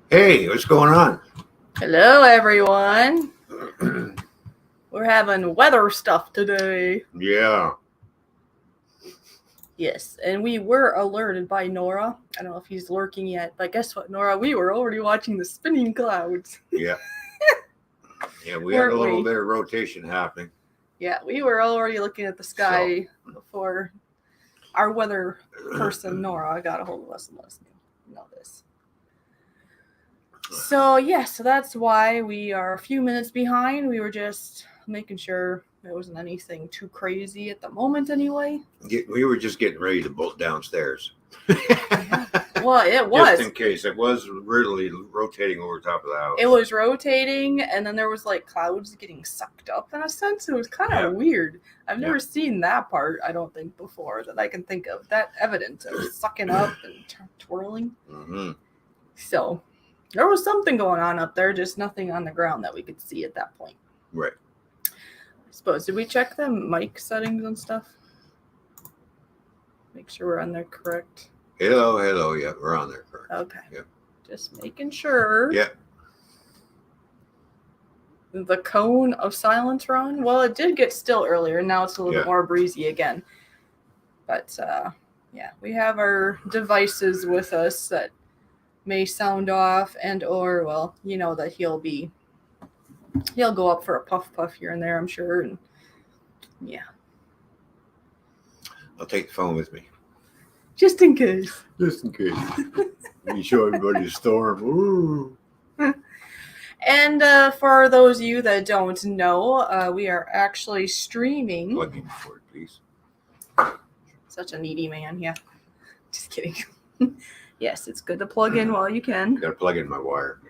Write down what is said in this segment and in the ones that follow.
Hey, what's going on? Hello, everyone. We're having weather stuff today. Yeah. Yes, and we were alerted by Nora. I don't know if he's lurking yet, but guess what, Nora? We were already watching the spinning clouds. Yeah. Yeah, we had Weren't a little we? bit of rotation happening. Yeah, we were already looking at the sky before our weather person, Nora, got a hold of us and let us know this. So that's why we are a few minutes behind. We were just making sure there wasn't anything too crazy at the moment anyway. We were just getting ready to bolt downstairs. Yeah. Well, it was. Just in case. It was really rotating over top of the house. It was rotating, and then there was like clouds getting sucked up in a sense. It was kind of weird. I've never seen that part, I don't think, before that I can think of. That evidence of sucking up and twirling. Mm-hmm. So there was something going on up there, just nothing on the ground that we could see at that point. Right. I suppose. Did we check the mic settings and stuff? Make sure we're on there correct. Hello. Yeah, we're on there correct. Okay. Yep. Just making sure. Yep. The cone of silence, Ron? Well, it did get still earlier. Now it's a little bit more breezy again. But, we have our devices with us that may sound off and or, well, you know that he'll go up for a puff here and there, I'm sure. And yeah. I'll take the phone with me. Just in case. You show everybody the storm. Ooh. And for those of you that don't know, we are actually streaming. Plug in for it, please. Such a needy man, yeah. Just kidding. Yes, it's good to plug in while you can. Got to plug in my wire.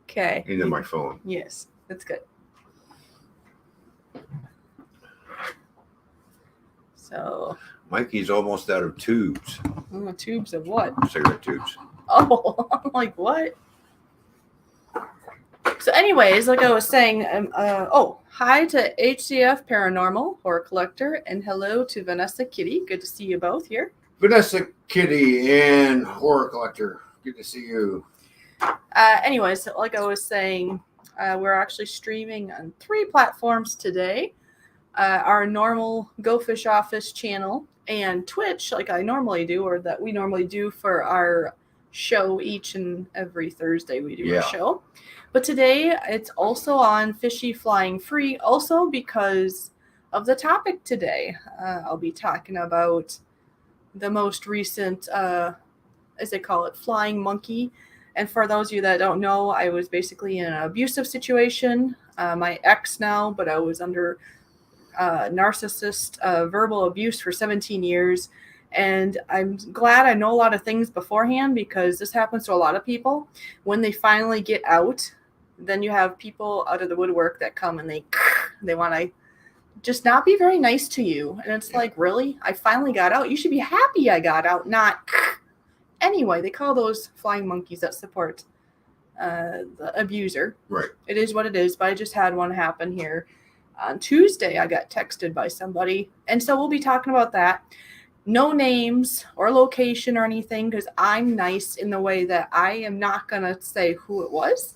Okay. Into my phone. Yes, that's good. So. Mikey's almost out of tubes. Tubes of what? Cigarette tubes. Oh, I'm like, what? So anyways, like I was saying, hi to HCF Paranormal Horror Collector, and hello to Vanessa Kitty. Good to see you both here. Vanessa Kitty and Horror Collector. Good to see you. Anyways, like I was saying, we're actually streaming on 3 platforms today. Our normal Go Fish Office channel and Twitch, like I normally do, or that we normally do for our show each and every Thursday we do a show. But today it's also on Fishy Flying Free, also because of the topic today. I'll be talking about the most recent, as they call it, flying monkey. And for those of you that don't know, I was basically in an abusive situation. My ex now, but I was under narcissist verbal abuse for 17 years. And I'm glad I know a lot of things beforehand, because this happens to a lot of people. When they finally get out, then you have people out of the woodwork that come and they want to just not be very nice to you. And it's like, really? I finally got out. You should be happy I got out, not. Anyway, they call those flying monkeys that support the abuser. Right. It is what it is, but I just had one happen here. On Tuesday, I got texted by somebody. And so we'll be talking about that. No names or location or anything, because I'm nice in the way that I am not going to say who it was.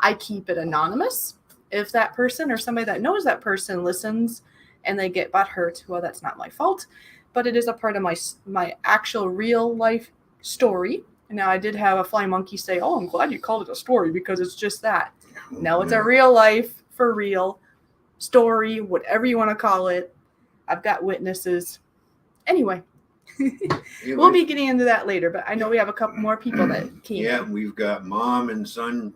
I keep it anonymous. If that person or somebody that knows that person listens and they get butthurt, well, that's not my fault. But it is a part of my actual real life story. Now, I did have a flying monkey say, "Oh, I'm glad you called it a story, because it's just that." No, it's a real life, for real story, whatever you want to call it. I've got witnesses. Anyway, we'll be getting into that later, but I know we have a couple more people that came. Yeah, we've got Mom and Son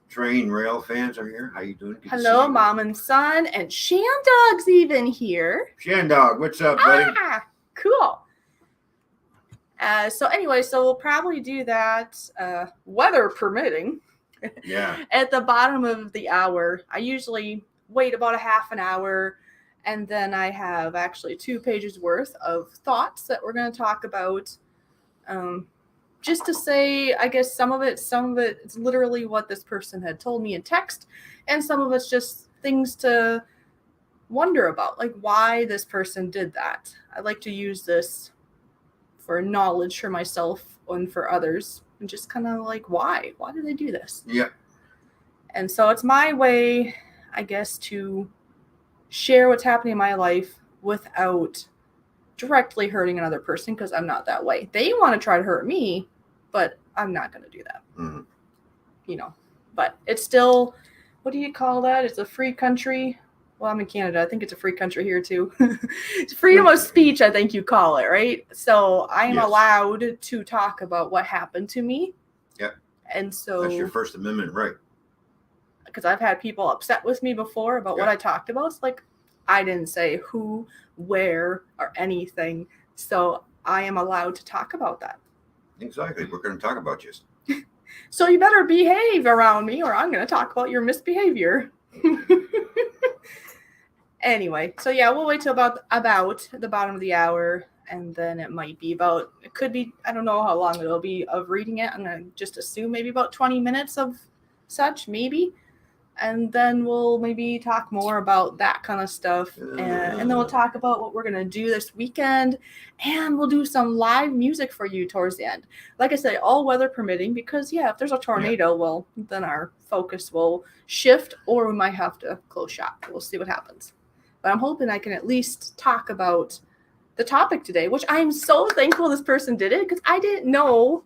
Train Rail fans are here. How you doing? Good Hello, Mom and Son, and Shandog's even here. Shandog, what's up, buddy? Cool. So we'll probably do that, weather permitting. Yeah. At the bottom of the hour. I usually wait about a half an hour, and then I have actually 2 pages worth of thoughts that we're going to talk about. Just to say, I guess some of it's literally what this person had told me in text, and some of it's just things to wonder about, like why this person did that. I like to use this for knowledge for myself and for others, and just kind of like, why? Why do they do this? Yeah. And so it's my way, I guess, to share what's happening in my life without directly hurting another person, because I'm not that way. They want to try to hurt me, but I'm not going to do that. Mm-hmm. You know, but it's still, what do you call that? It's a free country. Well, I'm in Canada. I think it's a free country here too. It's freedom of speech, I think you call it, right? So I am allowed to talk about what happened to me. Yep. And so that's your First Amendment right. Because I've had people upset with me before about what I talked about. It's like, I didn't say who, where, or anything. So I am allowed to talk about that. Exactly. We're going to talk about you. So you better behave around me, or I'm going to talk about your misbehavior. Anyway, so yeah, we'll wait till about the bottom of the hour, and then it might be about, it could be, I don't know how long it'll be of reading it. I'm going to just assume maybe about 20 minutes of such, maybe. And then we'll maybe talk more about that kind of stuff. And then we'll talk about what we're going to do this weekend. And we'll do some live music for you towards the end. Like I say, all weather permitting, because, if there's a tornado, well, then our focus will shift, or we might have to close shop. We'll see what happens. But I'm hoping I can at least talk about the topic today, which I'm so thankful this person did it, because I didn't know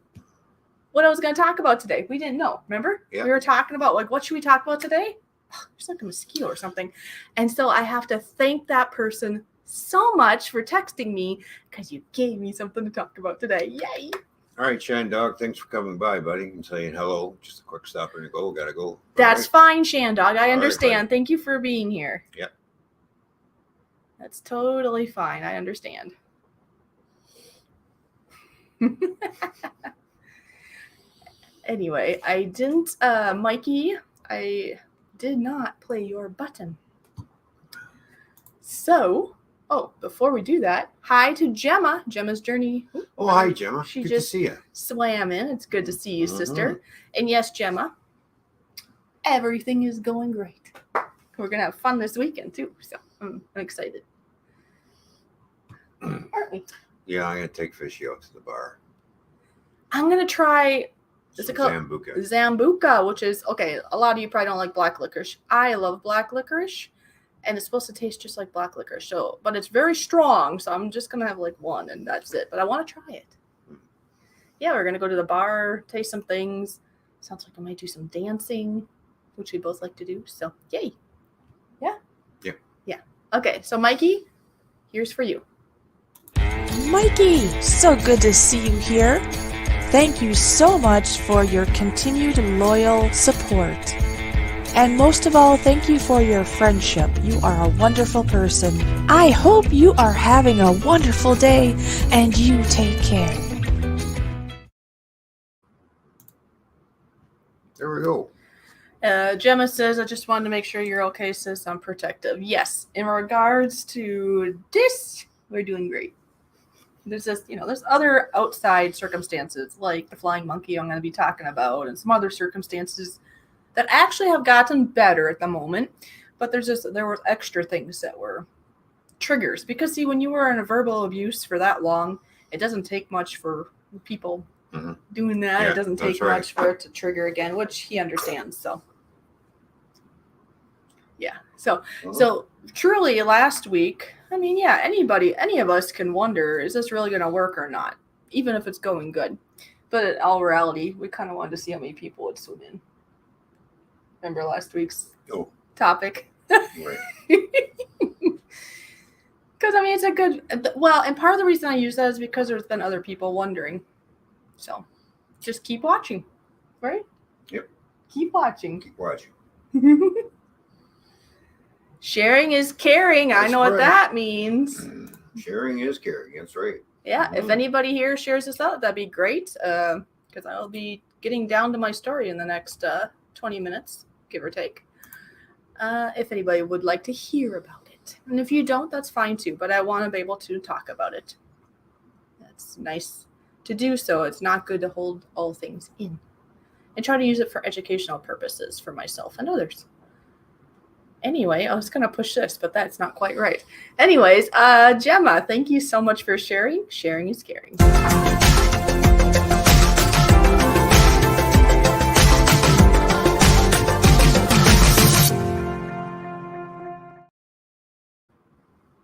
what I was going to talk about today. We didn't know. Remember? Yeah. We were talking about, like, what should we talk about today? There's like a mosquito or something. And so I have to thank that person so much for texting me, because you gave me something to talk about today. Yay. All right, Shan Dog, thanks for coming by, buddy, and saying hello. Just a quick stop and go. Gotta go. That's fine, Shan Dog. I understand. Right, thank you for being here. Yep. That's totally fine. I understand. Anyway, I didn't, Mikey, I did not play your button. So, before we do that, hi to Gemma. Gemma's Journey. Oh, hi, Gemma. She good just to see you. Swam in. It's good to see you, sister. And yes, Gemma, everything is going great. We're going to have fun this weekend, too. So, I'm excited. Aren't we? Yeah, I'm going to take Fishy out to the bar. I'm going to try... Is it called Zambuca, which is, okay, a lot of you probably don't like black licorice. I love black licorice, and it's supposed to taste just like black licorice. So, but it's very strong, so I'm just going to have like one, and that's it. But I want to try it. Yeah, we're going to go to the bar, taste some things. Sounds like I might do some dancing, which we both like to do. So, yay. Yeah? Yeah. Yeah. Okay, so Mikey, here's for you. Mikey, so good to see you here. Thank you so much for your continued loyal support. And most of all, thank you for your friendship. You are a wonderful person. I hope you are having a wonderful day, and you take care. There we go. Gemma says, I just wanted to make sure you're okay, sis. I'm protective. Yes, in regards to this, we're doing great. There's just, there's other outside circumstances, like the flying monkey I'm going to be talking about, and some other circumstances that actually have gotten better at the moment. But there were extra things that were triggers. Because, see, when you were in a verbal abuse for that long, it doesn't take much for people doing that. Yeah, it doesn't take much for it to trigger again, which he understands. So, yeah. So truly last week, I mean, yeah, any of us can wonder, is this really going to work or not? Even if it's going good. But in all reality, we kind of wanted to see how many people would swim in. Remember last week's topic? Right. Because, I mean, it's a good, and part of the reason I use that is because there's been other people wondering. So, just keep watching, right? Yep. Keep watching. Keep watching. Sharing is caring. That's I know right. what that means. Sharing is caring. That's right. Yeah, if anybody here shares this out, that'd be great. Because I'll be getting down to my story in the next 20 minutes, give or take. If anybody would like to hear about it. And if you don't, that's fine too. But I want to be able to talk about it. That's nice to do so. It's not good to hold all things in. And try to use it for educational purposes for myself and others. Anyway, I was going to push this, but that's not quite right. Anyways, Gemma, thank you so much for sharing. Sharing is caring.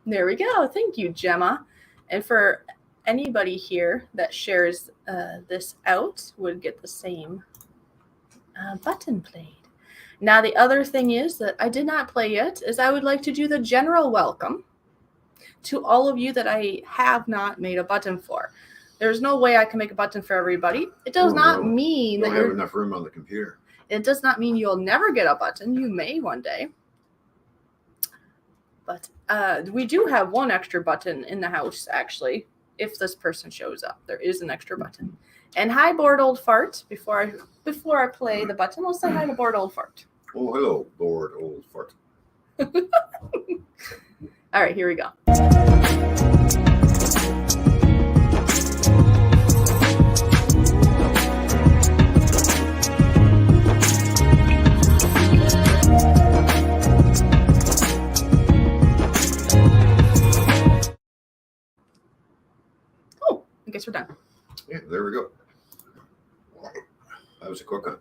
There we go. Thank you, Gemma. And for anybody here that shares this out would get the same button played. Now, the other thing is that I did not play yet is I would like to do the general welcome to all of you that I have not made a button for. There's no way I can make a button for everybody. It does not mean you that don't have enough room on the computer. It does not mean you'll never get a button. You may one day. But we do have one extra button in the house, actually. If this person shows up, there is an extra button. And hi, Bored Old Fart. Before I play the button, let's say hi to Bored Old Fart. Oh, hello, Bored Old Fart. All right, here we go. Oh, I guess we're done. Yeah, there we go. That was a quick one.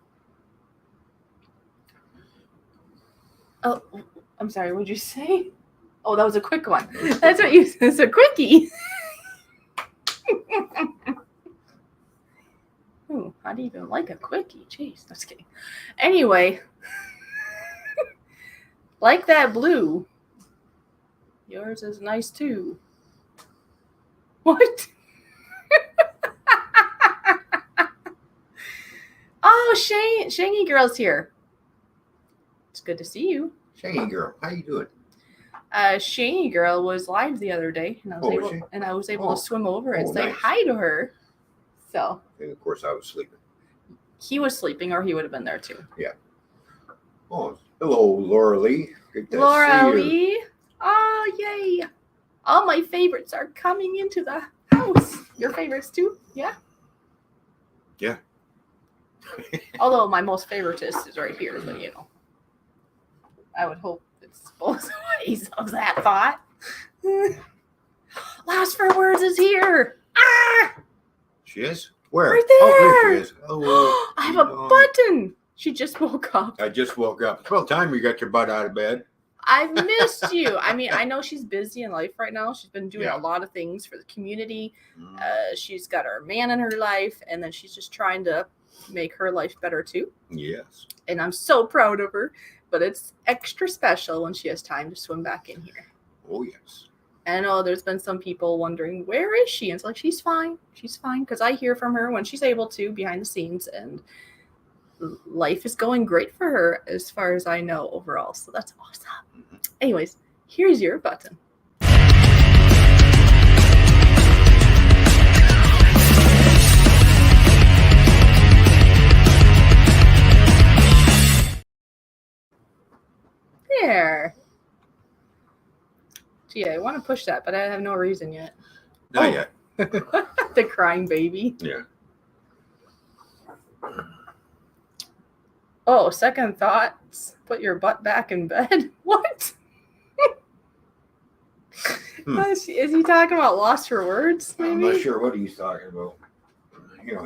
Oh, I'm sorry. What'd you say? Oh, that was a quick one. That's what you said. It's a quickie. Ooh, how do you even like a quickie? Jeez, just kidding. Anyway, like that blue. Yours is nice too. What? Oh, Shangy Girl's here. It's good to see you. Shangy Girl, how you doing? Shangy Girl was live the other day, and I was able to swim over and say hi to her. So. And of course, I was sleeping. He was sleeping, or he would have been there too. Yeah. Oh, hello, Laura Lee. Good to Laura see you. Lee. Oh, yay! All my favorites are coming into the house. Your favorites too? Yeah. Yeah. Although my most favoritist is right here, but I would hope it's both ways of that thought. Last for words is here. Ah! She is? Where? Right there. Oh, there she is. Oh, I have a button. She just woke up. I just woke up. It's about time you got your butt out of bed. I've missed you. I mean, I know she's busy in life right now. She's been doing a lot of things for the community. She's got her man in her life, and then she's just trying to make her life better too. Yes. And I'm so proud of her, but it's extra special when she has time to swim back in here. Oh, yes. And I know there's been some people wondering, where is she? And it's like, she's fine. She's fine. Because I hear from her when she's able to behind the scenes, and life is going great for her as far as I know overall. So that's awesome. Mm-hmm. Anyways, here's your button. There. Gee, I want to push that, but I have no reason yet. Not yet. The crying baby. Yeah. Oh, second thoughts. Put your butt back in bed. What? Is he talking about lost for words? Maybe? I'm not sure what he's talking about.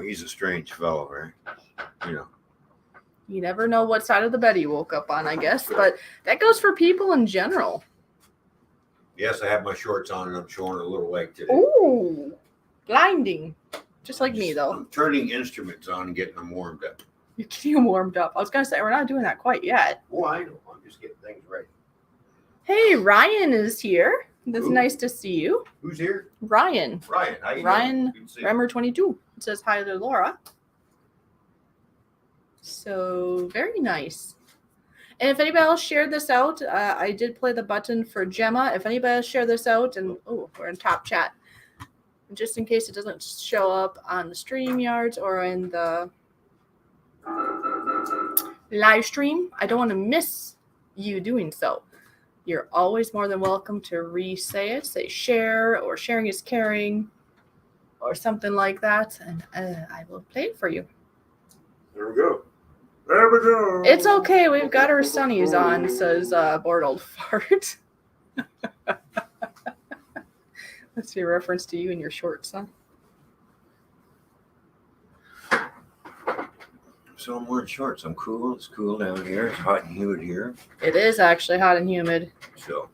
He's a strange fellow, right? You never know what side of the bed he woke up on, I guess. But that goes for people in general. Yes, I have my shorts on and I'm showing a little leg today. Ooh, blinding. Just like me, though. I'm turning instruments on and getting them warmed up. You're getting them warmed up. I was going to say, we're not doing that quite yet. Oh, I know. I'm just getting things ready. Hey, Ryan is here. It's nice to see you. Who's here? Ryan. Ryan. How you Ryan, doing? Remember 22. It says hi to Laura. So, very nice. And if anybody else shared this out, I did play the button for Gemma. If anybody else shared this out, and we're in top chat. Just in case it doesn't show up on the StreamYards or in the live stream, I don't want to miss you doing so. You're always more than welcome to re-say it, say share, or sharing is caring, or something like that, and I will play it for you. There we go. There we go. It's okay, we've got our sunnies on, says Bored Old Fart. That's your reference to you and your shorts, huh? So I'm wearing shorts. I'm cool. It's cool down here. It's hot and humid here. It is actually hot and humid. So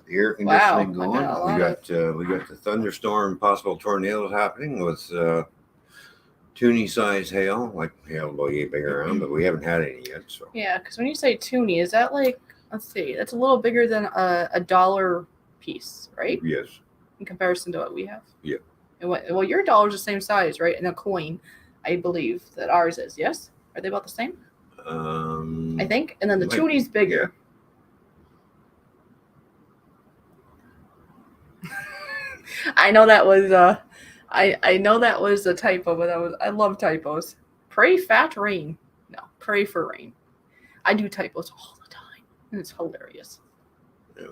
the air Wow, conditioning I going. got a lot We got the thunderstorm, possible tornadoes happening with toonie size hail, like hail will be bigger around, but we haven't had any yet. So Yeah, because when you say toonie, is that like, let's see, that's a little bigger than a dollar piece, right? yes, In comparison to what we have. Yeah. And well, your dollar's the same size, right? And a coin, I believe that ours is. Yes, are they about the same? I think. And then the might- toonie's bigger. I know that was I know that was a typo, but I love typos. Pray fat rain. No, pray for rain. I do typos all the time, and it's hilarious. Yeah.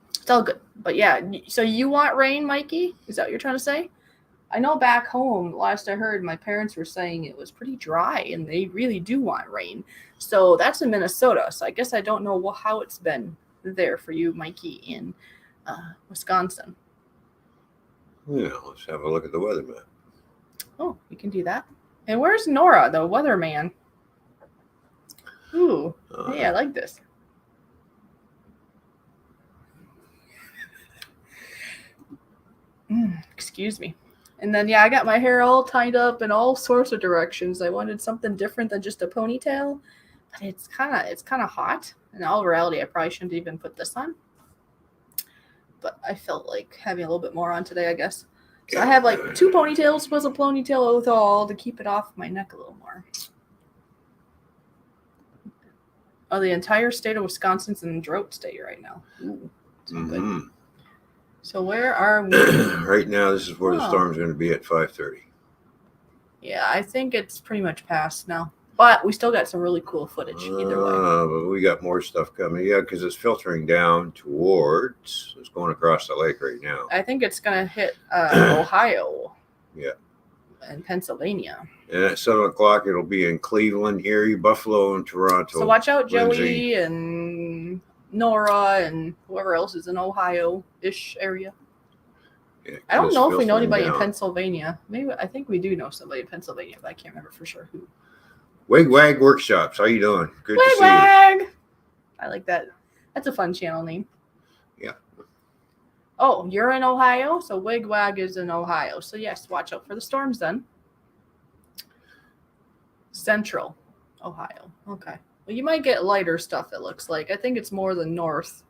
It's all good, but yeah. So you want rain, Mikey? Is that what you're trying to say? I know back home, last I heard, my parents were saying it was pretty dry, and they really do want rain. So that's in Minnesota. So I guess I don't know how it's been there for you, Mikey, in Wisconsin. Yeah, let's have a look at the weather map. Oh, we can do that. And where's Nora, the weatherman? Ooh, hey, I like this. Excuse me. And then, yeah, I got my hair all tied up in all sorts of directions. I wanted something different than just a ponytail, but it's kind of hot. In all reality, I probably shouldn't even put this on. But I felt like having a little bit more on today, I guess. So I have like 2 ponytails plus a ponytail overall to keep it off my neck a little more. Oh, the entire state of Wisconsin's in drought state right now. Ooh, that's not good. Mhm. So where are we? Right now, this is where the Oh. storm's going to be at 5:30. Yeah, I think it's pretty much past now. But we still got some really cool footage either way. But we got more stuff coming. Yeah, because it's filtering down towards. It's going across the lake right now. I think it's going to hit Ohio. Yeah. And Pennsylvania. And at 7:00, it'll be in Cleveland, Erie, Buffalo, and Toronto. So watch out, Joey Lindsay. and Nora and whoever else is in Ohio-ish area. Yeah, I don't it's know if we know filtering anybody in down. Pennsylvania. Maybe I think we do know somebody in Pennsylvania, but I can't remember for sure who. Wig Wag Workshops. How you doing? Good to Wig see you. Wag! I like that. That's a fun channel name. Yeah. Oh, you're in Ohio? So Wig Wag is in Ohio. So yes, watch out for the storms then. Central Ohio. Okay. Well, you might get lighter stuff, it looks like. I think it's more the north,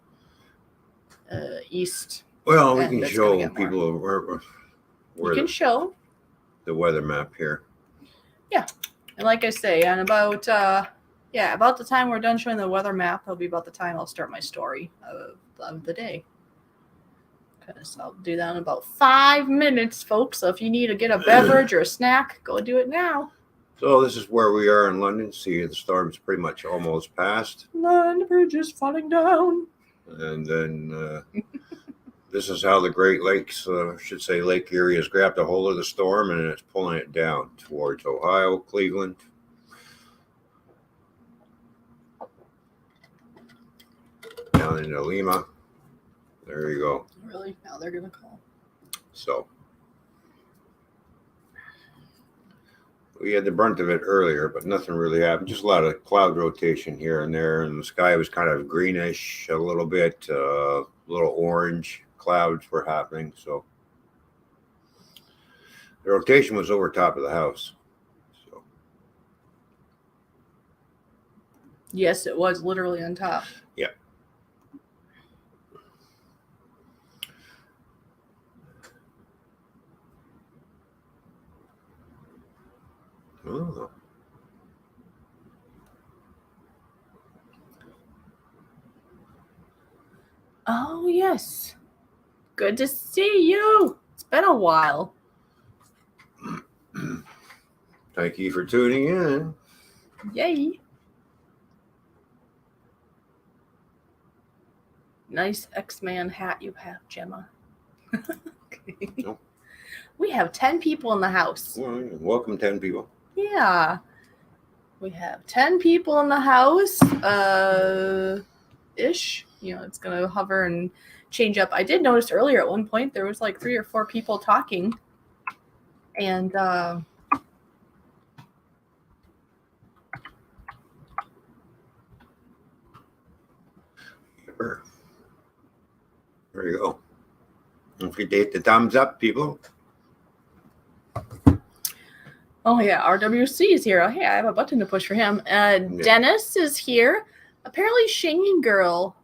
east. Well, we And can it's show gonna get more. people where You can show. the weather map here. And like I say, and about the time we're done showing the weather map, it'll be about the time I'll start my story of the day. Because I'll do that in about 5 minutes, folks. So if you need to get a beverage or a snack, go do it now. So this is where we are in London. See, the storm's pretty much almost passed. Land bridge is falling down. And then this is how the Great Lakes, should say Lake Erie, has grabbed a hold of the storm and it's pulling it down towards Ohio, Cleveland. Down into Lima. There you go. Really? Now they're going to call. So we had the brunt of it earlier, but nothing really happened. Just a lot of cloud rotation here and there, and the sky was kind of greenish a little bit, little orange clouds were happening. So the rotation was over top of the house. So Yes, it was literally on top. yeah. Oh. Oh, yes. Good to see you. It's been a while. Thank you for tuning in. Yay. Nice X-Man hat you have, Gemma. Okay. Oh. We have 10 people in the house. Well, welcome 10 people. Yeah. We have 10 people in the house. Ish. You know, it's going to hover and change up. I did notice earlier at one point there was like 3 or 4 people talking. And Sure. There you go. Don't forget to hit the thumbs up, people. Oh yeah, RWC is here. Oh, hey, I have a button to push for him. Dennis is here. Apparently, Shangy Girl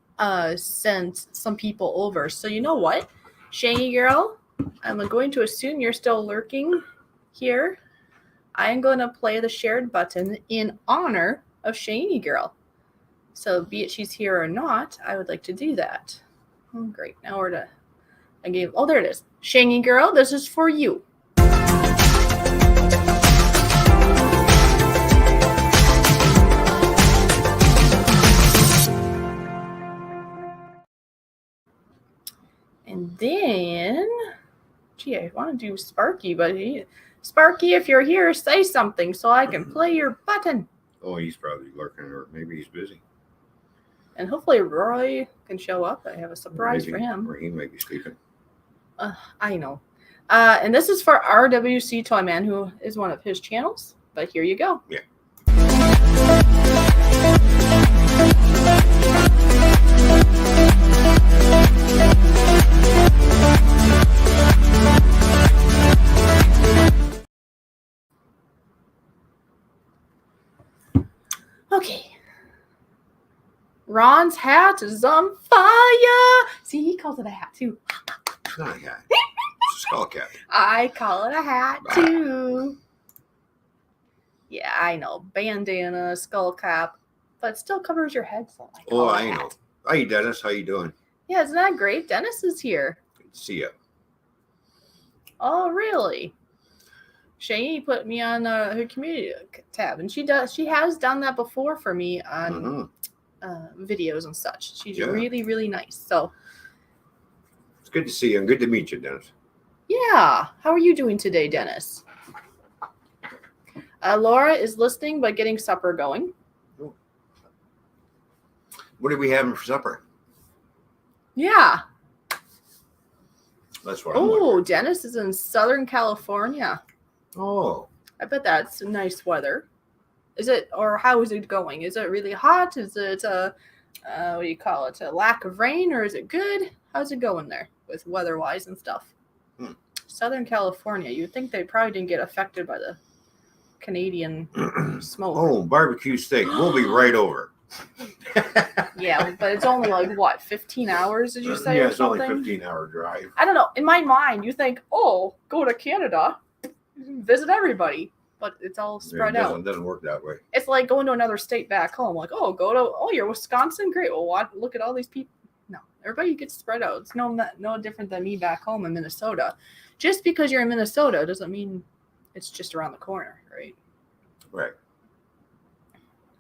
sent some people over. So you know what, Shangy Girl, I'm going to assume you're still lurking here. I'm going to play the shared button in honor of Shangy Girl. So be it she's here or not, I would like to do that. Oh, great. Now we're to... Oh, there it is. Shangy Girl, this is for you. And then, gee, I want to do Sparky, but Sparky, if you're here, say something so I can play your button. Oh, he's probably lurking, or maybe he's busy. And hopefully Roy can show up. I have a surprise for him. Or he might be sleeping. I know. And this is for RWC Toyman, who is one of his channels. But here you go. Yeah. Okay. Ron's hat is on fire. See, he calls it a hat too. It's not a hat. It's a skull cap. I call it a hat too. Yeah, I know. Bandana, skull cap, but it still covers your head. So I call it a hat. Know. Hi, Dennis. How you doing? Yeah, isn't that great? Dennis is here. Good to see you. Oh, really? Shani put me on her community tab, and she has done that before for me on videos and such. She's really, really nice. So it's good to see you and good to meet you, Dennis. Yeah. How are you doing today, Dennis? Laura is listening but getting supper going. What are we having for supper? Yeah. That's what I'm looking Oh, at. Dennis is in Southern California. Oh. I bet that's nice weather. Is it, or how is it going? Is it really hot? Is it what do you call it? A lack of rain, or is it good? How's it going there with weather-wise and stuff? Southern California. You'd think they probably didn't get affected by the Canadian smoke. Oh, barbecue steak. We'll be right over. Yeah, but it's only like, what, 15 hours, did you say? Yeah, or it's something? only a 15-hour drive. I don't know. In my mind, you think, oh, go to Canada, visit everybody. But it's all spread out. It doesn't work that way. It's like going to another state back home. Like, you're Wisconsin? Great. Well, look at all these people. No, everybody gets spread out. It's no different than me back home in Minnesota. Just because you're in Minnesota doesn't mean it's just around the corner, right? Right.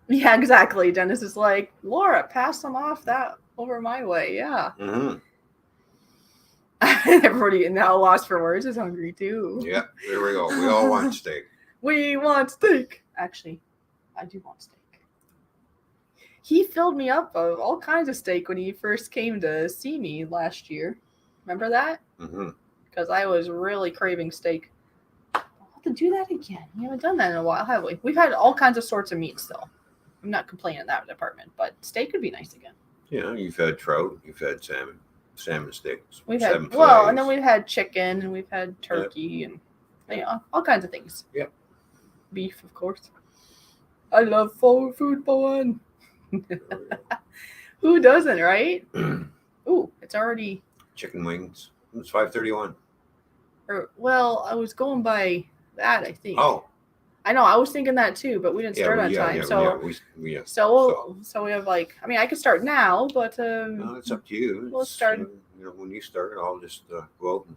Yeah, exactly. Dennis is like, Laura, pass some off that over my way. Yeah. Mm-hmm. Everybody now lost for words is hungry too. Yeah, there we go. We all want steak. We want steak. Actually, I do want steak. He filled me up of all kinds of steak when he first came to see me last year. Remember that? Mm-hmm. Because I was really craving steak. I'll have to do that again. We haven't done that in a while, have we? We've had all kinds of sorts of meats, though. I'm not complaining in that department, but steak would be nice again. Yeah, you've had trout, you've had salmon steaks. We've had and then we've had chicken, and we've had turkey, and all kinds of things. Yep. Beef, of course. I love food porn. Who doesn't, right? Ooh, it's already chicken wings. It's 5:31. Well, I was going by that, I think. Oh. I know, I was thinking that too, but we didn't start on time. So we have I could start now, but no, it's up to you. We'll start. When you start, I'll just go out.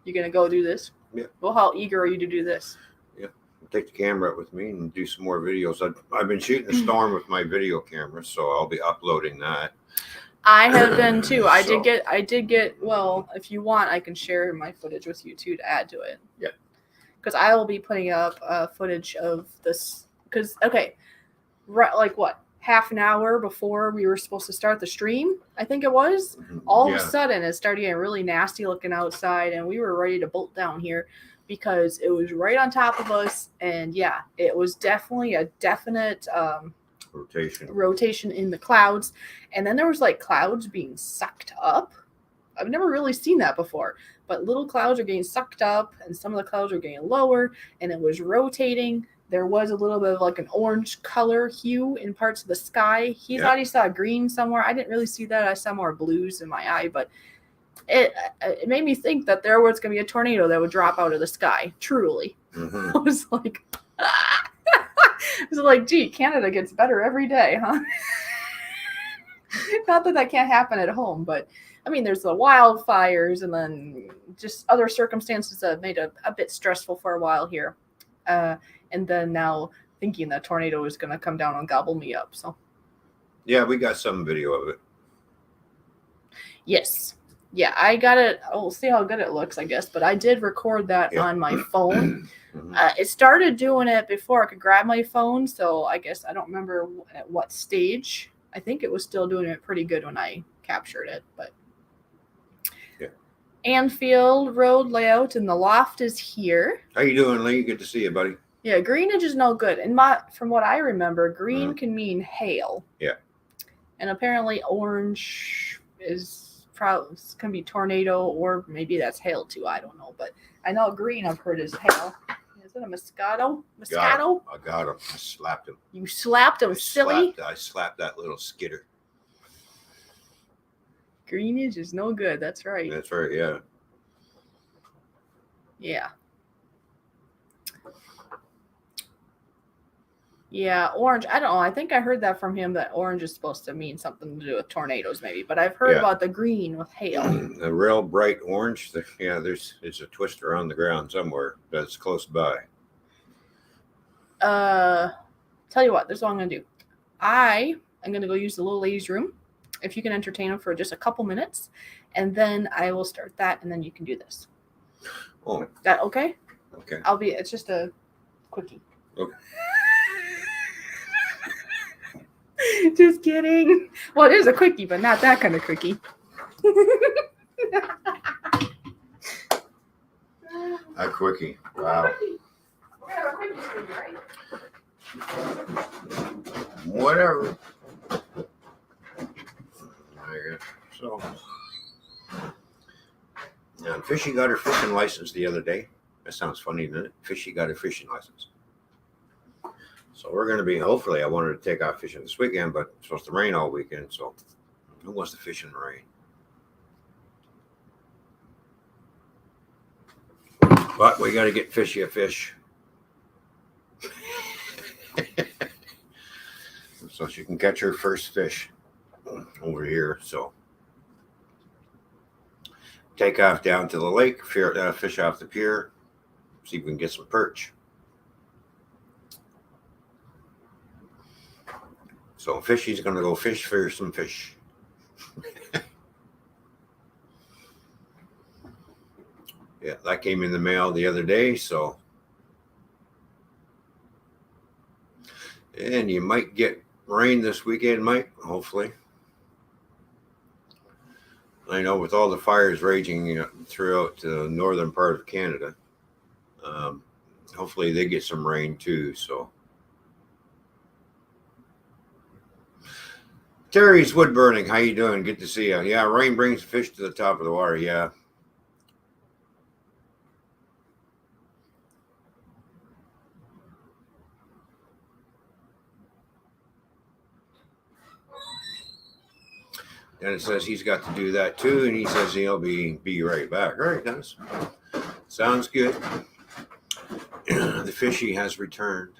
You're gonna go do this? Yeah. Well, how eager are you to do this? Yeah, I'll take the camera up with me and do some more videos. I've been shooting a storm with my video camera, so I'll be uploading that. I have been too. I did get. Well, if you want, I can share my footage with you too to add to it. Yeah. Because I will be putting up footage of this. Because right, half an hour before we were supposed to start the stream, I think it was. All of a sudden, it started getting really nasty looking outside, and we were ready to bolt down here because it was right on top of us. And yeah, it was definitely a definite rotation in the clouds. And then there was clouds being sucked up I've never really seen that before. But little clouds are getting sucked up, and some of the clouds are getting lower, and it was rotating. There was a little bit of like an orange color hue in parts of the sky. He thought he saw green somewhere. I didn't really see that. I saw more blues in my eye, but it made me think that there was going to be a tornado that would drop out of the sky. Truly. Mm-hmm. I was like, I was like, gee, Canada gets better every day, huh? Not that can't happen at home, but I mean, there's the wildfires and then just other circumstances that made it a bit stressful for a while here. And then now thinking that tornado is going to come down and gobble me up. So, yeah, we got some video of it. Yes. Yeah, I got it. We'll see how good it looks, I guess. But I did record that on my phone. Mm-hmm. It started doing it before I could grab my phone. So I guess I don't remember at what stage. I think it was still doing it pretty good when I captured it. But yeah. Anfield Road layout and the loft is here. How you doing, Lee? Good to see you, buddy. Yeah, greenage is no good. And from what I remember, green can mean hail. Yeah. And apparently orange is probably can be tornado, or maybe that's hail too. I don't know. But I know green I've heard is hail. Is it a Moscato? Moscato? I got him. I slapped him. You slapped him, silly? I slapped that little skidder. Greenage is no good. That's right. That's right, yeah. Yeah. Yeah, orange. I don't know. I think I heard that from him that orange is supposed to mean something to do with tornadoes, maybe. But I've heard about the green with hail. The real bright orange. It's a twist around the ground somewhere that's close by. Tell you what, this is what I'm going to do. I am going to go use the little lady's room. If you can entertain them for just a couple minutes, and then I will start that, and then you can do this. Oh. That okay? Okay. It's just a quickie. Okay. Just kidding. Well, it is a quickie, but not that kind of quickie. A quickie. Wow. We're gonna have a quickie for you, right? Whatever. There you go. So, now, Fishy got her fishing license the other day. That sounds funny, doesn't it? Fishy got her fishing license. So we're going to be, hopefully, I wanted to take off fishing this weekend, but it's supposed to rain all weekend. So who wants to fish in the rain? But we got to get Fishy a fish. So she can catch her first fish over here. So take off down to the lake, fish off the pier, see if we can get some perch. So Fishy's going to go fish for some fish. Yeah, that came in the mail the other day, so. And you might get rain this weekend, Mike, hopefully. I know with all the fires raging throughout the northern part of Canada, hopefully they get some rain too, so. Terry's wood burning. How you doing? Good to see you. Yeah, rain brings fish to the top of the water. Yeah. And it says he's got to do that too, and he says he'll be right back. All right, Dennis. Sounds good. The Fishy has returned.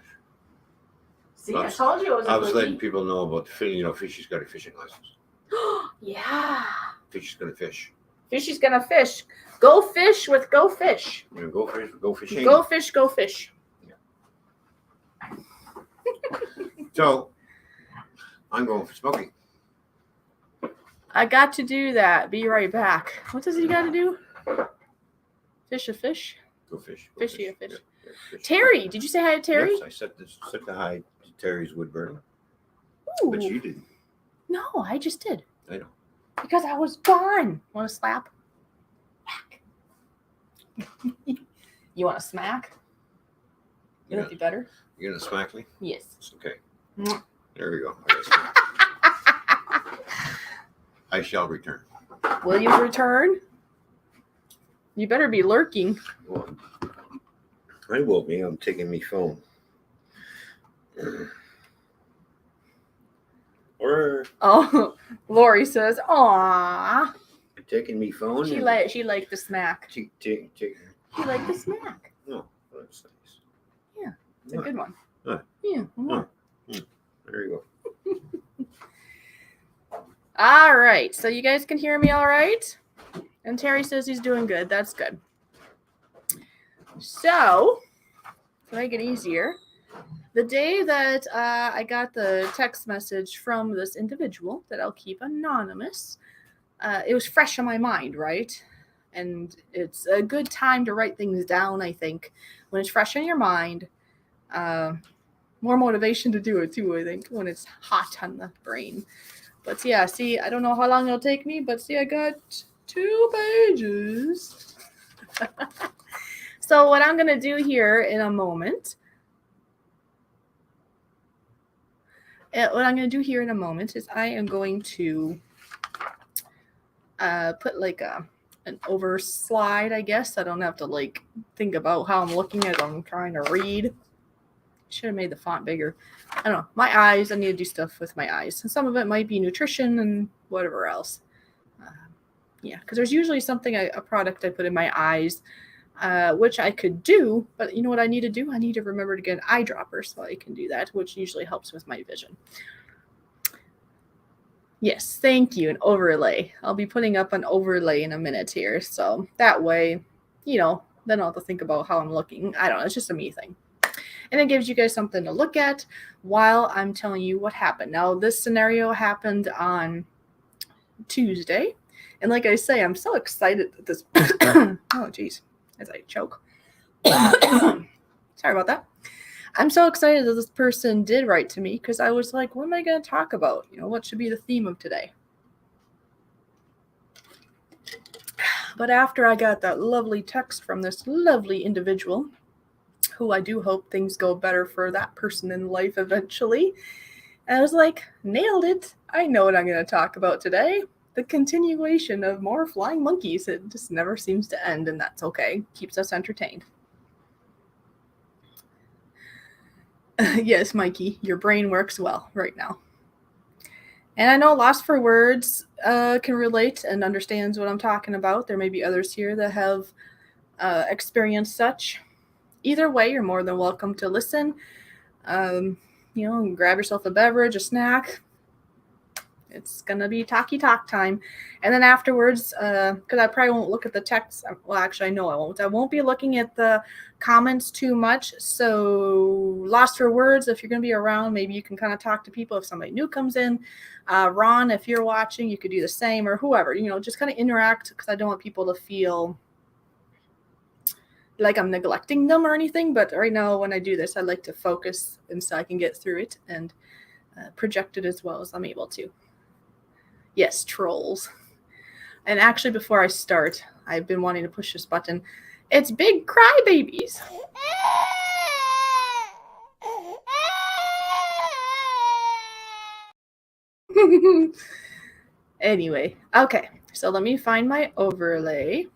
See, I told you it was a I was letting quickie. people know about Fishy's got a fishing license. Yeah. Fishy's gonna fish. Fishy's gonna fish. Go fish with Go Fish. We're gonna go fish. Go fishing. Go fish. Go fish. Yeah. So I'm going for Smokey. I got to do that. Be right back. What does he got to do? Fish a fish. Go fish. Go Fishy a fish. Yeah, fish. Terry, did you say hi to Terry? Yes, I set the hi to Terry's wood burning. Ooh. But you didn't. No, I just did. I know. Because I was gone. Want to slap? Whack. You want to smack? Would that be better? You're gonna smack me? Yes. It's okay. Mwah. There we go. I shall return. Will you return? You better be lurking. Well, I will be. I'm taking me phone. Or Oh, Lori says, "Aw." taking me phone. She and liked the smack. She liked the smack. Oh, that's nice. Yeah, it's a good one. Huh. Yeah. Huh. There you go. All right. So you guys can hear me all right? And Terry says he's doing good. That's good. So, to make it easier, the day that I got the text message from this individual that I'll keep anonymous, it was fresh on my mind, right? And it's a good time to write things down, I think. When it's fresh on your mind, more motivation to do it too, I think, when it's hot on the brain. But yeah, see, I don't know how long it'll take me, but see, I got 2 pages. So what I'm going to do here in a moment, is I am going to put like an overslide, I guess. I don't have to like think about how I'm looking as I'm trying to read. Should have made the font bigger. I don't know. My eyes, I need to do stuff with my eyes. And some of it might be nutrition and whatever else. Yeah, because there's usually something, a product I put in my eyes, which I could do. But you know what I need to do? I need to remember to get an eyedropper so I can do that, which usually helps with my vision. Yes, thank you. An overlay. I'll be putting up an overlay in a minute here. So that way, then I'll have to think about how I'm looking. I don't know. It's just a me thing. And it gives you guys something to look at while I'm telling you what happened. Now, this scenario happened on Tuesday. And like I say, I'm so excited that this... oh, geez. As I choke. Sorry about that. I'm so excited that this person did write to me because I was like, what am I going to talk about? What should be the theme of today? But after I got that lovely text from this lovely individual, who I do hope things go better for that person in life eventually, I was like, nailed it. I know what I'm going to talk about today. The continuation of more flying monkeys. It just never seems to end, and that's okay. Keeps us entertained. Yes, Mikey, your brain works well right now. And I know Lost for Words can relate and understands what I'm talking about. There may be others here that have experienced such. Either way, you're more than welcome to listen. Grab yourself a beverage, a snack. It's going to be talky talk time. And then afterwards, because I probably won't look at the text. Well, actually, I know I won't. I won't be looking at the comments too much. So Lost for Words, if you're going to be around, maybe you can kind of talk to people if somebody new comes in. Ron, if you're watching, you could do the same, or whoever. Just kind of interact, because I don't want people to feel like I'm neglecting them or anything. But right now, when I do this, I like to focus, and so I can get through it and project it as well as I'm able to. Yes, trolls. And actually, before I start, I've been wanting to push this button. It's big crybabies. Anyway, okay. So let me find my overlay.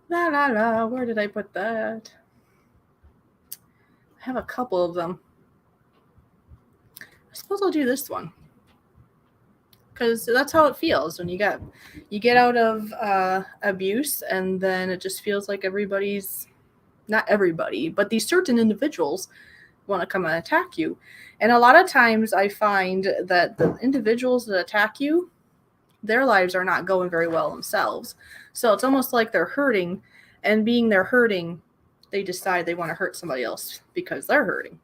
Where did I put that? I have a couple of them. I suppose I'll do this one, because that's how it feels when you get out of abuse, and then it just feels like not everybody, but these certain individuals want to come and attack you. And a lot of times I find that the individuals that attack you, their lives are not going very well themselves. So it's almost like they're hurting, and being they're hurting, they decide they want to hurt somebody else because they're hurting.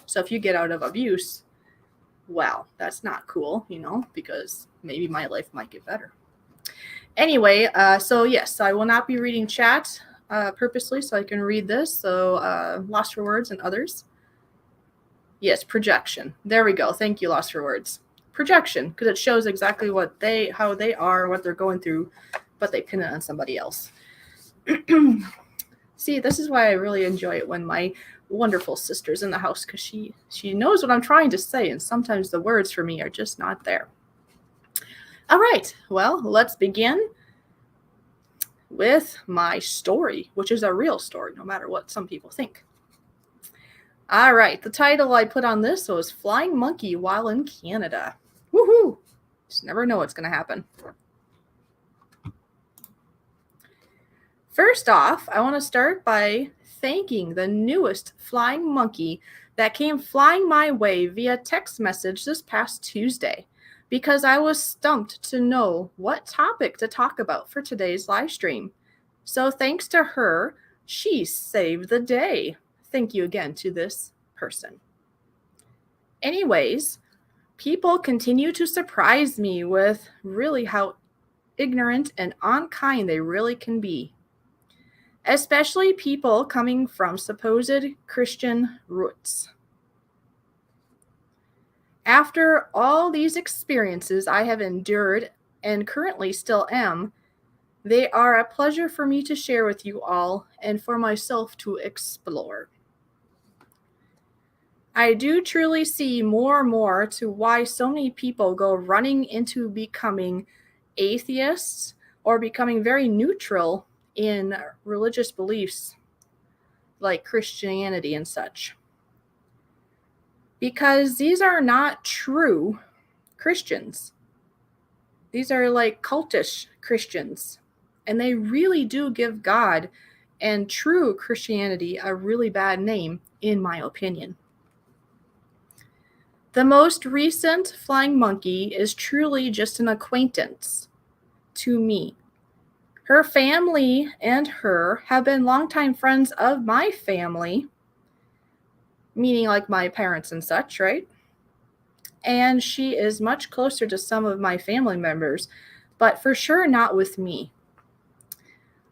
So if you get out of abuse, well, that's not cool, because maybe my life might get better. Anyway, so yes, I will not be reading chat purposely so I can read this. So Lost for Words and others. Yes, projection. There we go. Thank you, Lost for Words. Projection, because it shows exactly how they are, what they're going through, but they pin it on somebody else. See, this is why I really enjoy it when my wonderful sister's in the house, because she knows what I'm trying to say, and sometimes the words for me are just not there. All right, well, let's begin with my story, which is a real story, no matter what some people think. All right, the title I put on this was Flying Monkey While in Canada. Woohoo! Just never know what's going to happen. First off, I want to start by thanking the newest flying monkey that came flying my way via text message this past Tuesday, because I was stumped to know what topic to talk about for today's live stream. So thanks to her, she saved the day. Thank you again to this person. Anyways, people continue to surprise me with really how ignorant and unkind they really can be. Especially people coming from supposed Christian roots. After all these experiences I have endured and currently still am, they are a pleasure for me to share with you all and for myself to explore. I do truly see more and more to why so many people go running into becoming atheists or becoming very neutral in religious beliefs like Christianity and such. Because these are not true Christians. These are like cultish Christians. And they really do give God and true Christianity a really bad name, in my opinion. The most recent flying monkey is truly just an acquaintance to me. Her family and her have been longtime friends of my family, meaning like my parents and such, right? And she is much closer to some of my family members, but for sure not with me.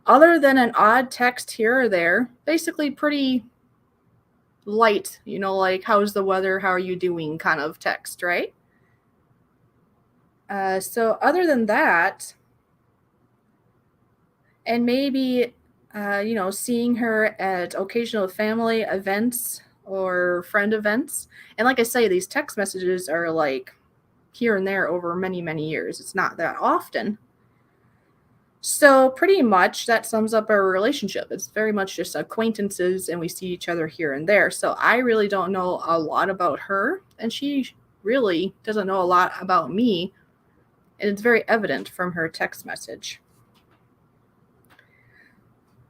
Other than an odd text here or there, basically pretty light, like how's the weather, how are you doing kind of text, right? So other than that, and maybe, seeing her at occasional family events or friend events. And like I say, these text messages are like here and there over many, many years. It's not that often. So pretty much that sums up our relationship. It's very much just acquaintances and we see each other here and there. So I really don't know a lot about her and she really doesn't know a lot about me. And it's very evident from her text message.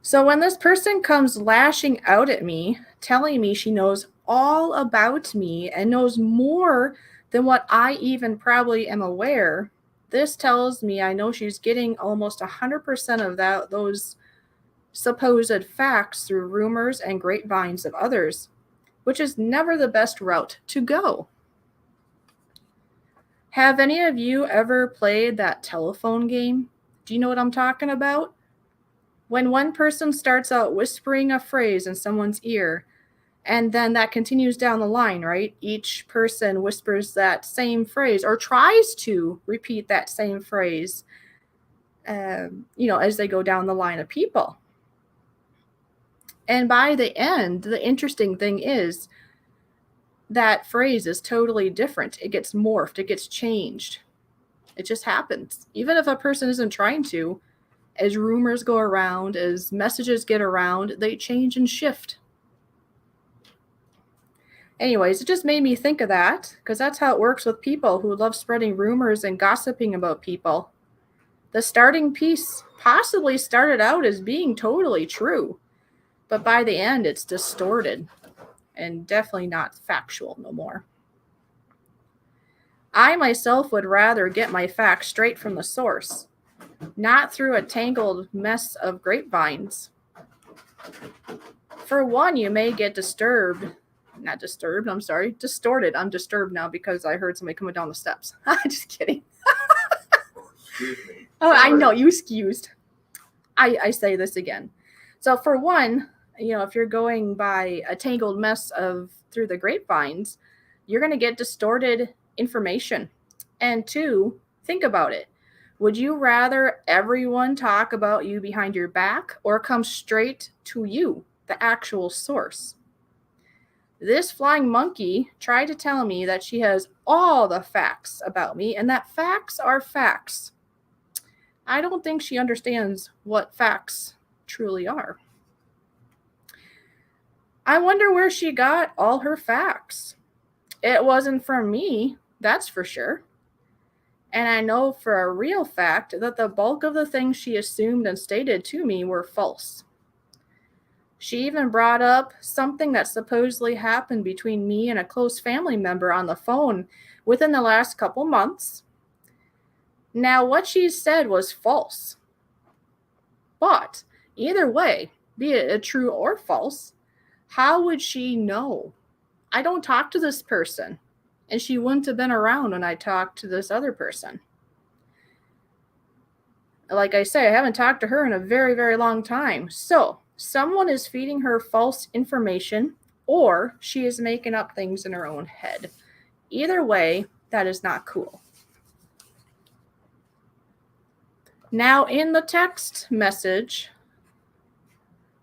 So when this person comes lashing out at me, telling me she knows all about me and knows more than what I even probably am aware, this tells me I know she's getting almost 100% of those supposed facts through rumors and grapevines of others, which is never the best route to go. Have any of you ever played that telephone game? Do you know what I'm talking about? When one person starts out whispering a phrase in someone's ear, and then that continues down the line, right? Each person whispers that same phrase or tries to repeat that same phrase, as they go down the line of people. And by the end, the interesting thing is that phrase is totally different. It gets morphed. It gets changed. It just happens. Even if a person isn't trying to, as rumors go around, as messages get around, they change and shift. Anyways, it just made me think of that, because that's how it works with people who love spreading rumors and gossiping about people. The starting piece possibly started out as being totally true, but by the end, it's distorted and definitely not factual no more. I myself would rather get my facts straight from the source, not through a tangled mess of grapevines. For one, you may get distorted. I'm disturbed now because I heard somebody coming down the steps. Just kidding. Excuse me. Oh, I know, you excused. I say this again. So for one, if you're going by a tangled mess through the grapevines, you're going to get distorted information. And two, think about it. Would you rather everyone talk about you behind your back or come straight to you, the actual source? This flying monkey tried to tell me that she has all the facts about me and that facts are facts. I don't think she understands what facts truly are. I wonder where she got all her facts. It wasn't from me, that's for sure. And I know for a real fact that the bulk of the things she assumed and stated to me were false. She even brought up something that supposedly happened between me and a close family member on the phone within the last couple months. Now, what she said was false. But either way, be it true or false, how would she know? I don't talk to this person, and she wouldn't have been around when I talked to this other person. Like I say, I haven't talked to her in a very, very long time. So, someone is feeding her false information, or she is making up things in her own head. Either way, that is not cool. Now, in the text message,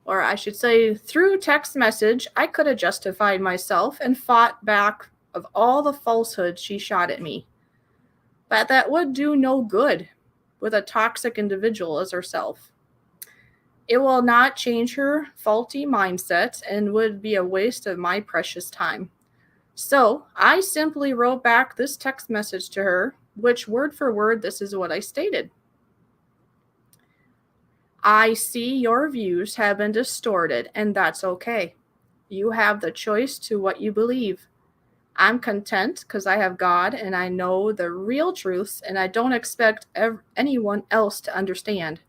or I should say through text message, I could have justified myself and fought back of all the falsehoods she shot at me. But that would do no good with a toxic individual as herself. It will not change her faulty mindset and would be a waste of my precious time. So I simply wrote back this text message to her, which word for word, this is what I stated. I see your views have been distorted, and that's okay. You have the choice to what you believe. I'm content because I have God and I know the real truths, and I don't expect anyone else to understand.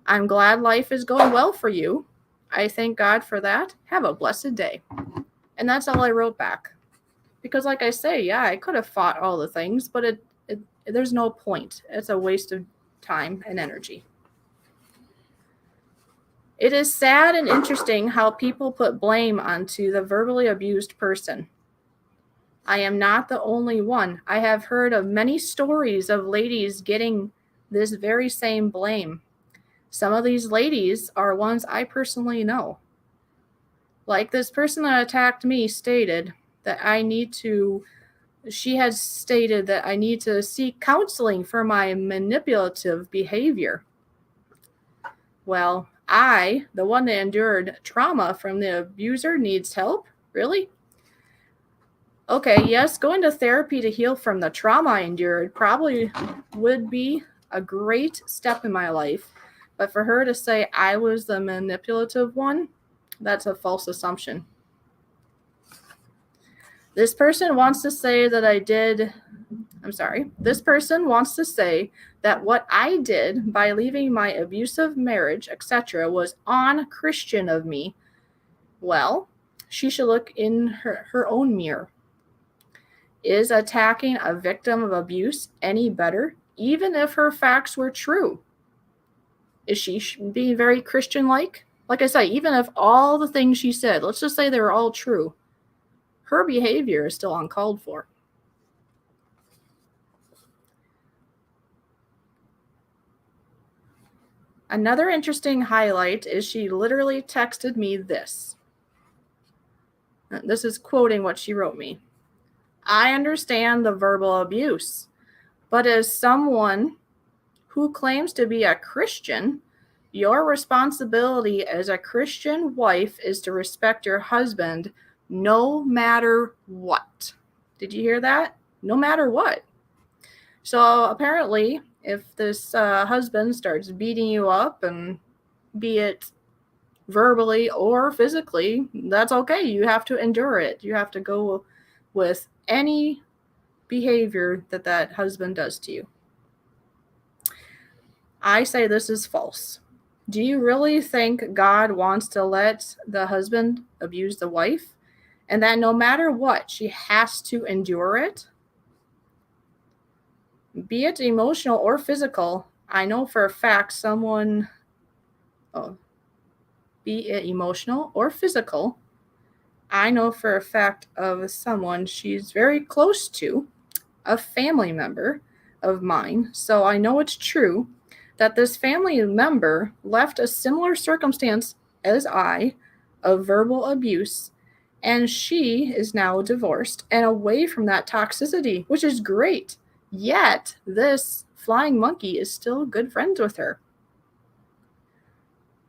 I'm glad life is going well for you. I thank God for that. Have a blessed day. And that's all I wrote back. Because like I say, yeah, I could have fought all the things, but there's no point. It's a waste of time and energy. It is sad and interesting how people put blame onto the verbally abused person. I am not the only one. I have heard of many stories of ladies getting this very same blame. Some of these ladies are ones I personally know. Like this person that attacked me stated that she had stated that I need to seek counseling for my manipulative behavior. Well, I, the one that endured trauma from the abuser, needs help? Really? Okay, yes, going to therapy to heal from the trauma I endured probably would be a great step in my life. But for her to say I was the manipulative one, that's a false assumption. This person wants to say that This person wants to say that what I did by leaving my abusive marriage, etc., was un-Christian of me. Well, she should look in her own mirror. Is attacking a victim of abuse any better, even if her facts were true? Is she being very Christian-like? Like I say, even if all the things she said, let's just say they were all true, her behavior is still uncalled for. Another interesting highlight is she literally texted me this. This is quoting what she wrote me. I understand the verbal abuse, but as someone who claims to be a Christian, your responsibility as a Christian wife is to respect your husband no matter what. Did you hear that? No matter what. So apparently, if this husband starts beating you up, and be it verbally or physically, that's okay. You have to endure it. You have to go with any behavior that husband does to you. I say this is false. Do you really think God wants to let the husband abuse the wife, and that no matter what, she has to endure it? Be it emotional or physical, I know for a fact be it emotional or physical, I know for a fact of someone she's very close to, a family member of mine, so I know it's true that this family member left a similar circumstance as I of verbal abuse, And she is now divorced and away from that toxicity, which is great. Yet, this flying monkey is still good friends with her.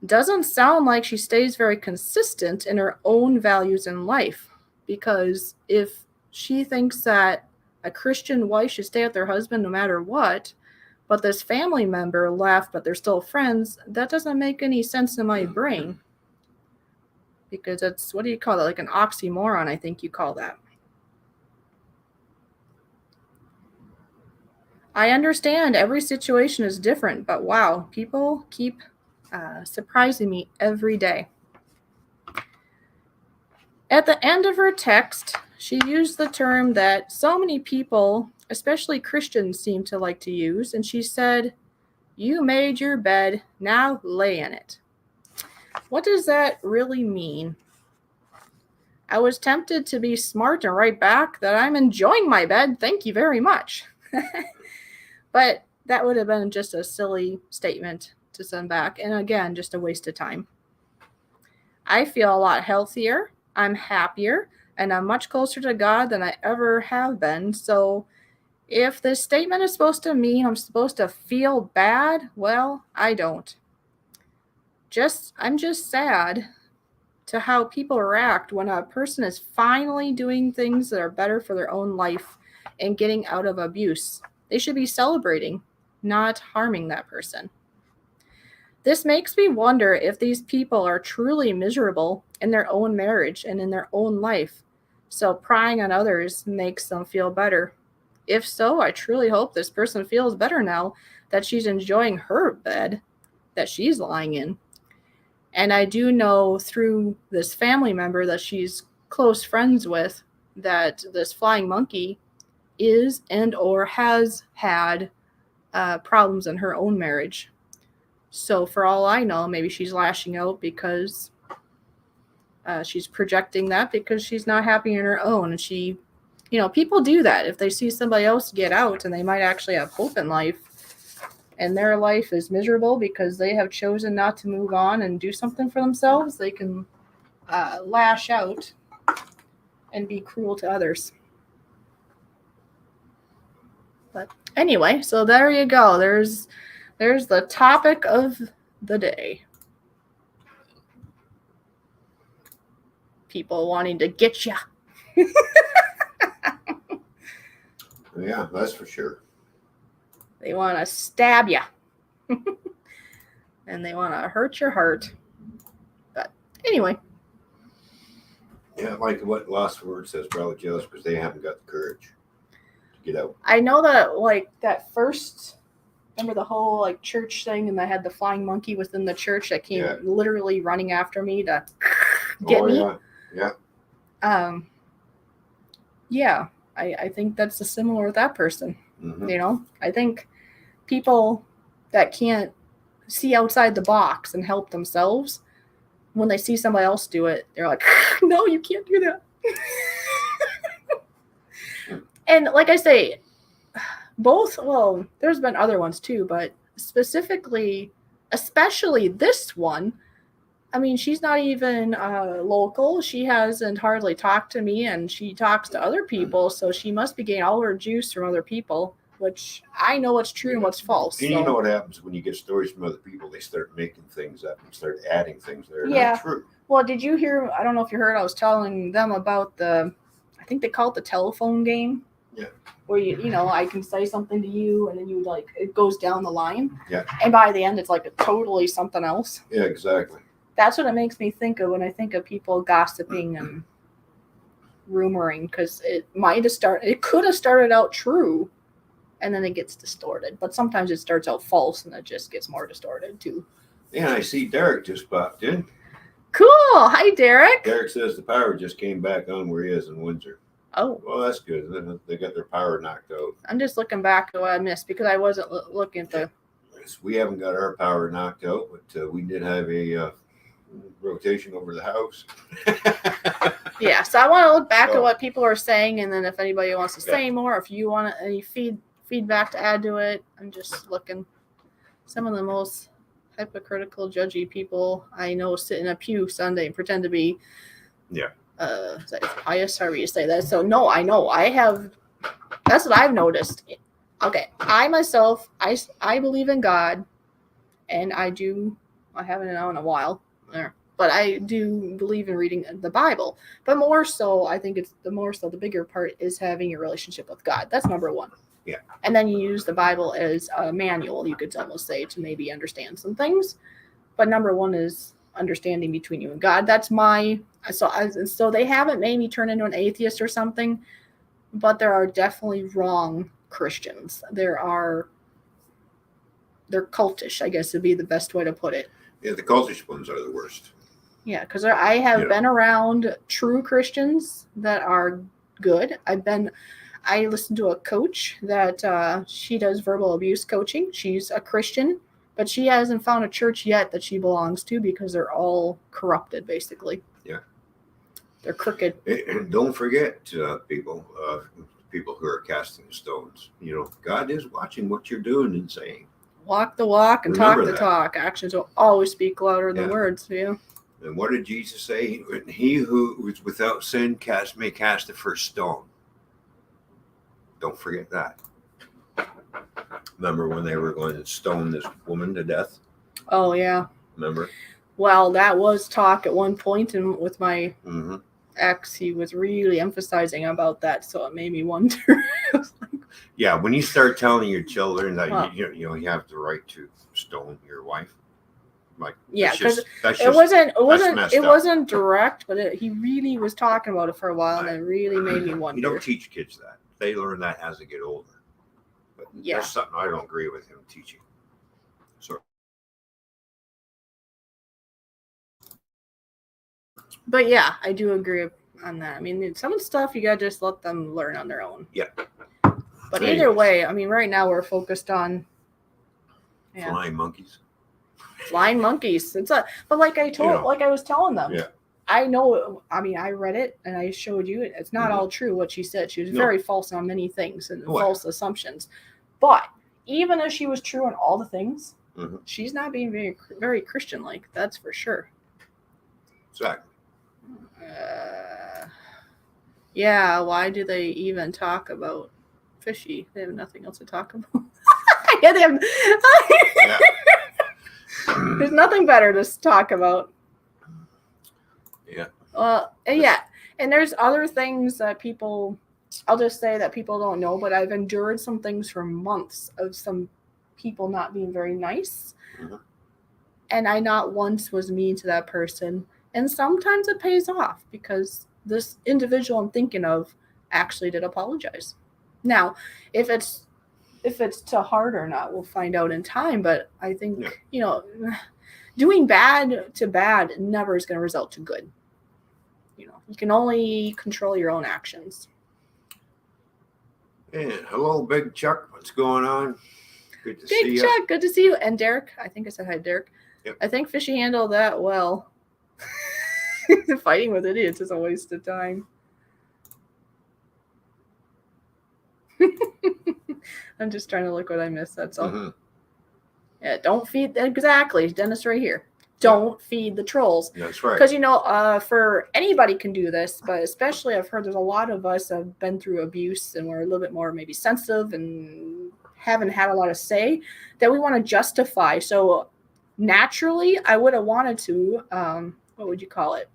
Doesn't sound like she stays very consistent in her own values in life. Because if she thinks that a Christian wife should stay with their husband no matter what, but this family member left, but they're still friends, that doesn't make any sense in my brain. Because it's, what do you call that? Like an oxymoron, I think you call that. I understand every situation is different, but wow, people keep surprising me every day. At the end of her text, she used the term that so many people, especially Christians, seem to like to use, and she said, "You made your bed, now lay in it." What does that really mean? I was tempted to be smart and write back that I'm enjoying my bed, thank you very much. But that would have been just a silly statement to send back, and again, just a waste of time. I feel a lot healthier, I'm happier, and I'm much closer to God than I ever have been. So if this statement is supposed to mean I'm supposed to feel bad, well, I don't. I'm just sad to how people react when a person is finally doing things that are better for their own life and getting out of abuse. They should be celebrating, not harming that person. This makes me wonder if these people are truly miserable in their own marriage and in their own life, so prying on others makes them feel better. If so, I truly hope this person feels better now that she's enjoying her bed that she's lying in. And I do know through this family member that she's close friends with that this flying monkey is and or has had problems in her own marriage. So for all I know, maybe she's lashing out because she's projecting that because she's not happy in her own. And she, people do that. If they see somebody else get out and they might actually have hope in life and their life is miserable because they have chosen not to move on and do something for themselves, they can lash out and be cruel to others. But anyway, so there you go. There's the topic of the day. People wanting to get you. Yeah, that's for sure. They want to stab you. And they want to hurt your heart. But anyway. Yeah, like what Lost Word says, probably jealous because they haven't got the courage to get out. I know that, like, that first, remember the whole, like, church thing, and I had the flying monkey within the church that came literally running after me to get me? Yeah. Yeah, I think that's similar with that person. Mm-hmm. I think people that can't see outside the box and help themselves, when they see somebody else do it, they're like, no, you can't do that. And like I say, there's been other ones too, but especially this one, I mean, she's not even local. She hasn't hardly talked to me, and she talks to other people, so she must be getting all her juice from other people, which I know what's true and what's false. And you know what happens when you get stories from other people? They start making things up and start adding things that are not true. Well, did you hear, I don't know if you heard, I was telling them about I think they call it the telephone game. Yeah. Where I can say something to you, and then you it goes down the line. Yeah. And by the end, it's like totally something else. Yeah, exactly. That's what it makes me think of when I think of people gossiping and rumoring, because it could have started out true, and then it gets distorted. But sometimes it starts out false, and it just gets more distorted too. Yeah, I see Derek just popped in. Cool. Hi, Derek. Derek says the power just came back on where he is in Windsor. Oh. Well, that's good. They got their power knocked out. I'm just looking back at what I missed because I wasn't looking at the... We haven't got our power knocked out, but we did have a rotation over the house. Yeah, so I want to look back at what people are saying, and then if anybody wants to say more, if you want any feedback to add to it, I'm just looking. Some of the most hypocritical, judgy people I know sit in a pew Sunday and pretend to be is that pious, however you say that. So no, I know I have. That's what I've noticed. Okay, I myself, I believe in God, and I haven't known in a while, but I do believe in reading the Bible. But more so, I think the bigger part is having a relationship with God. That's number one. Yeah. And then you use the Bible as a manual, you could almost say, to maybe understand some things. But number one is understanding between you and God. That's so they haven't made me turn into an atheist or something, but there are definitely wrong Christians. They're cultish, I guess would be the best way to put it. Yeah, the cultish ones are the worst. Yeah, because I have been around true Christians that are good. I listened to a coach that she does verbal abuse coaching. She's a Christian, but she hasn't found a church yet that she belongs to because they're all corrupted, basically. Yeah. They're crooked. And don't forget, people who are casting stones. God is watching what you're doing and saying. Walk the walk and Remember talk the that. talk. Actions will always speak louder than words. Yeah. And what did Jesus say? He who is without sin may cast the first stone. Don't forget that. Remember when they were going to stone this woman to death? Oh, yeah. Remember? Well, that was talk at one point, and with my Mm-hmm. ex, he was really emphasizing about that, so it made me wonder. Yeah, when you start telling your children that you have the right to stone your wife, like yeah, because it it wasn't direct, but he really was talking about it for a while, and it really made me wonder. You don't teach kids that; they learn that as they get older. But that's something I don't agree with him teaching. So, but yeah, I do agree on that. I mean, some of the stuff you gotta just let them learn on their own. Yeah. But either way, I mean, right now we're focused on flying monkeys. Flying monkeys. But like I was telling them. Yeah. I know. I mean, I read it and I showed you it. It's not all true what she said. She was very false on many things and false assumptions. But even if she was true on all the things, she's not being very, very Christian-like. That's for sure. Exactly. Yeah. Why do they even talk about fishy? They have nothing else to talk about. Yeah, they have. There's nothing better to talk about. Yeah. Yeah. And there's other things that I'll just say that people don't know, but I've endured some things for months of some people not being very nice. Mm-hmm. And I not once was mean to that person. And sometimes it pays off because this individual I'm thinking of actually did apologize. Now, if it's to heart or not, we'll find out in time. But I think, doing bad to bad never is going to result to good. You can only control your own actions. And hello, Big Chuck. What's going on? Good to see you. Big Chuck, good to see you. And Derek, I think I said hi, Derek. Yep. I think Fishy handled that well. Fighting with idiots is a waste of time. I'm just trying to look what I missed. That's all. Mm-hmm. Yeah, don't feed. Exactly. Dennis right here. Don't feed the trolls. That's right. Because, for anybody can do this, but especially I've heard there's a lot of us have been through abuse and we're a little bit more maybe sensitive and haven't had a lot of say that we want to justify. So naturally, I would have wanted to, what would you call it?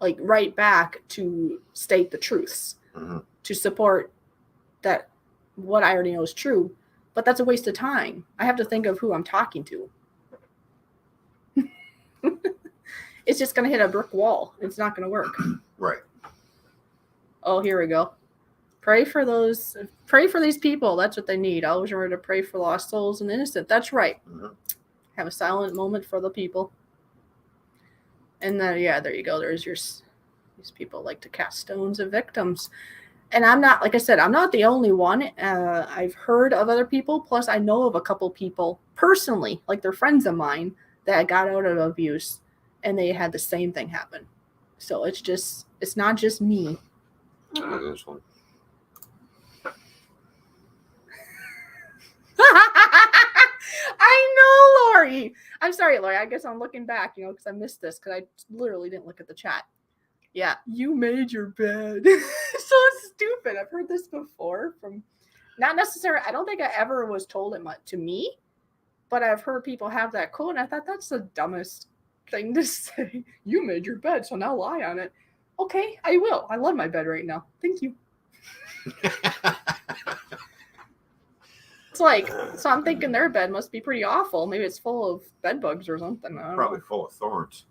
Like write back to state the truths, to support that what I already know is true. But that's a waste of time. I have to think of who I'm talking to. It's just going to hit a brick wall. It's not going to work. Right. Oh, here we go. Pray for these people. That's what they need. Always remember to pray for lost souls and innocent. That's right. Mm-hmm. Have a silent moment for the people. And then, there you go. There's these people like to cast stones at victims. And I'm not, like I said, I'm not the only one. I've heard of other people. Plus, I know of a couple people personally, like they're friends of mine, that got out of abuse and they had the same thing happen. So it's not just me. This one. I know, Lori. I'm sorry, Lori. I guess I'm looking back, because I missed this because I literally didn't look at the chat. Yeah, you made your bed. So stupid. I've heard this before from, not necessarily, I don't think I ever was told it to me, but I've heard people have that quote, and I thought that's the dumbest thing to say. You made your bed, so now lie on it. Okay, I will. I love my bed right now. Thank you. It's like, so I'm thinking their bed must be pretty awful. Maybe it's full of bed bugs or something. I don't Probably know. full of thorns.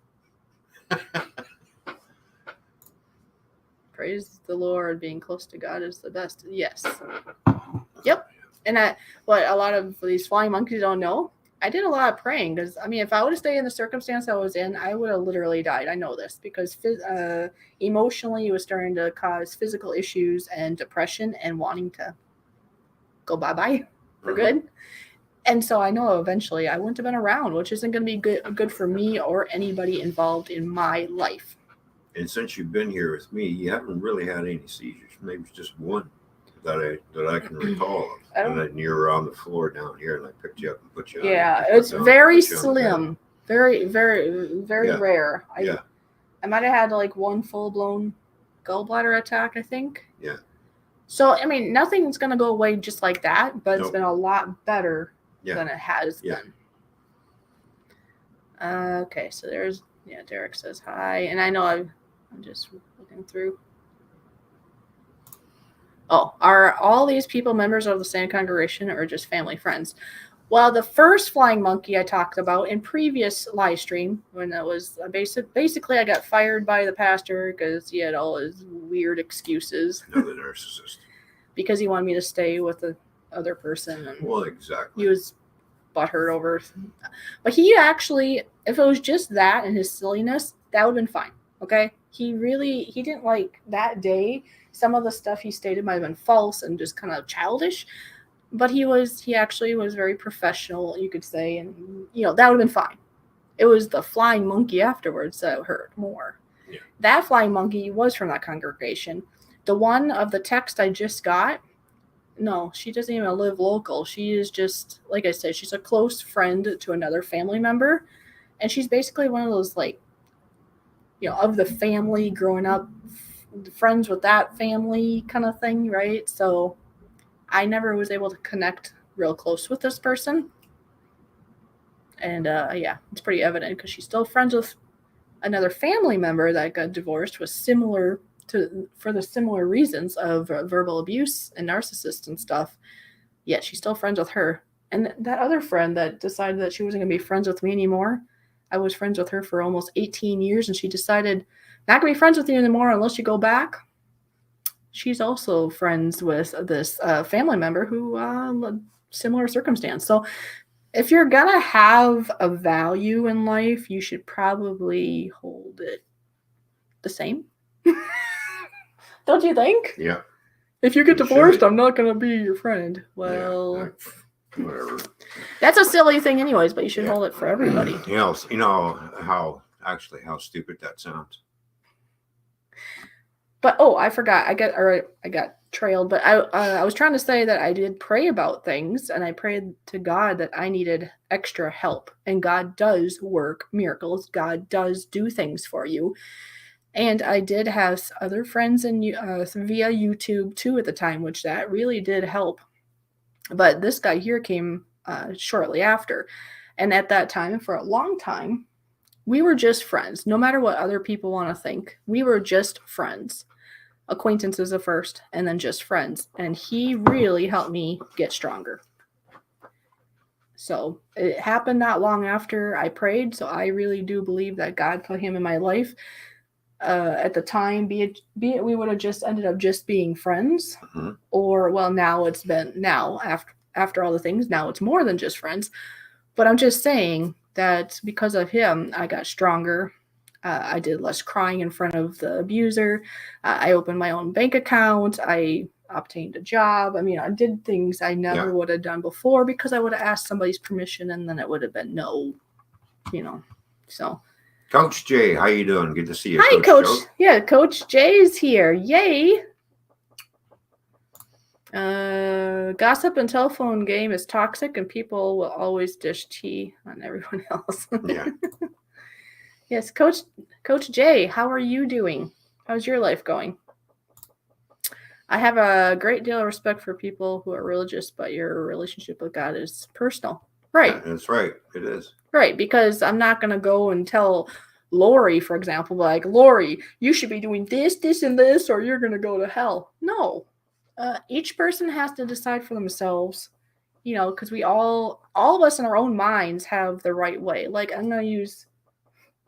Praise the Lord. Being close to God is the best. Yes. Yep. And what a lot of these flying monkeys don't know, I did a lot of praying because, if I would have stayed in the circumstance I was in, I would have literally died. I know this because emotionally it was starting to cause physical issues and depression and wanting to go bye-bye for good. And so I know eventually I wouldn't have been around, which isn't going to be good for me or anybody involved in my life. And since you've been here with me, you haven't really had any seizures. Maybe just one that I can recall. And then you were on the floor down here, and I picked you up and put you on. Yeah, it's very slim, very, very, very rare. I might have had like one full-blown gallbladder attack, I think. Yeah. So, nothing's going to go away just like that, but It's been a lot better than it has been. Okay, so there's, Derek says hi. And I know I'm just looking through. Oh, are all these people members of the same congregation or just family friends? Well, the first flying monkey I talked about in previous live stream, when it was basically I got fired by the pastor because he had all his weird excuses. Another narcissist. Because he wanted me to stay with the other person. And well, exactly. He was butthurt over. But he actually, if it was just that and his silliness, that would have been fine. Okay? He didn't like that day. Some of the stuff he stated might have been false and just kind of childish. But he actually was very professional, you could say. And, that would have been fine. It was the flying monkey afterwards that hurt more. Yeah. That flying monkey was from that congregation. The one of the text I just got, no, she doesn't even live local. She is just, like I said, she's a close friend to another family member. And she's basically one of those, like, of the family growing up, friends with that family kind of thing, right? So I never was able to connect real close with this person. And, it's pretty evident because she's still friends with another family member that got divorced for the similar reasons of verbal abuse and narcissist and stuff. Yet she's still friends with her. And that other friend that decided that she wasn't going to be friends with me anymore, I was friends with her for almost 18 years, and she decided not going to be friends with you anymore unless you go back. She's also friends with this family member who similar circumstance. So if you're going to have a value in life, you should probably hold it the same. Don't you think? Yeah. If you get divorced, I'm not going to be your friend. Well, whatever. That's a silly thing anyways, but you should hold it for everybody. You know how stupid that sounds. But I forgot. I got trailed, but I was trying to say that I did pray about things, and I prayed to God that I needed extra help, and God does work miracles. God does do things for you. And I did have other friends via YouTube too at the time, which that really did help. But this guy here came shortly after. And at that time, for a long time, we were just friends. No matter what other people want to think, we were just friends. Acquaintances at first, and then just friends. And he really helped me get stronger. So it happened not long after I prayed. So I really do believe that God put him in my life. At the time, be it we would have just ended up just being friends, or now after all the things, now it's more than just friends. But I'm just saying that because of him, I got stronger. I did less crying in front of the abuser. I opened my own bank account. I obtained a job. I did things I never would have done before because I would have asked somebody's permission, and then it would have been no, so. Coach Jay, how you doing? Good to see you. Hi, Coach. Yeah, Coach Jay is here. Yay. Gossip and telephone game is toxic, and people will always dish tea on everyone else. Yeah. Yes, Coach Jay, how are you doing? How's your life going? I have a great deal of respect for people who are religious, but your relationship with God is personal. Right. Yeah, that's right. It is. Right, because I'm not going to go and tell Lori, for example, like, Lori, you should be doing this, this, and this, or you're going to go to hell. No. Each person has to decide for themselves, because we all of us in our own minds have the right way. Like, I'm going to use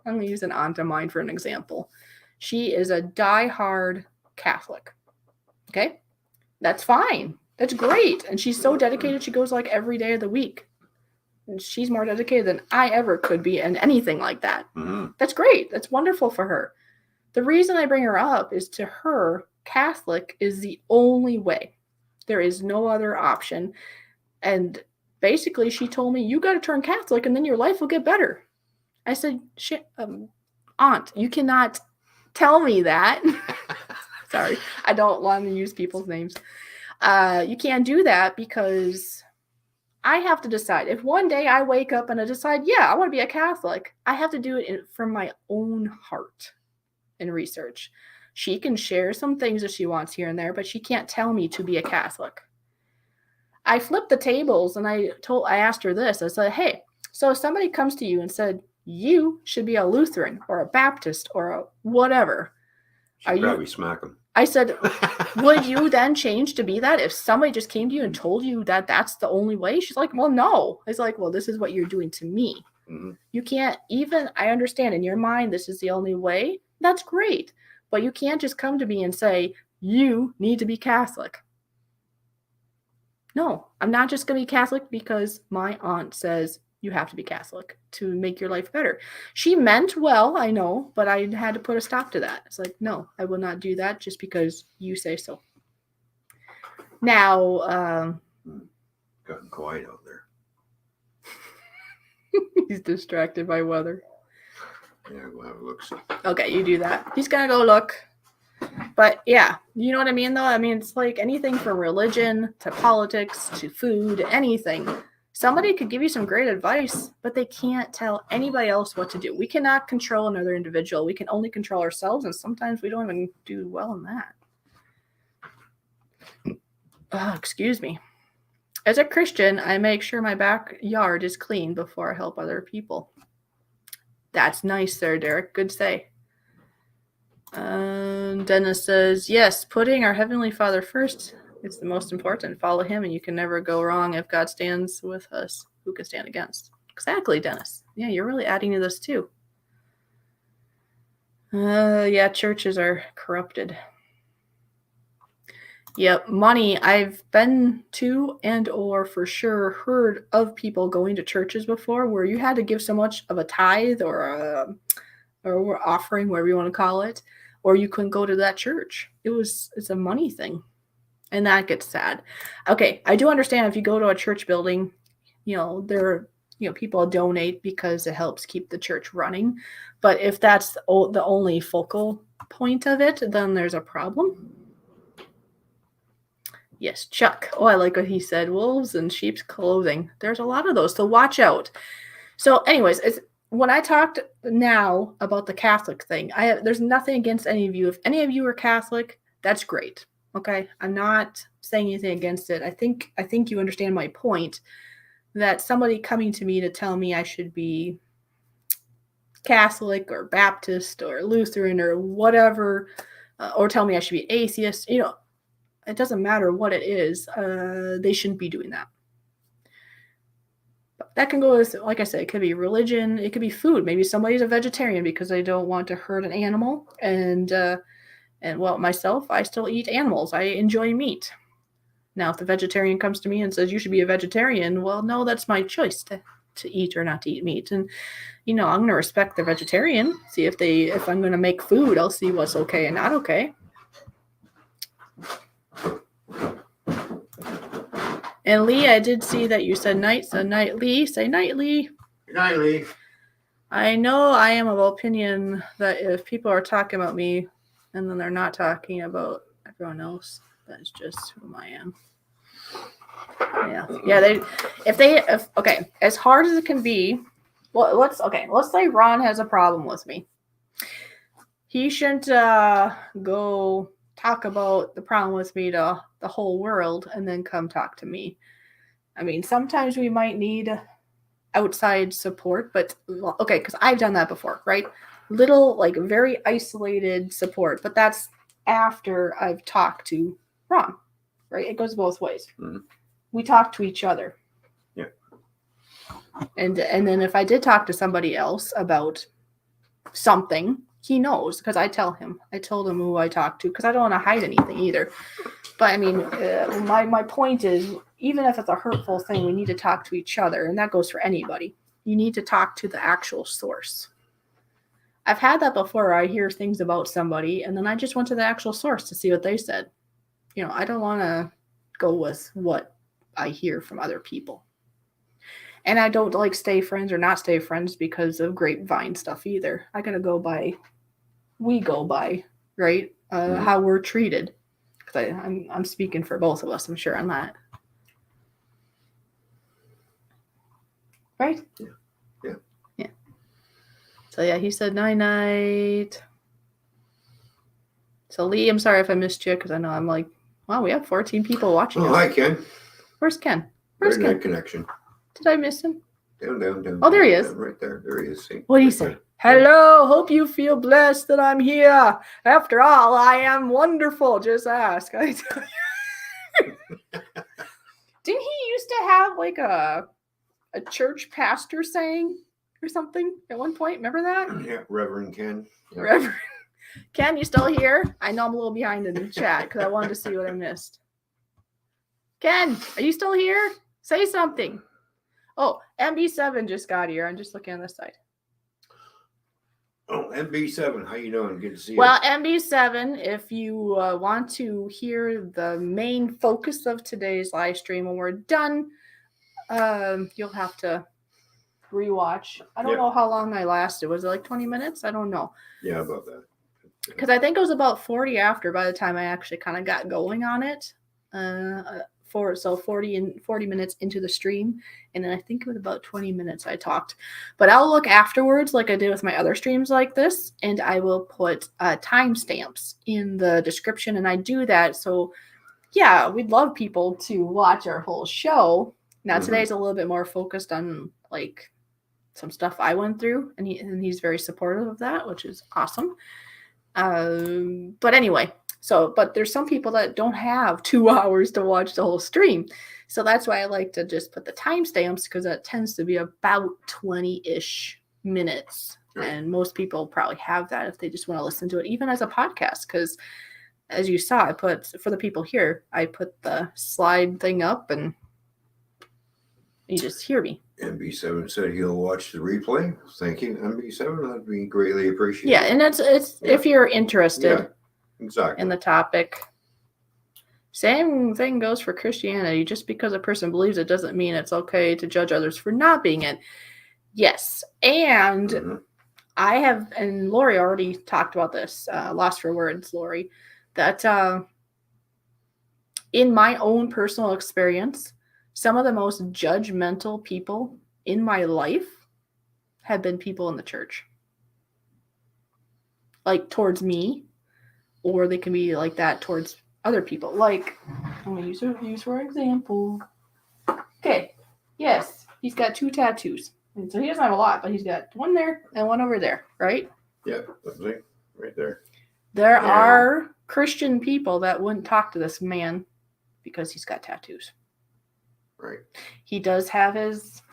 an aunt of mine for an example. She is a diehard Catholic. Okay? That's fine. That's great. And she's so dedicated. She goes like every day of the week. And she's more dedicated than I ever could be in anything like that. Mm-hmm. That's great. That's wonderful for her. The reason I bring her up is, to her, Catholic is the only way. There is no other option. And basically, she told me, you got to turn Catholic and then your life will get better. I said, Aunt, you cannot tell me that. Sorry, I don't want to use people's names. You can't do that, because I have to decide. If one day I wake up and I decide, yeah, I want to be a Catholic, I have to do it from my own heart and research. She can share some things if she wants here and there, but she can't tell me to be a Catholic. I flipped the tables and I asked her this. I said, hey, so if somebody comes to you and said, you should be a Lutheran or a Baptist or a whatever, She'd probably smack him. I said, would you then change to be that if somebody just came to you and told you that that's the only way? She's like, well, no. I was like, well, this is what you're doing to me. Mm-hmm. You can't even, I understand in your mind this is the only way. That's great. But you can't just come to me and say, you need to be Catholic. No, I'm not just going to be Catholic because my aunt says you have to be Catholic to make your life better. She meant well, I know, but I had to put a stop to that. It's like, no, I will not do that just because you say so. Now, gotten quiet out there. He's distracted by weather. Yeah, we'll have a look. Okay, you do that. He's going to go look. But yeah, you know what I mean, though? I mean, it's like anything from religion to politics to food, anything. Somebody could give you some great advice, but they can't tell anybody else what to do. We cannot control another individual. We can only control ourselves, and sometimes we don't even do well in that. Oh, excuse me. As a Christian, I make sure my backyard is clean before I help other people. That's nice there, Derek. Good say. Dennis says, yes, putting our Heavenly Father first. It's the most important. Follow him, and you can never go wrong. If God stands with us, who can stand against? Exactly, Dennis. Yeah, you're really adding to this too. Yeah, churches are corrupted. Yep, money. I've been to and or for sure heard of people going to churches before where you had to give so much of a tithe or offering, whatever you want to call it, or you couldn't go to that church. It's a money thing. And that gets sad. Okay, I do understand if you go to a church building, people donate because it helps keep the church running. But if that's the only focal point of it, then there's a problem. Yes, Chuck. Oh, I like what he said. Wolves in sheep's clothing. There's a lot of those, so watch out. So anyways, when I talked now about the Catholic thing, there's nothing against any of you. If any of you are Catholic, that's great. Okay, I'm not saying anything against it. I think you understand my point, that somebody coming to me to tell me I should be Catholic or Baptist or Lutheran or whatever, or tell me I should be atheist, it doesn't matter what it is. They shouldn't be doing that. But that can go as, like I said, it could be religion, it could be food. Maybe somebody's a vegetarian because they don't want to hurt an animal, and well, myself, I still eat animals. I enjoy meat. Now, if the vegetarian comes to me and says, you should be a vegetarian, well, no, that's my choice to eat or not to eat meat. And, I'm going to respect the vegetarian. See if I'm going to make food, I'll see what's okay and not okay. And Lee, I did see that you said night, so night, Lee. Say night, Lee. Good night, Lee. I know I am of opinion that if people are talking about me, and then they're not talking about everyone else, that's just who I am. Yeah. Okay, as hard as it can be, well, let's say Ron has a problem with me. He shouldn't go talk about the problem with me to the whole world and then come talk to me. I mean, sometimes we might need outside support, but okay, because I've done that before, right? Little, like, very isolated support, but that's after I've talked to Ron, right? It goes both ways. Mm-hmm. We talk to each other. Yeah. And then if I did talk to somebody else about something, he knows because I tell him. I told him who I talked to because I don't want to hide anything either. But I mean, my point is, even if it's a hurtful thing, we need to talk to each other, and that goes for anybody. You need to talk to the actual source. I've had that before. I hear things about somebody, and then I just went to the actual source to see what they said. You know, I don't want to go with what I hear from other people. And I don't like stay friends or not stay friends because of grapevine stuff either. I gotta go by, right? How we're treated. Because I'm speaking for both of us, I'm sure on that. Right? Yeah. So yeah, he said night. So Lee, I'm sorry if I missed you because I know I'm like, wow, we have 14 people watching. Oh, hi, Ken. Where's Ken? Where's Ken? Connection. Did I miss him? Down. Oh, there he is. Right there. There he is. See? What do you say? Hello, hope you feel blessed that I'm here. After all, I am wonderful. Just ask. I tell you. Didn't he used to have like a church pastor saying or something at one point? Remember that? Yeah, Reverend Ken. Yeah. Reverend Ken, you still here? I know I'm a little behind in the chat because I wanted to see what I missed. Ken, are you still here? Say something. Oh, MB7 just got here. I'm just looking on this side. Oh, MB7, how you doing? Good to see you. Well, MB7, if you want to hear the main focus of today's live stream when we're done, you'll have to rewatch. I don't know how long I lasted. Was it like 20 minutes? I don't know. Yeah, about that. Because I think it was about 40 after by the time I actually kind of got going on it. 40 minutes into the stream, and then I think it was about 20 minutes I talked. But I'll look afterwards like I did with my other streams like this, and I will put timestamps in the description, and I do that so yeah, we'd love people to watch our whole show. Now today's a little bit more focused on like some stuff I went through, and he's very supportive of that, which is awesome. But anyway, but there's some people that don't have 2 hours to watch the whole stream. So that's why I like to just put the timestamps, because that tends to be about 20-ish minutes. And most people probably have that if they just want to listen to it, even as a podcast. Because as you saw, for the people here, I put the slide thing up and you just hear me. MB7 said he'll watch the replay. Thank you, MB7. That'd be greatly appreciated. Yeah, and it's if you're interested. Yeah. Exactly. In the topic. Same thing goes for Christianity. Just because a person believes it doesn't mean it's okay to judge others for not being it. Yes. And I have, and Lori already talked about this, lost for words, Lori, that in my own personal experience, some of the most judgmental people in my life have been people in the church. Like towards me. Or they can be like that towards other people. Like, I'm going to use for example. Okay. Yes. He's got 2 tattoos. And so he doesn't have a lot, but he's got one there and one over there, right? Yeah. Right there. There are Christian people that wouldn't talk to this man because he's got tattoos. Right. He does have his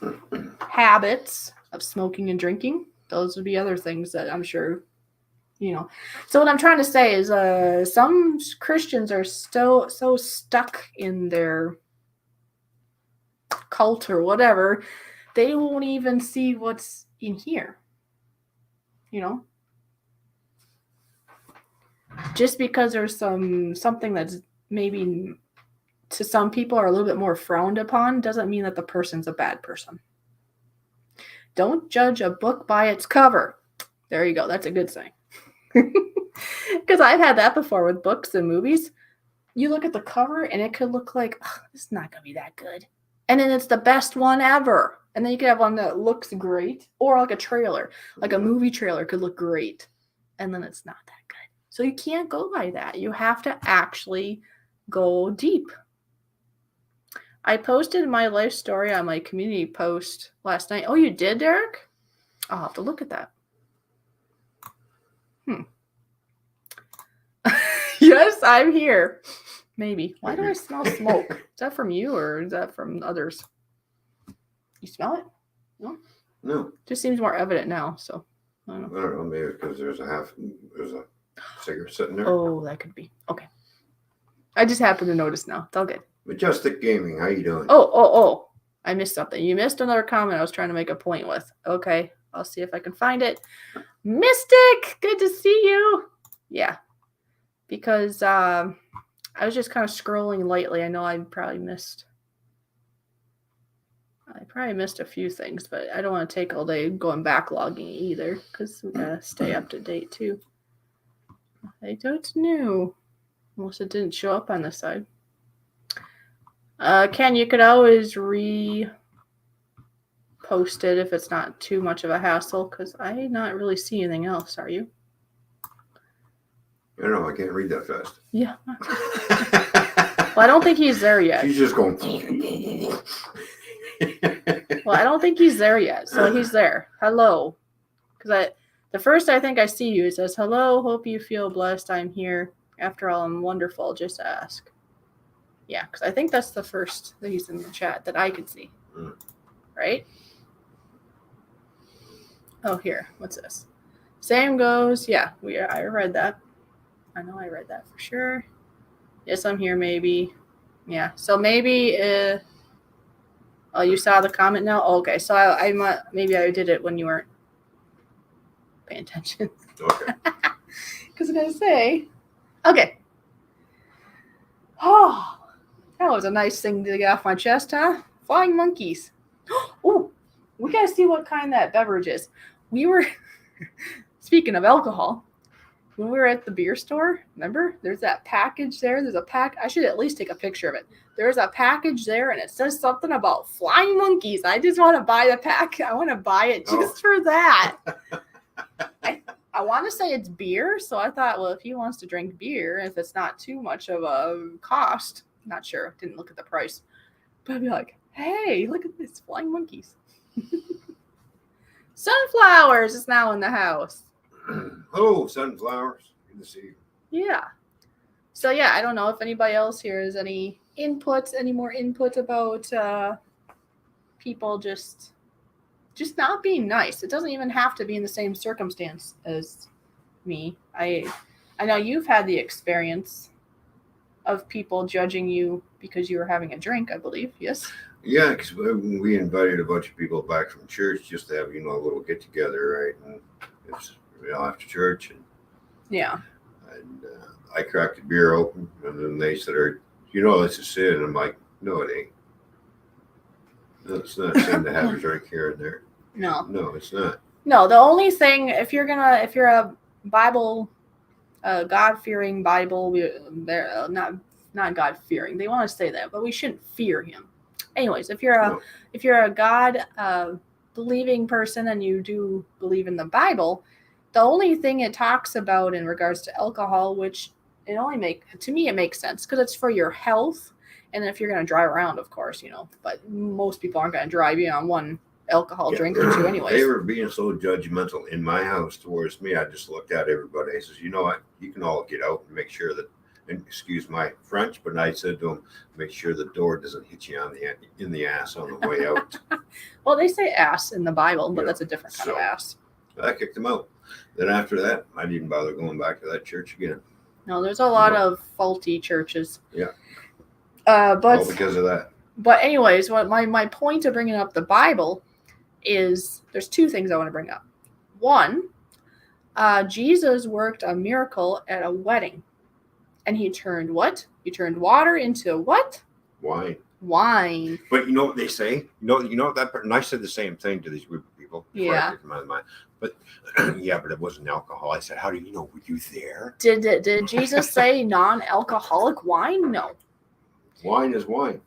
habits of smoking and drinking. Those would be other things that I'm sure... So what I'm trying to say is some Christians are so stuck in their cult or whatever, they won't even see what's in here. Just because there's something that's maybe to some people are a little bit more frowned upon doesn't mean that the person's a bad person. Don't judge a book by its cover. There you go. That's a good saying. Because I've had that before with books and movies. you look at the cover and it could look like, "Ugh, this is not going to be that good." And then it's the best one ever. And then you could have one that looks great, or like a trailer, like a movie trailer could look great. And then it's not that good. So you can't go by that. You have to actually go deep. I posted my life story on my community post last night. Oh, you did, Derek? I'll have to look at that. Yes, I'm here. Maybe. Why do I smell smoke? Is that from you or is that from others? You smell it? No? No. Just seems more evident now, so I don't know. I don't know, maybe because there's a cigarette sitting there. Oh, that could be. Okay. I just happened to notice now. It's all good. Majestic Gaming, how you doing? Oh. I missed something. You missed another comment I was trying to make a point with. Okay. I'll see if I can find it. Mystic! Good to see you. Yeah. Because I was just kind of scrolling lightly. I know I probably missed a few things, but I don't want to take all day going backlogging either because we gotta stay up to date too. I don't know. Unless it didn't show up on this side. Ken, you could always repost it if it's not too much of a hassle because I not really see anything else. Are you? I don't know, I can't read that fast. Yeah. Well, I don't think he's there yet. She's just going. Well, I don't think he's there yet. So he's there. Hello. Because the first I think I see you, it says, "Hello, hope you feel blessed. I'm here. After all, I'm wonderful. Just ask." Yeah, because I think that's the first that he's in the chat that I could see. Right? Oh, here. What's this? Same goes. Yeah, I read that. I know I read that for sure. Yes, I'm here, maybe. Yeah, so maybe... oh, you saw the comment now? Oh, okay, so maybe I did it when you weren't paying attention. Okay. Because I'm going to say... Okay. Oh, that was a nice thing to get off my chest, huh? Flying monkeys. Oh, we got to see what kind that beverage is. We were... Speaking of alcohol... When we were at the beer store, remember? There's that package there. There's a pack. I should at least take a picture of it. There's a package there, and it says something about flying monkeys. I just want to buy the pack. I want to buy it just for that. I want to say it's beer, so I thought, well, if he wants to drink beer, if it's not too much of a cost, not sure. Didn't look at the price. But I'd be like, hey, look at this, flying monkeys. Sunflowers is now in the house. Hello, sunflowers. Good to see you. Yeah. So yeah, I don't know if anybody else here has any more input about people just not being nice. It doesn't even have to be in the same circumstance as me. I know you've had the experience of people judging you because you were having a drink, I believe. Yes. Yeah, because we invited a bunch of people back from church just to have, a little get together, right? And it's after church, and yeah. And I cracked the beer open, and then they said, it's a sin. And I'm like, no, it ain't. No, it's not a sin to have a drink here and there. No, it's not. No, the only thing, if you're a Bible, God-fearing Bible, they're not God-fearing. They want to say that, but we shouldn't fear him. Anyways, if you're a God believing person and you do believe in the Bible, the only thing it talks about in regards to alcohol, which to me it makes sense because it's for your health, and if you're going to drive around, of course, but most people aren't going to drive on one alcohol drink or two anyways. They were being so judgmental in my house towards me. I just looked at everybody. I says, you know what? You can all get out and make sure that, and excuse my French, but I said to them, make sure the door doesn't hit you in the ass on the way out. Well, they say ass in the Bible, but that's a different kind of ass. I kicked them out. Then after that, I didn't bother going back to that church again. No, there's a lot of faulty churches. Yeah. But all because of that. But anyways, what my point of bringing up the Bible is there's two things I want to bring up. One, Jesus worked a miracle at a wedding. And he turned what? He turned water into what? Wine. Wine. But you know what they say? You know what that person, and I said the same thing to these group of people. people. Before Yeah. I took my mind. But yeah, but it wasn't alcohol. I said, how do you know? Were you there? Did Jesus say non-alcoholic wine? No. Wine is wine.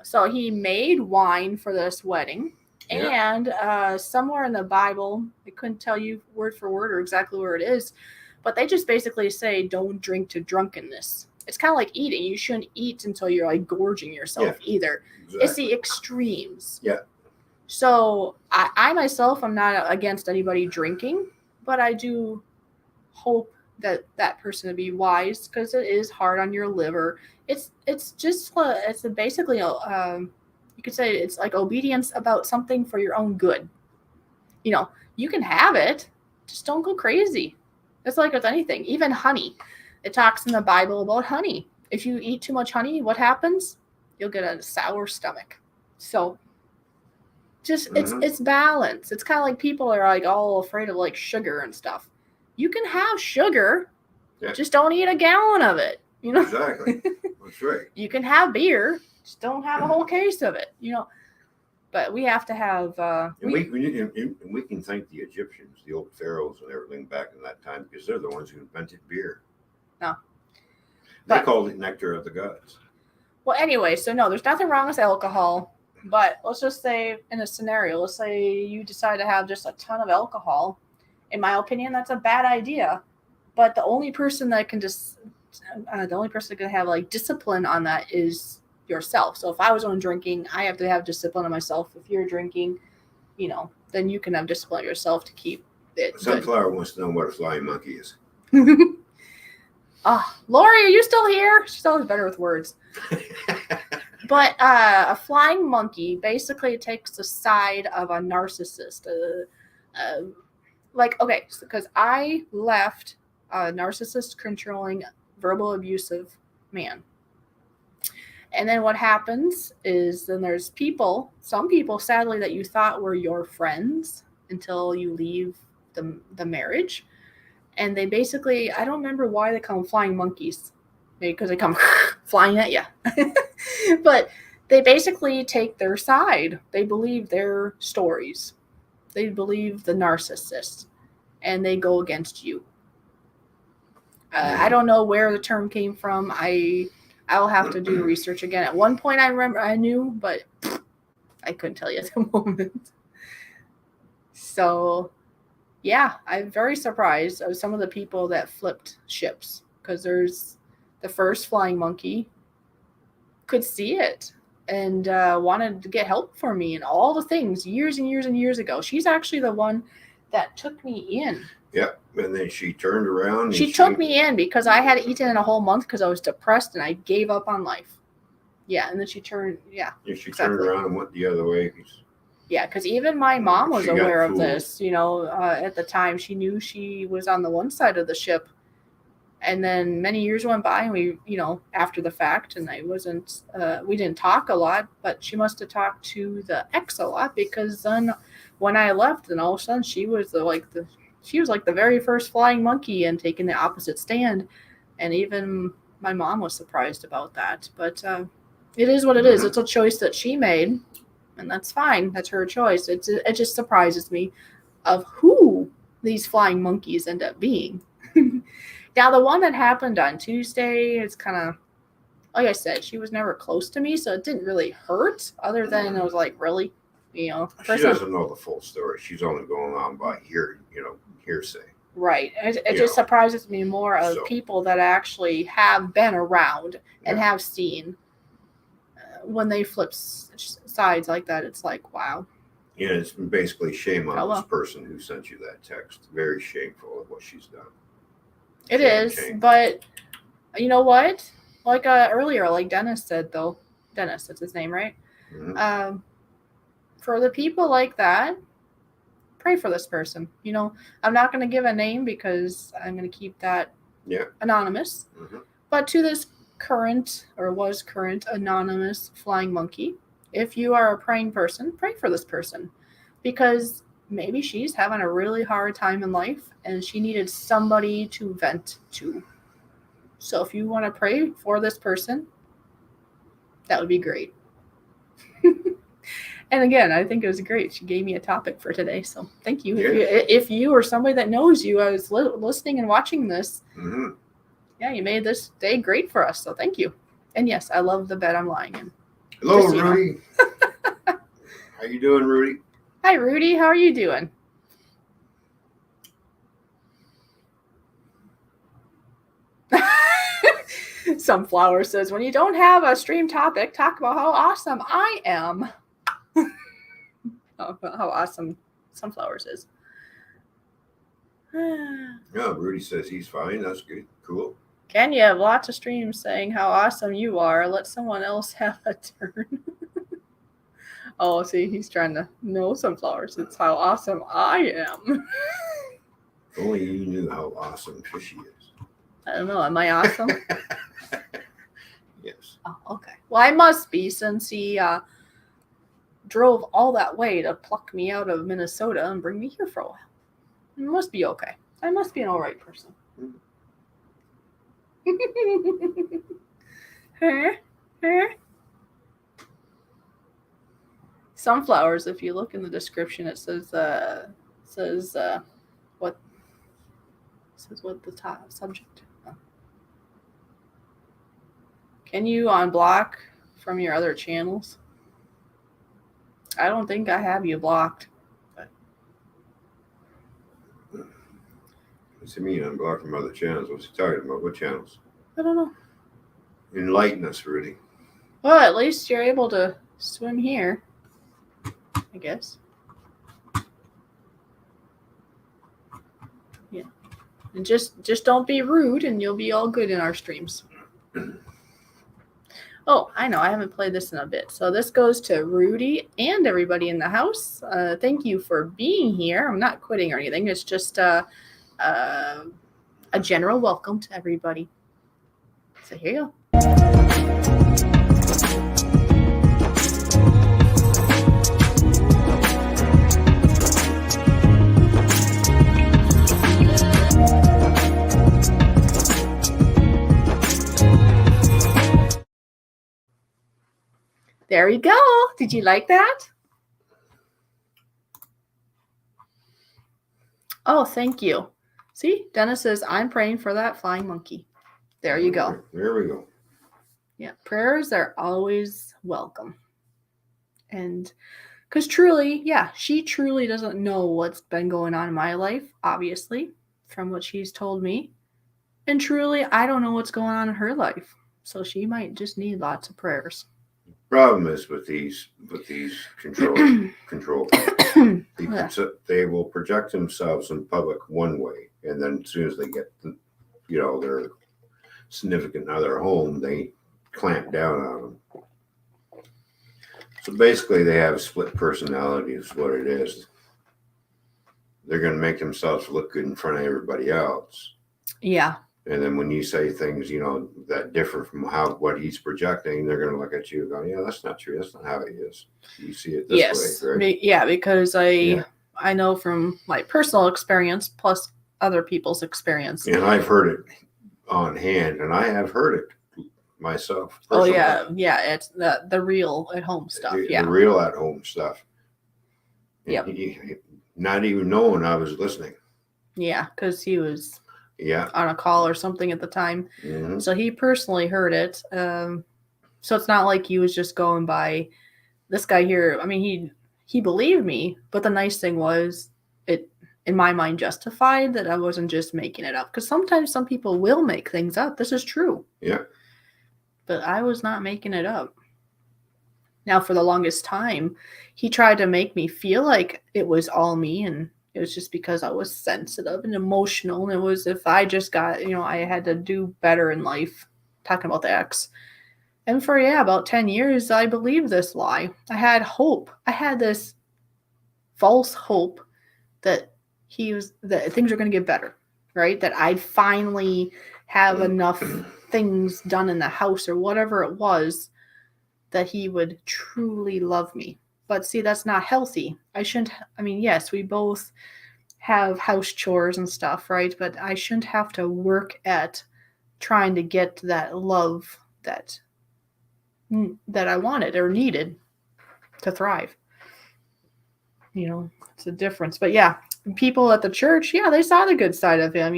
So he made wine for this wedding. Yeah. And somewhere in the Bible, I couldn't tell you word for word or exactly where it is, but they just basically say don't drink to drunkenness. It's kind of like eating. You shouldn't eat until you're like gorging yourself either. Exactly. It's the extremes. Yeah. So I myself, I'm not against anybody drinking, but I do hope that that person to be wise because it is hard on your liver. It's just it's basically you could say it's like obedience about something for your own good. You know, you can have it, just don't go crazy. It's like with anything, even honey. It talks in the Bible about honey. If you eat too much honey, what happens? You'll get a sour stomach. So just it's balance. It's kind of like people are like all afraid of like sugar and stuff. You can have sugar, just don't eat a gallon of it. You know, Exactly. That's right. You can have beer, just don't have a whole case of it. You know, but we have to have. And we can thank the Egyptians, the old pharaohs, and everything back in that time because they're the ones who invented beer. No, they called it nectar of the gods. Well, anyway, so no, there's nothing wrong with alcohol. But let's just say in a scenario, let's say you decide to have just a ton of alcohol. In my opinion, that's a bad idea. But the only person that can have like discipline on that is yourself. So if I was on drinking, I have to have discipline on myself. If you're drinking, you know, then you can have discipline on yourself to keep it. Sunflower wants to know what a flying monkey is. Lori, are you still here? She's always better with words. But a flying monkey basically takes the side of a narcissist. Because I left a narcissist, controlling, verbal abusive man. And then what happens is then there's some people, sadly, that you thought were your friends until you leave the marriage. And they basically, I don't remember why they call them flying monkeys. Maybe because they come flying at you. But they basically take their side. They believe their stories. They believe the narcissist. And they go against you. I don't know where the term came from. I'll have to do research again. At one point I remember I knew, but I couldn't tell you at the moment. So, yeah, I'm very surprised of some of the people that flipped ships. Because there's the first flying monkey could see it and wanted to get help for me and all the things years and years and years ago. She's actually the one that took me in. Yep. And then she turned around. She took me in because I had eaten in a whole month because I was depressed and I gave up on life. Yeah. And then she turned, turned around and went the other way. Yeah. Because even my mom was aware of this, you know, at the time. She knew she was on the one side of the ship. And then many years went by and we, you know, after the fact, and we didn't talk a lot, but she must have talked to the ex a lot because then when I left, then all of a sudden she was like the very first flying monkey and taking the opposite stand. And even my mom was surprised about that. But it is what it is. It's a choice that she made, and that's fine. That's her choice. It just surprises me of who these flying monkeys end up being. Now, the one that happened on Tuesday, it's kind of, like I said, she was never close to me, so it didn't really hurt, other than it was like, really, you know. She doesn't know the full story. She's only going on by hearsay. Right. It just surprises me more of people that actually have been around and have seen when they flip sides like that. It's like, wow. Yeah, it's basically shame on this person who sent you that text. Very shameful of what she's done. It is, but you know what? Like earlier, like Dennis said, though. Dennis, that's his name, right? Mm-hmm. For the people like that, pray for this person. You know, I'm not going to give a name because I'm going to keep that anonymous. Mm-hmm. But to this current anonymous flying monkey, if you are a praying person, pray for this person because maybe she's having a really hard time in life and she needed somebody to vent to. So if you want to pray for this person, that would be great. And again, I think it was great. She gave me a topic for today, so thank you. Yes. If you or somebody that knows you, I was listening and watching this. Mm-hmm. Yeah, you made this day great for us, so thank you. And yes, I love the bed I'm lying in. Hello, Just so you know. Rudy. How you doing, Rudy? Hi, Rudy. How are you doing? Sunflower says, when you don't have a stream topic, talk about how awesome I am. Oh, how awesome Sunflowers is. No, Rudy says he's fine. That's good. Cool. Ken, you have lots of streams saying how awesome you are. Let someone else have a turn. Oh, see, he's trying to know Sunflowers. It's how awesome I am. If only you knew how awesome Fishy is. I don't know. Am I awesome? Yes. Oh, okay. Well, I must be, since he drove all that way to pluck me out of Minnesota and bring me here for a while. It must be okay. I must be an all right person. Sunflowers, if you look in the description, it says what the top subject. Oh. Can you unblock from your other channels? I don't think I have you blocked. What's he mean? Unblock from other channels. What's he talking about? What channels? I don't know. Enlighten us, Rudy. Well, at least you're able to swim here, I guess. Yeah. And just don't be rude and you'll be all good in our streams. Oh, I know. I haven't played this in a bit. So this goes to Rudy and everybody in the house. Thank you for being here. I'm not quitting or anything. It's just a general welcome to everybody. So here you go. There you go. Did you like that? Oh, thank you. See, Dennis says, I'm praying for that flying monkey. There you go. There we go. Yeah, prayers are always welcome. And because truly, yeah, she truly doesn't know what's been going on in my life, obviously, from what she's told me. And truly, I don't know what's going on in her life. So she might just need lots of prayers. Problem is with these control people, they will project themselves in public one way, and then as soon as they get their significant other home, they clamp down on them. So basically they have split personality is what it is. They're going to make themselves look good in front of everybody else. Yeah. And then when you say things, that differ from what he's projecting, they're going to look at you and go, yeah, that's not true. That's not how he is. You see it this way, right? Yeah, because I know from my personal experience plus other people's experience. And I've heard it on hand, and I have heard it myself. Personally. Oh, yeah. It's the real at home stuff. The real at home stuff. Yep. Not even knowing I was listening. Yeah, because he was... Yeah, on a call or something at the time. Mm-hmm. So he personally heard it. So it's not like he was just going by this guy here. I mean, he believed me, but the nice thing was it, in my mind, justified that I wasn't just making it up. Because sometimes some people will make things up. This is true. Yeah. But I was not making it up. Now, for the longest time, he tried to make me feel like it was all me, and it was just because I was sensitive and emotional. And it was if I just got, I had to do better in life. Talking about the ex. And for, about 10 years, I believed this lie. I had hope. I had this false hope that that things are going to get better, right? That I'd finally have enough things done in the house or whatever it was that he would truly love me. But see, that's not healthy. Yes, we both have house chores and stuff, right? But I shouldn't have to work at trying to get that love that I wanted or needed to thrive. it's a difference. But yeah, people at the church, they saw the good side of him.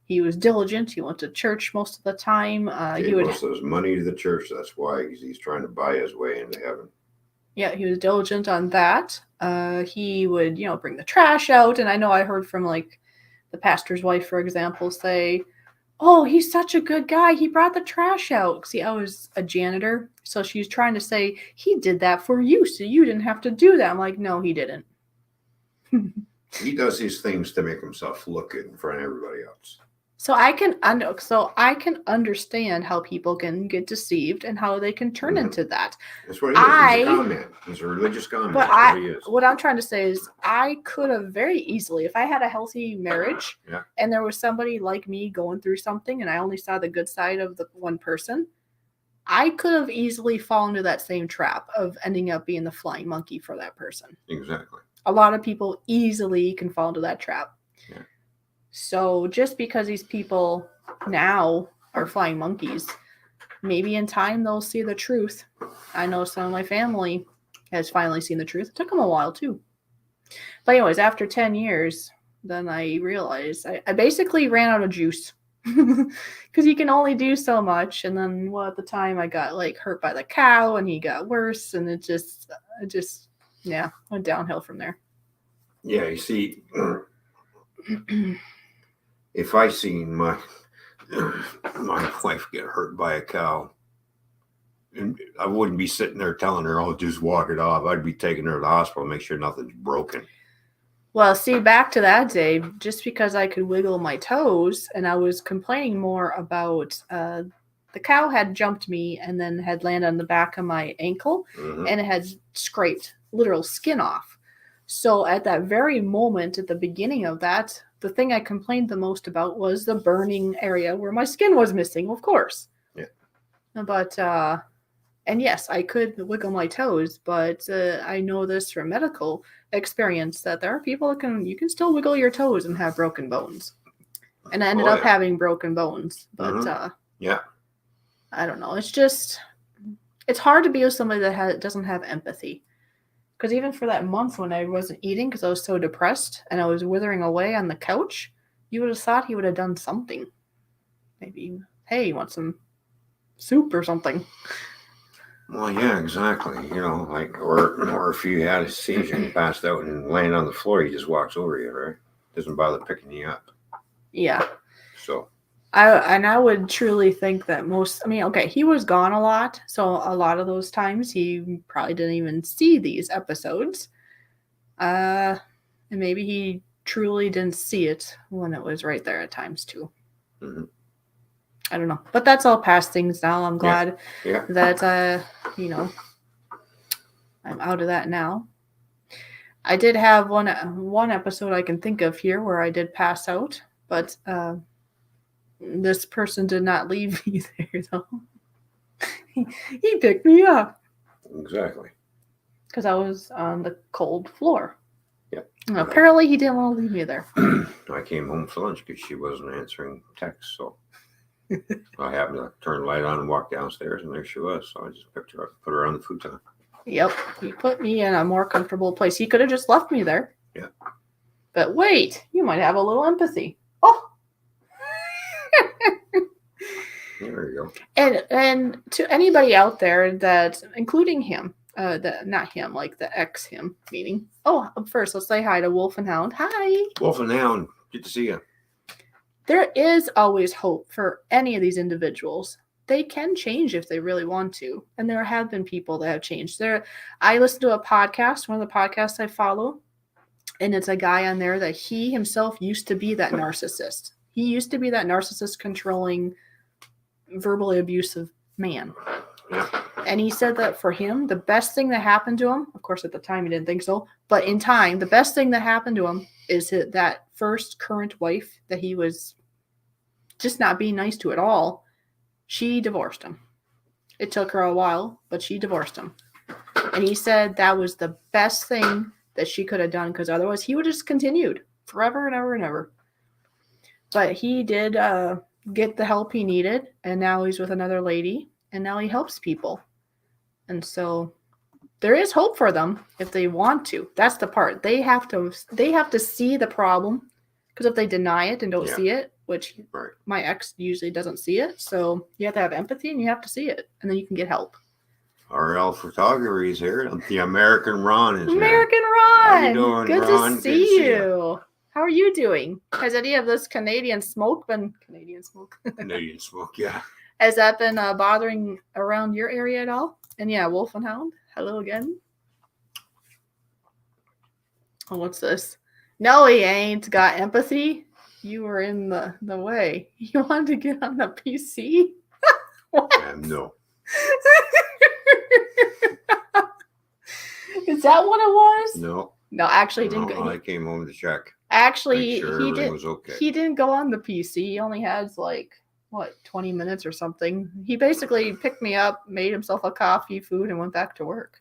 He was diligent. He went to church most of the time. Gave most of his money to the church. That's why he's trying to buy his way into heaven. Yeah, he was diligent on that. He would, bring the trash out. And I know I heard from like the pastor's wife, for example, say, "Oh, he's such a good guy. He brought the trash out." See, I was a janitor. So she was trying to say, he did that for you, so you didn't have to do that. I'm like, no, he didn't. He does these things to make himself look good in front of everybody else. So I can understand how people can get deceived and how they can turn into that. That's what he is. He's a con man. He's a religious con man. But That's what he is. What I'm trying to say is I could have very easily, if I had a healthy marriage and there was somebody like me going through something and I only saw the good side of the one person, I could have easily fallen into that same trap of ending up being the flying monkey for that person. Exactly. A lot of people easily can fall into that trap. Yeah. So just because these people now are flying monkeys, maybe in time they'll see the truth. I know some of my family has finally seen the truth. It took them a while too. But anyways, after 10 years, then I realized I basically ran out of juice because you can only do so much. And then at the time I got like hurt by the cow and he got worse and it just went downhill from there. Yeah, you see, if I seen my wife get hurt by a cow, and I wouldn't be sitting there telling her, "Oh, just walk it off." I'd be taking her to the hospital, make sure nothing's broken. Well, see, back to that day, just because I could wiggle my toes, and I was complaining more about the cow had jumped me and then had landed on the back of my ankle, and it had scraped literal skin off. So at that very moment, at the beginning of that, the thing I complained the most about was the burning area where my skin was missing, of course. Yeah. But, and yes, I could wiggle my toes, but I know this from medical experience that there are people that you can still wiggle your toes and have broken bones. And I ended up having broken bones. But, I don't know. It's hard to be with somebody that doesn't have empathy. Because even for that month when I wasn't eating because I was so depressed and I was withering away on the couch, you would have thought he would have done something. Maybe, hey, you want some soup or something? Well, yeah, exactly. Or if you had a seizure and passed out and laying on the floor, he just walks over you, right? Doesn't bother picking you up. Yeah. So. I would truly think that he was gone a lot. So a lot of those times he probably didn't even see these episodes. And maybe he truly didn't see it when it was right there at times too. Mm-hmm. I don't know. But that's all past things now. I'm glad that, I'm out of that now. I did have one episode I can think of here where I did pass out, but this person did not leave me there, though. He picked me up. Exactly. Because I was on the cold floor. Yep. And apparently, he didn't want to leave me there. I came home for lunch because she wasn't answering texts, so I happened to turn the light on and walk downstairs, and there she was. So I just picked her up and put her on the futon. Yep. He put me in a more comfortable place. He could have just left me there. Yeah. But wait, you might have a little empathy. Oh! There you go. And to anybody out there that, including him, not him, like the ex him, meaning. Oh, first let's say hi to Wolf and Hound. Hi. Wolf and Hound, good to see you. There is always hope for any of these individuals. They can change if they really want to, and there have been people that have changed. I listen to a podcast, one of the podcasts I follow, and it's a guy on there that he himself used to be that narcissist. He used to be that narcissist, controlling, verbally abusive man. Yeah. And he said that for him, the best thing that happened to him, of course, at the time he didn't think so, but in time, the best thing that happened to him is that first current wife that he was just not being nice to at all, she divorced him. It took her a while, but she divorced him. And he said that was the best thing that she could have done, because otherwise he would have just continued forever and ever and ever. But he did get the help he needed, and now he's with another lady, and now he helps people. And so there is hope for them if they want to. That's the part. They have to see the problem, because if they deny it and don't see it, which my ex usually doesn't see it, so you have to have empathy and you have to see it, and then you can get help. RL Photography is here. The American Ron is American here. Ron! How you doing, Good Ron? to see you. How are you doing? Has any of this Canadian smoke been Canadian smoke? Canadian smoke, yeah. Has that been bothering around your area at all? And yeah, Wolf and Hound, hello again. Oh, what's this? No, he ain't got empathy. You were in the way. You wanted to get on the PC? What? No. Is that what it was? No. No, actually, he didn't go. I came home to check. Actually, sure he everything did. was okay. He didn't go on the PC. He only has 20 minutes or something. He basically picked me up, made himself a coffee, food, and went back to work.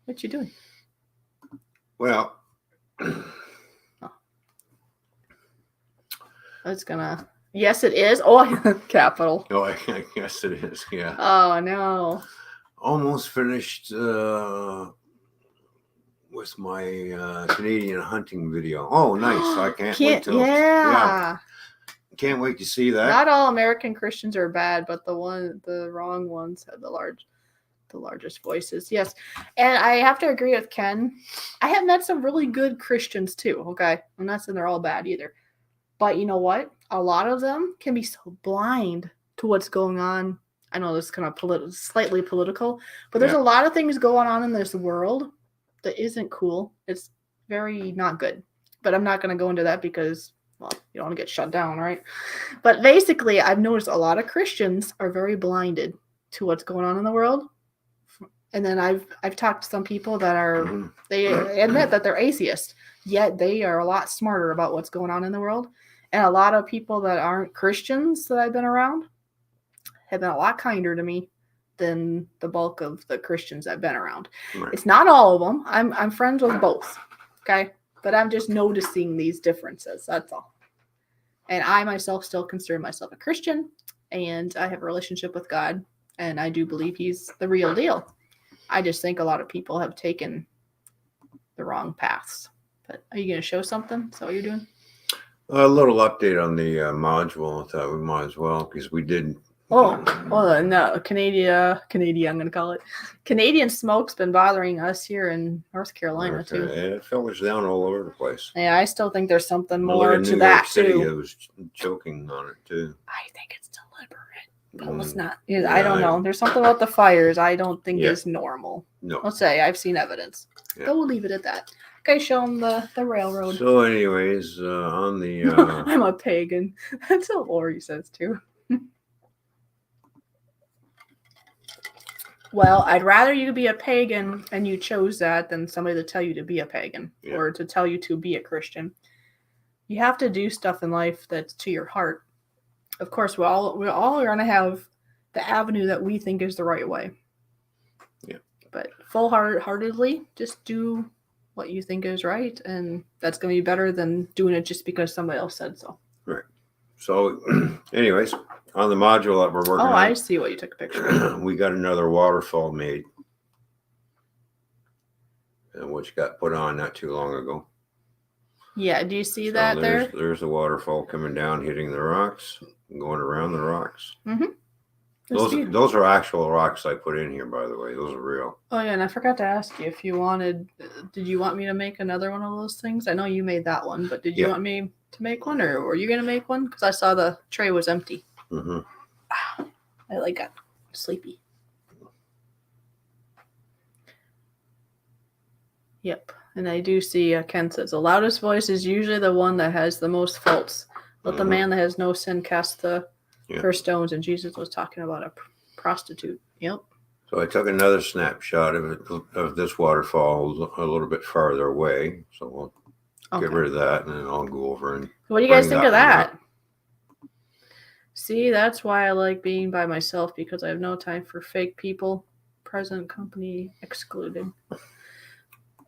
What you doing? Well, it's gonna. Yes, it is. Oh, capital. oh, I guess it is. Yeah. Oh no. Almost finished with my Canadian hunting video. Oh, nice! I can't wait till. Yeah. Can't wait to see that. Not all American Christians are bad, but the wrong ones have the largest voices. Yes. And I have to agree with Ken. I have met some really good Christians too. Okay. I'm not saying they're all bad either. But you know what? A lot of them can be so blind to what's going on. I know this is kind of slightly political, but there's a lot of things going on in this world that isn't cool. It's very not good. But I'm not going to go into that because, well, you don't want to get shut down, right? But basically, I've noticed a lot of Christians are very blinded to what's going on in the world. And then I've talked to some people that are, they admit that they're atheists, yet they are a lot smarter about what's going on in the world. And a lot of people that aren't Christians that I've been around have been a lot kinder to me than the bulk of the Christians I've been around. Right. It's not all of them. I'm friends with both, okay? But I'm just noticing these differences, that's all. And I myself still consider myself a Christian, and I have a relationship with God, and I do believe he's the real deal. I just think a lot of people have taken the wrong paths. But are you going to show something? Is that what you're doing? A little update on the module. I thought we might as well, because we did. No, Canadian, I'm going to call it. Canadian smoke's been bothering us here in North Carolina, too. And it filters down all over the place. Yeah, I still think there's something more to that, New York City, too. I was choking on it, too. I think it's deliberate. But it's not. I don't know. There's something about the fires I don't think is normal. No. Let's say I've seen evidence. Yeah. But we'll leave it at that. Okay, show them the railroad. So anyways, on the... I'm a pagan. That's what Lori says, too. Well, I'd rather you be a pagan and you chose that than somebody to tell you to be a pagan or to tell you to be a Christian. You have to do stuff in life that's to your heart. Of course, we're all going to have the avenue that we think is the right way. Yeah. But full-heartedly, just do what you think is right, and that's going to be better than doing it just because somebody else said so. Right. So, anyways, on the module that we're working on. Oh, I see what you took a picture of. We got another waterfall made, which got put on not too long ago. Yeah, do you see that there? There's a waterfall coming down, hitting the rocks, and going around the rocks. Mm-hmm. Those are actual rocks I put in here, by the way. Those are real. Oh, yeah, and I forgot to ask you if you wanted, did you want me to make another one of those things? I know you made that one, but did you want me to make one, or were you going to make one? Because I saw the tray was empty. Mm-hmm. I got sleepy. Yep. And I do see Ken says the loudest voice is usually the one that has the most faults. Let the man that has no sin cast the first stones. And Jesus was talking about a prostitute. Yep. So I took another snapshot of this waterfall a little bit farther away. So we'll get rid of that, and then I'll go over and. What do you guys think of that? See, that's why I like being by myself, because I have no time for fake people. Present company excluded.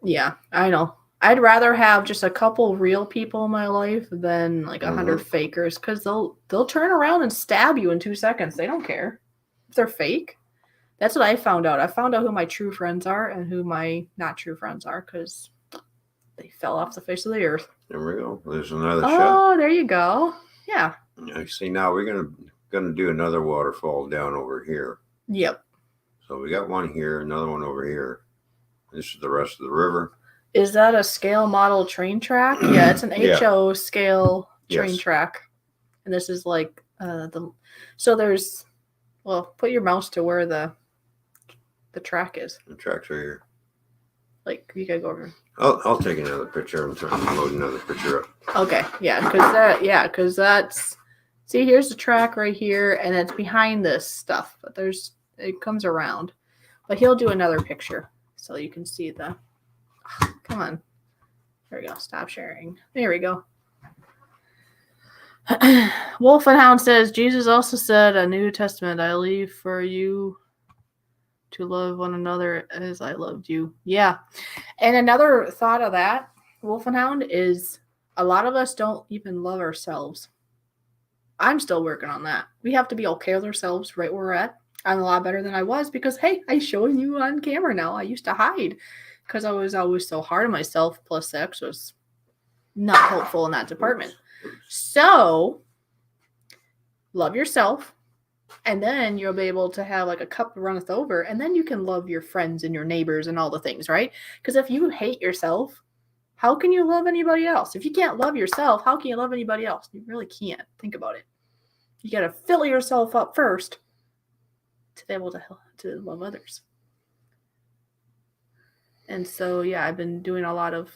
Yeah, I know. I'd rather have just a couple real people in my life than like 100 fakers, because they'll turn around and stab you in 2 seconds. They don't care if they're fake. That's what I found out. I found out who my true friends are and who my not true friends are because they fell off the face of the earth. There we go. There's another Oh, shot. there you go. Yeah. I see. Now we're gonna do another waterfall down over here. Yep. So we got one here, another one over here. This is the rest of the river. Is that a scale model train track? Yeah, it's an Yeah. HO scale train Yes. track. And this is like so there's, well, put your mouse to where the track is. The tracks are here. Like you gotta go over. I'll take another picture. I'm trying to load another picture up. Okay, yeah, because that's, see, here's the track right here, and it's behind this stuff, but it comes around. But he'll do another picture so you can see the, come on. There we go, stop sharing. There we go. Wolf and Hound says, Jesus also said a New Testament, I leave for you to love one another as I loved you. Yeah. And another thought of that, Wolf and Hound, is a lot of us don't even love ourselves. I'm still working on that. We have to be okay with ourselves right where we're at. I'm a lot better than I was because, hey, I'm showing you on camera now. I used to hide because I was always so hard on myself. Plus, sex was not helpful in that department. So, love yourself. And then you'll be able to have like a cup runneth over. And then you can love your friends and your neighbors and all the things, right? Because if you hate yourself, how can you love anybody else? If you can't love yourself, how can you love anybody else? You really can't. Think about it. You got to fill yourself up first to be able to love others. And so, yeah, I've been doing a lot of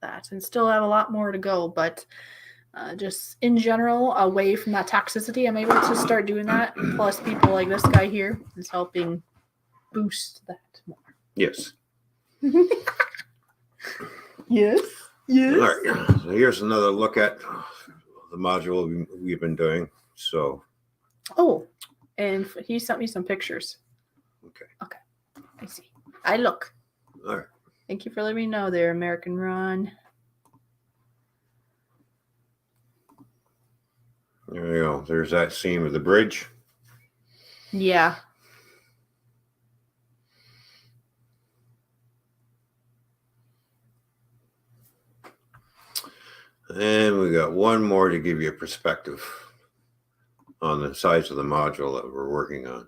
that and still have a lot more to go. But just in general, away from that toxicity, I'm able to start doing that. Plus, people like this guy here is helping boost that more. Yes. Yes. Yes. All right. So here's another look at the module we've been doing. So. Oh, and he sent me some pictures. Okay. Okay. I see. I look. All right. Thank you for letting me know there, American Ron. There you go. There's that seam of the bridge. Yeah. And we got one more to give you a perspective on the size of the module that we're working on.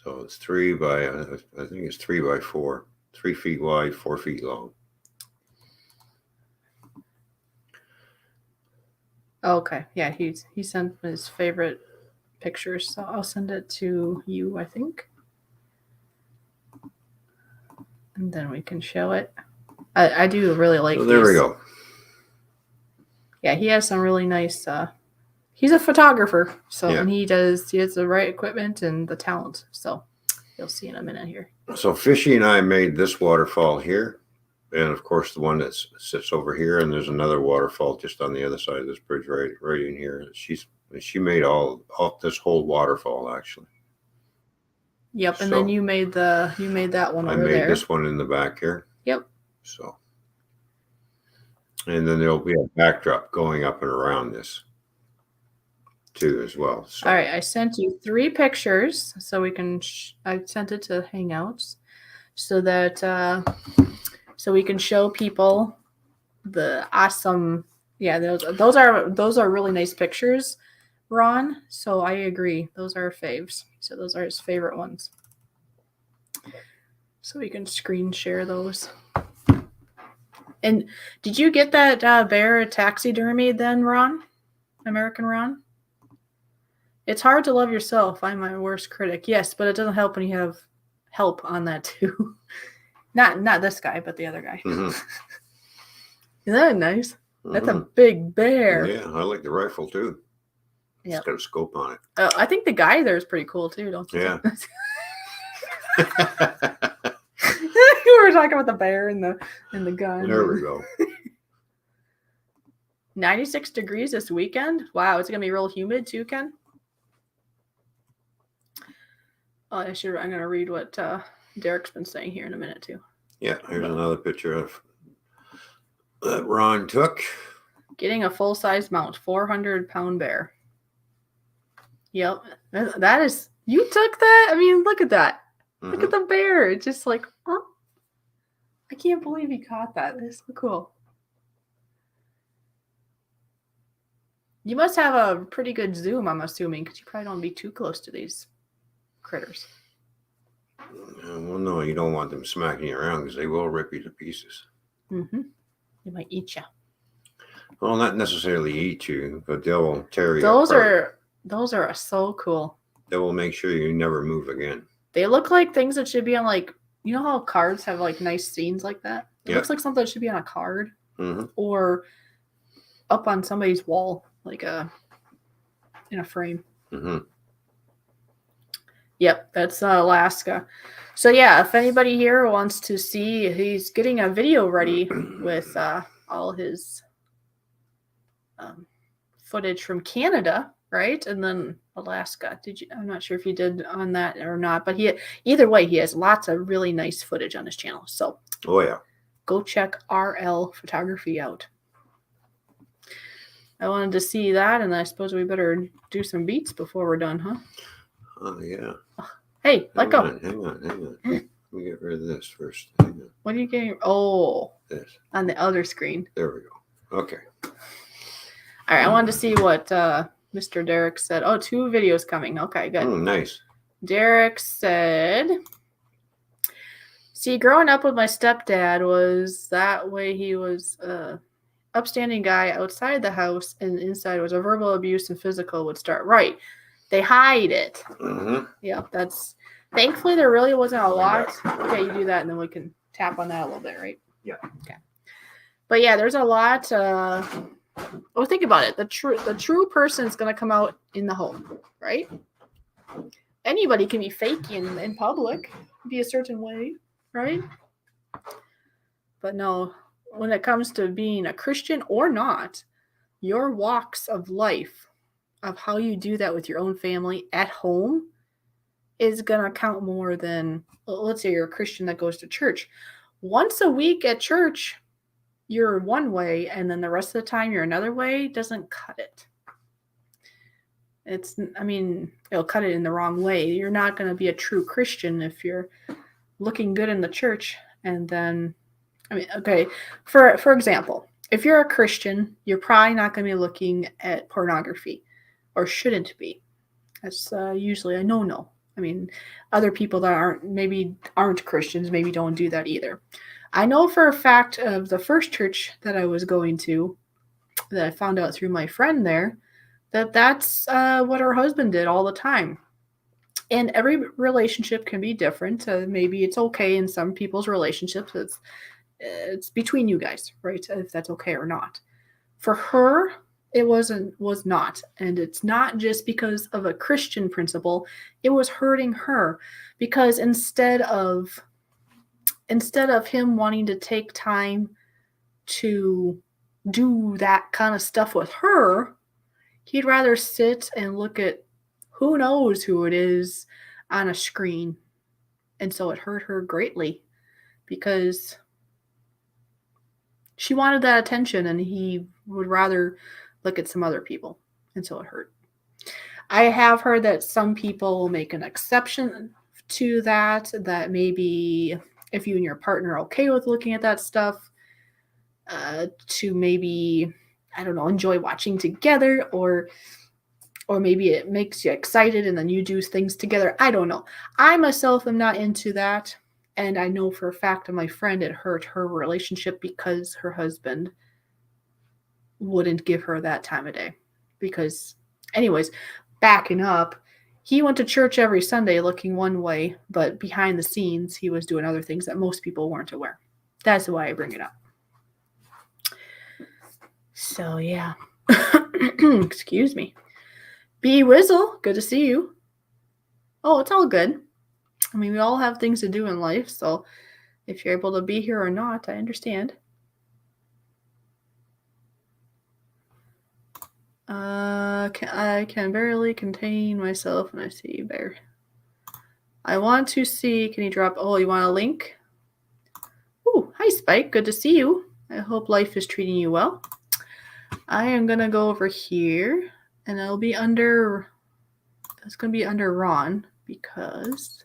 So it's 3 by, I think it's 3 by 4, 3 feet wide, 4 feet long. Okay. Yeah, he sent his favorite pictures, so I'll send it to you, I think. And then we can show it. I do really like So there we go. Yeah, he has some really nice he's a photographer, so Yeah. and he has the right equipment and the talent. So you'll see in a minute here. So Fishy and I made this waterfall here. And of course the one that sits over here, and there's another waterfall just on the other side of this bridge right in here. She made all this whole waterfall actually. Yep, and So, then you made that one I over made there. this one in the back here. Yep. So, and then there'll be a backdrop going up and around this too as well. So, All right, I sent you 3 pictures so we can. I sent it to Hangouts so that so we can show people the awesome. Yeah, those are really nice pictures, Ron. So I agree, those are faves. So those are his favorite ones. So we can screen share those. And did you get that bear taxidermy then, Ron? American Ron? It's hard to love yourself. I'm my worst critic. Yes, but it doesn't help when you have help on that too. Not this guy, but the other guy. mhm, Isn't that nice? That's a mhm. big bear. Yeah, I like the rifle too. It's Yep. got a scope on it. I think the guy there is pretty cool too, don't you? Yeah. We were talking about the bear and the gun. There we go. 96 degrees this weekend. Wow, it's gonna be real humid too, Ken. Oh, I'm gonna read what Derek's been saying here in a minute too. Yeah, here's another picture of that Ron took. Getting a full-size mount, 400-pound bear. Yep, that is You took that? I mean, look at that. Look Mhm. at the bear. It's just like, huh? I can't believe you caught that. That's so cool. You must have a pretty good zoom, I'm assuming, because you probably don't be too close to these critters. Well, no, you don't want them smacking you around because they will rip you to pieces. Mm-hmm. They might eat you. Well, not necessarily eat you, but they'll tear you apart. Those are so cool. They will make sure you never move again. They look like things that should be on, like, you know how cards have like nice scenes like that? It looks like something that should be on a card or up on somebody's wall, like in a frame. Yep, that's Alaska. So yeah, if anybody here wants to see, he's getting a video ready with all his footage from Canada, right? And then Alaska. I'm not sure if he did on that or not, but either way, he has lots of really nice footage on his channel. So go check RL Photography out. I wanted to see that, and I suppose we better do some beats before we're done, huh? Oh, yeah. Hey, let go. Hang on. Let me get rid of this first. What are you getting? Oh, this. On the other screen. There we go. Okay. All right, I wanted to see what Mr. Derek said. Oh, 2 videos coming. Okay, good. Nice. Derek said, see, growing up with my stepdad was that way. He was upstanding guy outside the house, and inside was a verbal abuse and physical would start. Right. They hide it. Yeah, that's thankfully there really wasn't a lot. Okay, you do that and then we can tap on that a little bit, right? Yeah. Okay. But yeah, there's a lot. Well, think about it. The true person is going to come out in the home, right? Anybody can be fake in public, be a certain way, right? But no, when it comes to being a Christian or not, your walks of life, of how you do that with your own family at home, is going to count more than, let's say you're a Christian that goes to church. Once a week at church, you're one way, and then the rest of the time you're another way, doesn't cut it. It'll cut it in the wrong way. You're not going to be a true Christian if you're looking good in the church and then, okay, for example, if you're a Christian, you're probably not going to be looking at pornography, or shouldn't be. That's usually a no-no. Other people that aren't Christians maybe don't do that either. I know for a fact of the first church that I was going to, that I found out through my friend there, that's what her husband did all the time. And every relationship can be different. Maybe it's okay in some people's relationships. It's between you guys, right? If that's okay or not. For her, it was not. And it's not just because of a Christian principle. It was hurting her because instead of him wanting to take time to do that kind of stuff with her, he'd rather sit and look at who knows who it is on a screen. And so it hurt her greatly because she wanted that attention and he would rather look at some other people. And so it hurt. I have heard that some people will make an exception to that maybe if you and your partner are okay with looking at that stuff, to maybe, I don't know, enjoy watching together, or maybe it makes you excited and then you do things together. I don't know. I myself am not into that. And I know for a fact of my friend, it hurt her relationship because her husband wouldn't give her that time of day. Because, anyways, backing up, he went to church every Sunday looking one way, but behind the scenes, he was doing other things that most people weren't aware. That's why I bring it up. So, yeah. Excuse me. B. Wizzle, good to see you. Oh, it's all good. We all have things to do in life, so if you're able to be here or not, I understand. I can barely contain myself when I see you, Bear. I want to see, can you drop, you want a link? Ooh, hi Spike, good to see you. I hope life is treating you well. I am going to go over here, and it's going to be under Ron. because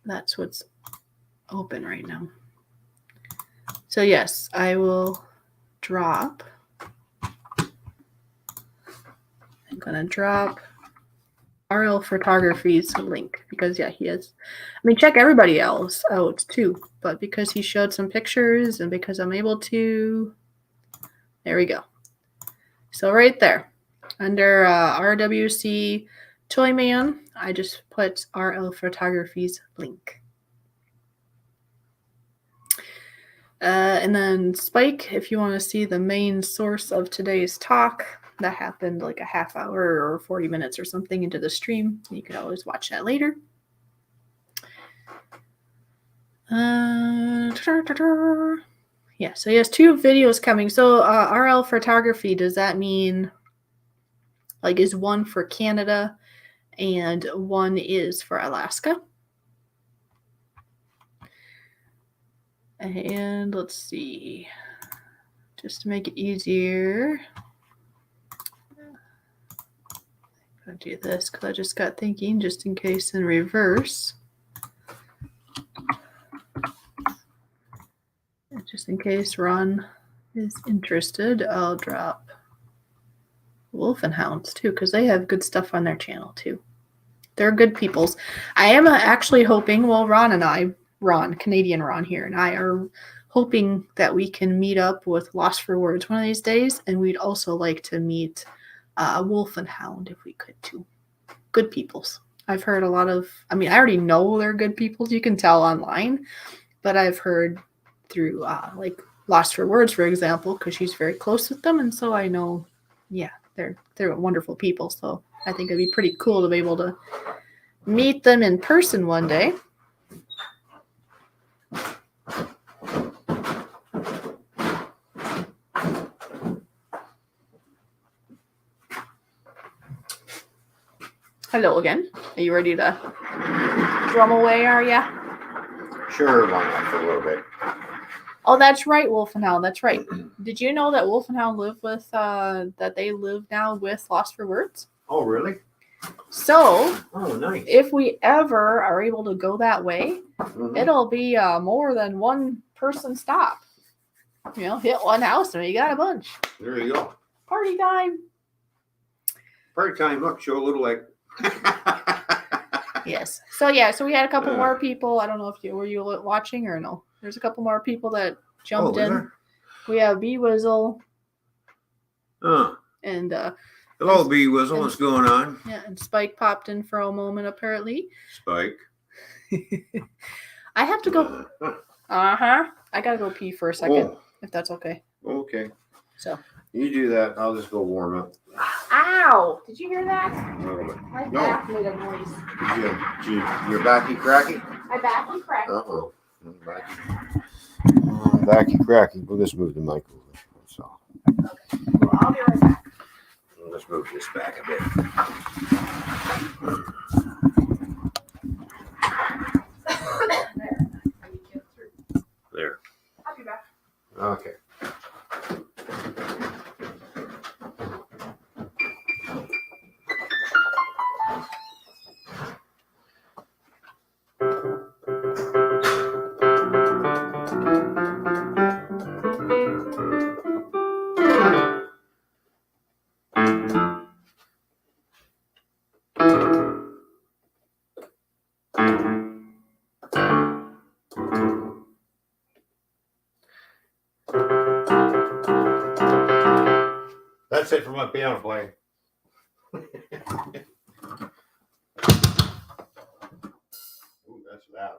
that's what's open right now. So yes, I will drop. I'm gonna drop RL Photography's link because yeah, he has. I mean, check everybody else out too, but because he showed some pictures and because I'm able to, there we go. So right there, under RWC Toyman, I just put RL Photography's link. And then Spike, if you want to see the main source of today's talk, that happened like a half hour or 40 minutes or something into the stream. You can always watch that later. Yeah, so he has 2 videos coming. So RL Photography, does that mean like is one for Canada and one is for Alaska? And let's see, just to make it easier, I'll do this because I just got thinking just in case in reverse. Just in case Ron is interested, I'll drop Wolf and Hounds too because they have good stuff on their channel too. They're good peoples. I am actually hoping, well, Canadian Ron here, and I are hoping that we can meet up with Lost for Words one of these days, and we'd also like to meet Wolf and Hound if we could too. Good peoples. I've heard a lot of, I mean, I already know they're good peoples. You can tell online, but I've heard through like Lost for Words, for example, because she's very close with them, and so I know, yeah, they're wonderful people. So I think it'd be pretty cool to be able to meet them in person one day. Hello again. Are you ready to drum away, are ya? Sure, why not for a little bit. Oh, that's right, Wolf and Hound. That's right. Did you know that Wolf and Hound live with, that they live now with Lost for Words? Oh, really? So, oh, nice. If we ever are able to go that way, it'll be more than one person stop. You know, hit one house and you got a bunch. There you go. Party time. Party time. Look, show a little like. Yes. So yeah, so we had a couple more people. I don't know if were you watching or no. There's a couple more people that jumped in. There? We have B Wizzle. Oh. And hello, B Wizzle. What's going on? Yeah, and Spike popped in for a moment apparently. Spike. I have to go. I gotta go pee for a second, if that's okay. Okay. So you do that. I'll just go warm up. Ow! Did you hear that? A little bit. My back made a noise. Your backy cracky? My backy cracky. Uh-oh. Backy cracky. We'll just move the mic over. So. Okay. Well, I'll be right back. Let's move this back a bit. There. I'll be back. Okay. That's it for my piano playing. Ooh, that's loud.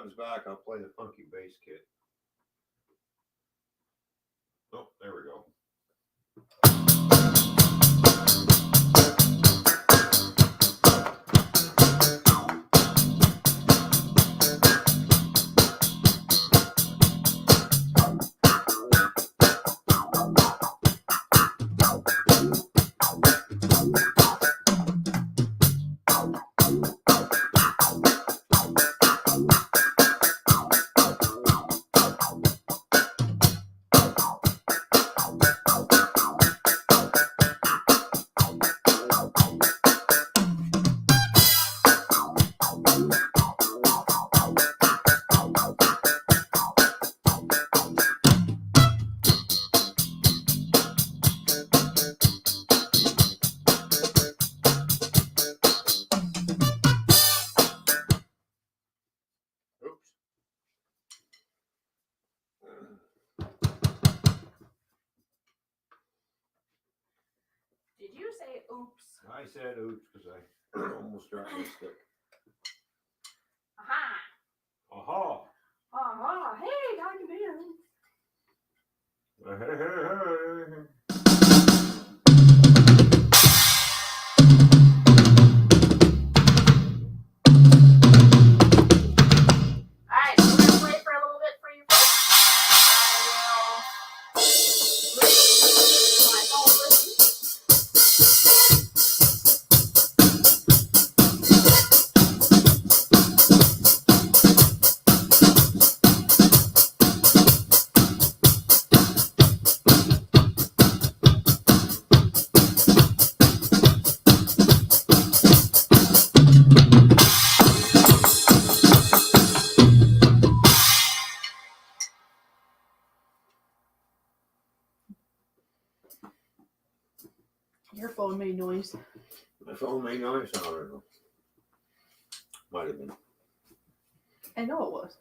comes back, I'll play the funky bass kit. Oh, there we go. Did you say oops? I said oops because I almost dropped my stick. Aha! Aha! Aha! Hey, Dr. Ben! Hey, hey, hey. Alright, so we're gonna play for a little bit for you folks. I will listen to my phone listen. Your phone made noise. My phone made noise. I don't know. Might have been. I know it was.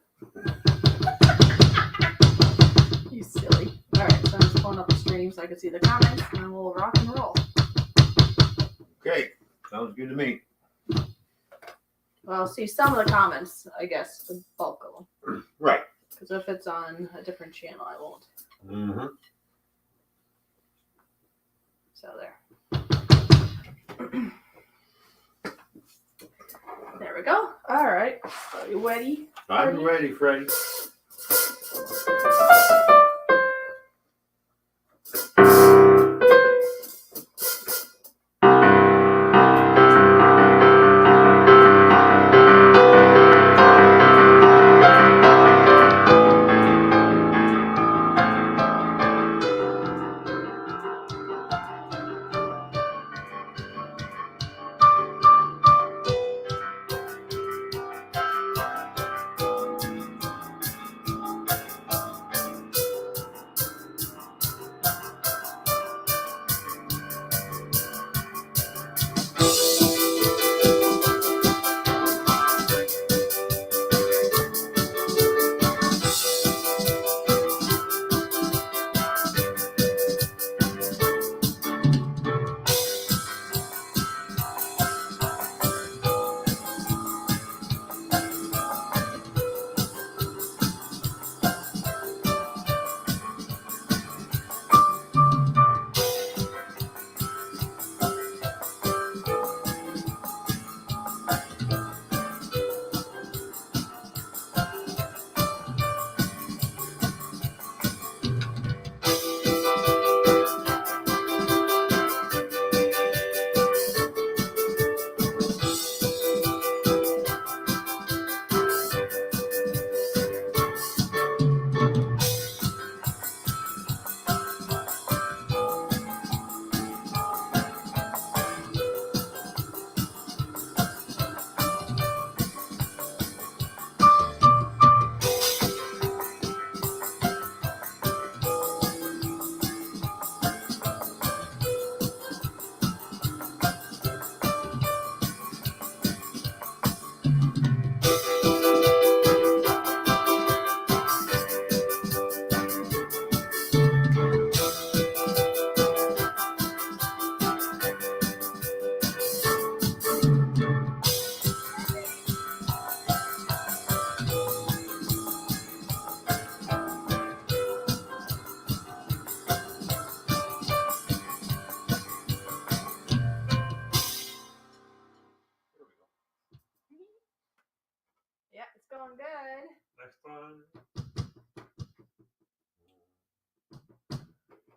You silly. Alright, so I'm just pulling up the stream so I can see the comments and then we'll rock and roll. Okay, sounds good to me. Well, I'll see some of the comments, I guess, the bulk of them. Right. Because if it's on a different channel, I won't. Mm-hmm. So there. There we go. All right. Are you ready? I'm ready, Freddie.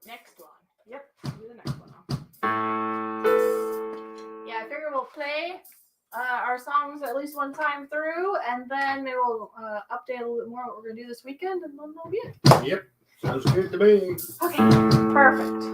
Next one. Yep, do the next one now. Yeah, I figure we'll play our songs at least one time through, and then maybe we'll update a little bit more what we're gonna do this weekend, and then that'll be it. Yep. Sounds good to me. Okay, perfect.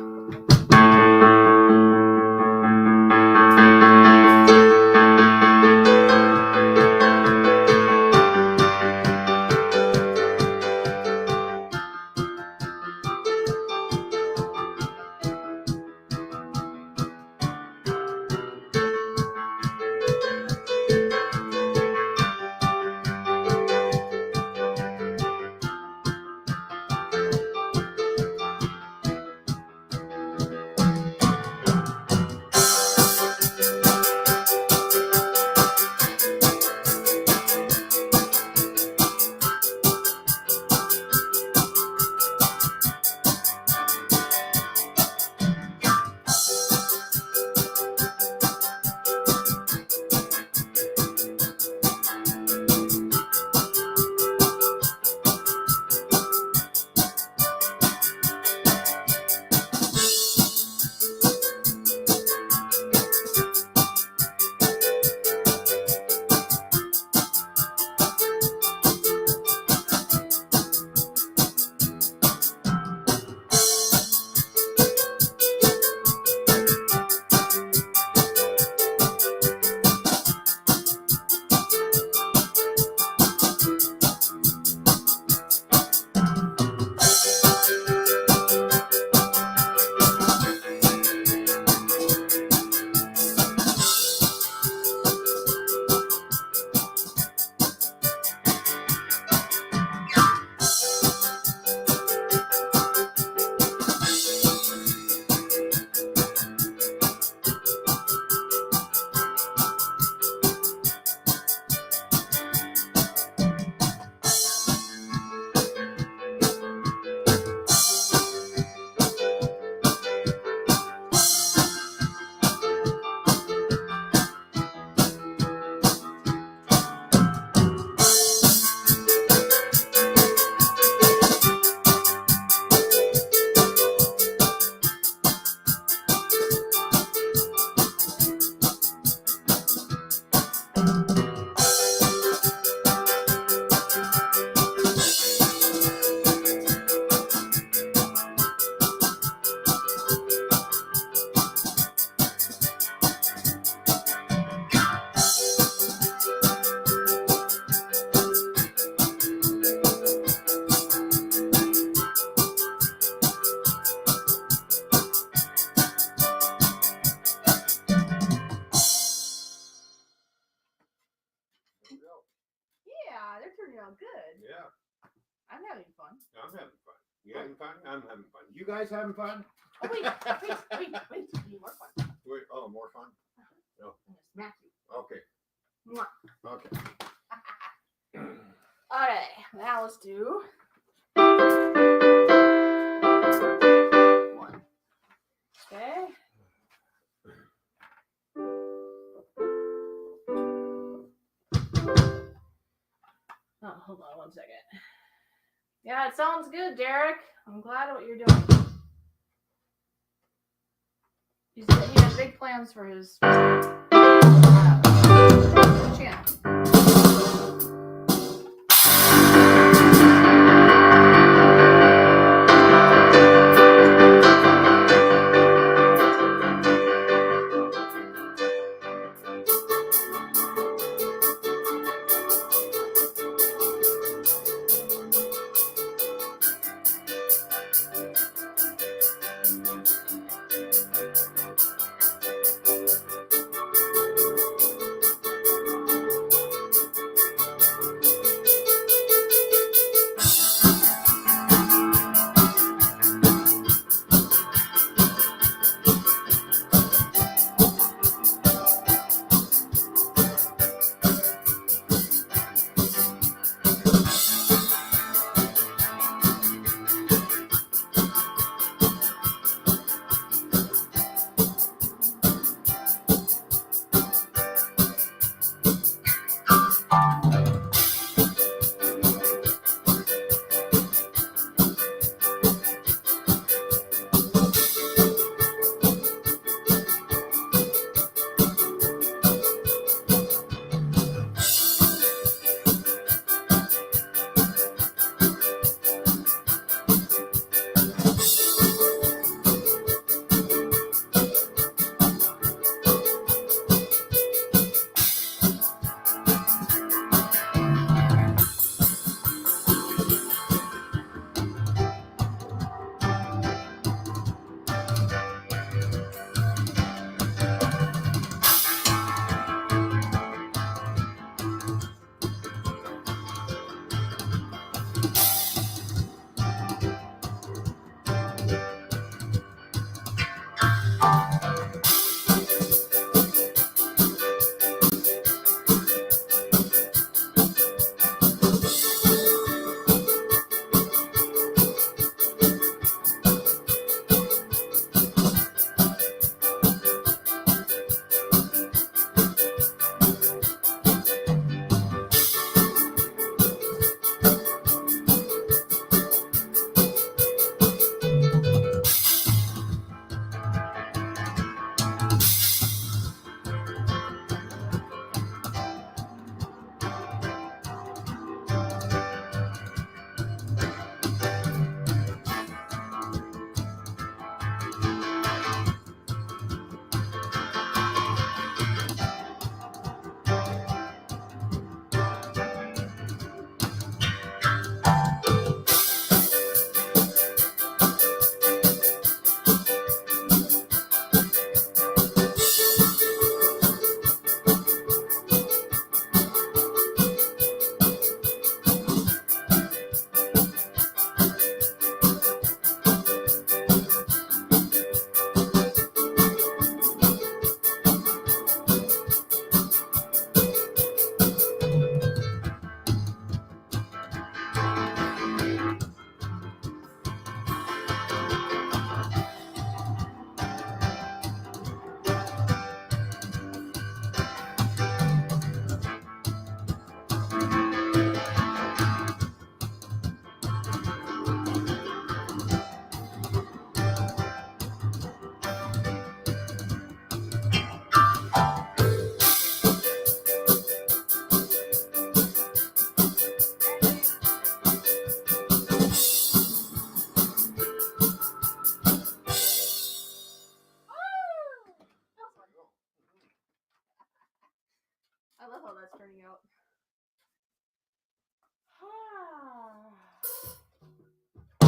Yeah, they're turning out good. Yeah, I'm having fun. I'm having fun. You having fun? I'm having fun. You guys having fun? Oh, wait. Need more fun. Wait, oh, more fun? I'm gonna smack you. Okay. Mwah. Okay. Okay, now let's do one. Okay. Oh, hold on 1 second. Yeah, it sounds good, Derek. I'm glad at what you're doing. He has big plans for his channel. turning out. I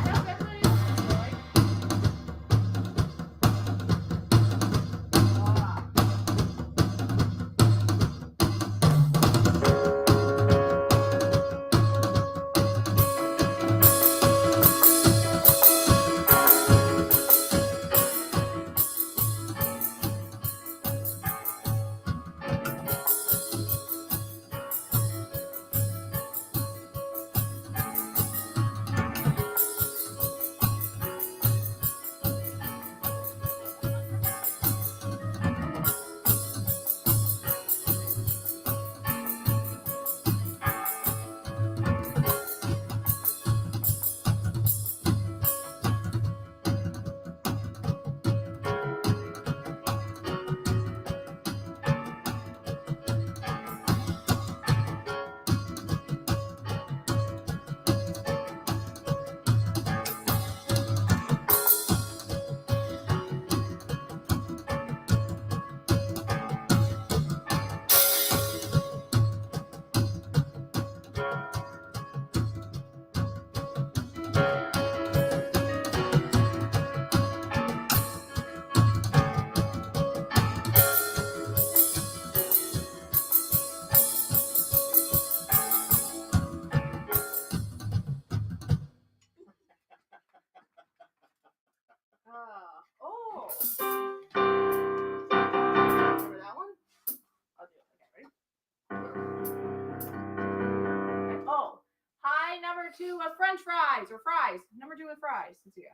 hope everybody else is enjoying. Oh. Remember that one? I'll do it. Okay, ready? Oh. Hi, number 2 of French fries or fries. Number 2 with fries. Let's see.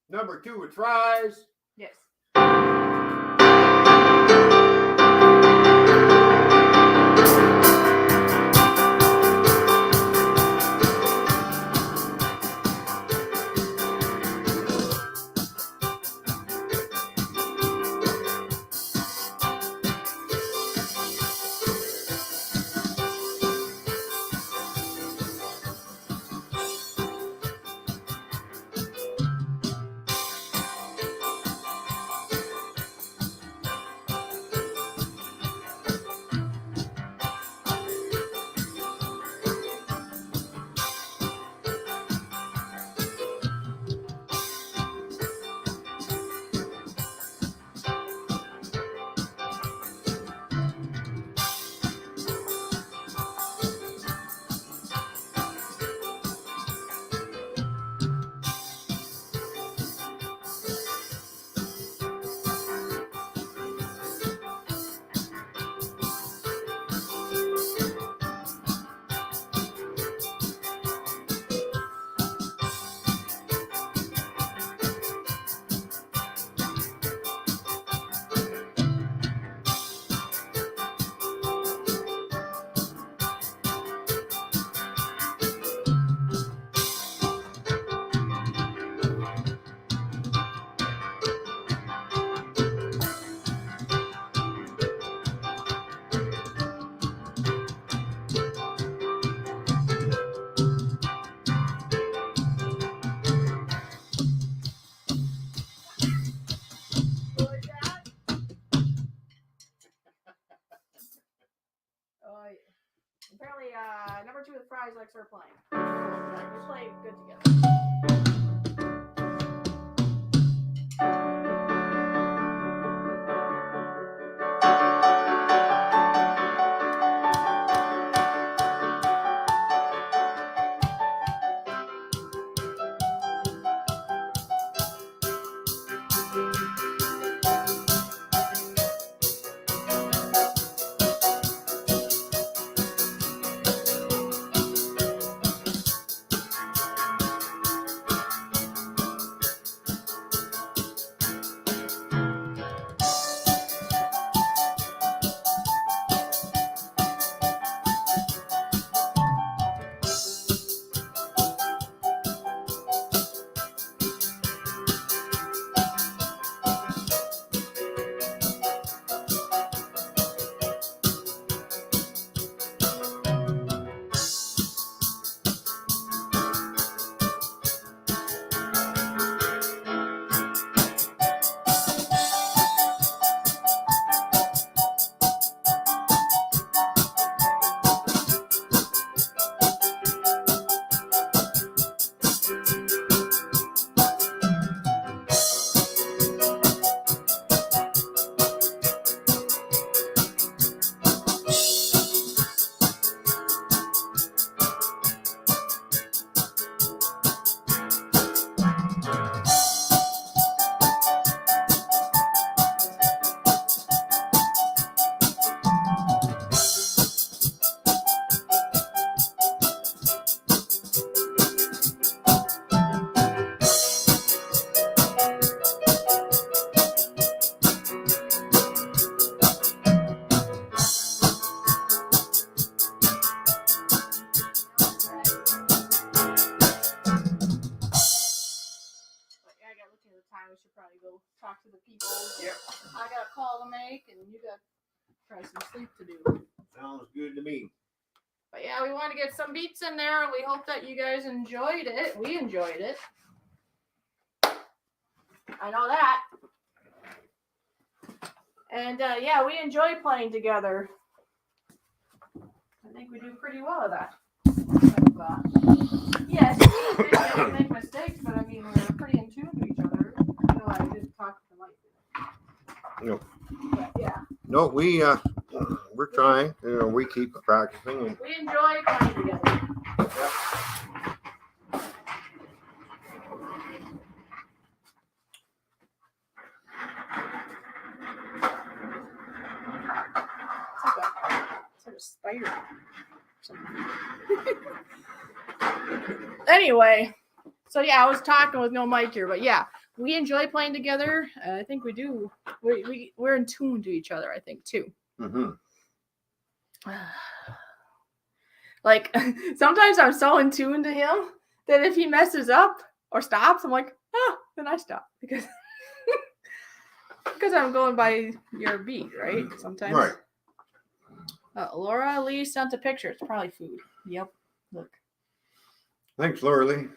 Number 2 with fries. Yes. Oh, yeah. Apparently, number 2 with fries likes her playing. We play good together. we should probably go talk to the people. Yep. I got a call to make, and you got probably some sleep to do. Sounds good to me. But yeah, we wanted to get some beats in there, and we hope that you guys enjoyed it. We enjoyed it. I know that. And yeah, we enjoy playing together. I think we do pretty well at that. Yes, we make mistakes, but I mean, we're pretty in tune to each other. I know I did talk to the mic. No. But yeah. No, we're trying. We keep practicing. And We enjoy playing together. It's like a spider. Or something. Anyway, so yeah, I was talking with no mic here, but yeah, we enjoy playing together. I think we do. We're in tune to each other, I think, too. mm-hmm. Like, sometimes I'm so in tune to him that if he messes up or stops, I'm like, then I stop because I'm going by your beat, right? Sometimes. Right. Laura Lee sent a picture. It's probably food. Yep. Look. Thanks, Laura Lee.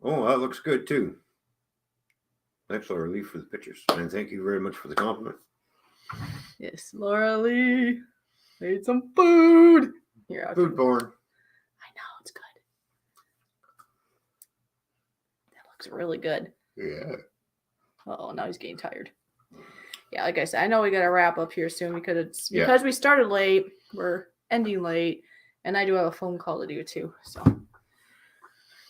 Oh, that looks good too. Thanks, Laura Lee, for the pictures. And thank you very much for the compliment. Yes, Laura Lee made some food. Here, Food porn. I know, it's good. That looks really good. Yeah. Oh, now he's getting tired. Yeah, like I said, I know we got to wrap up here soon because Yeah. because we started late, we're ending late, and I do have a phone call to do too. So,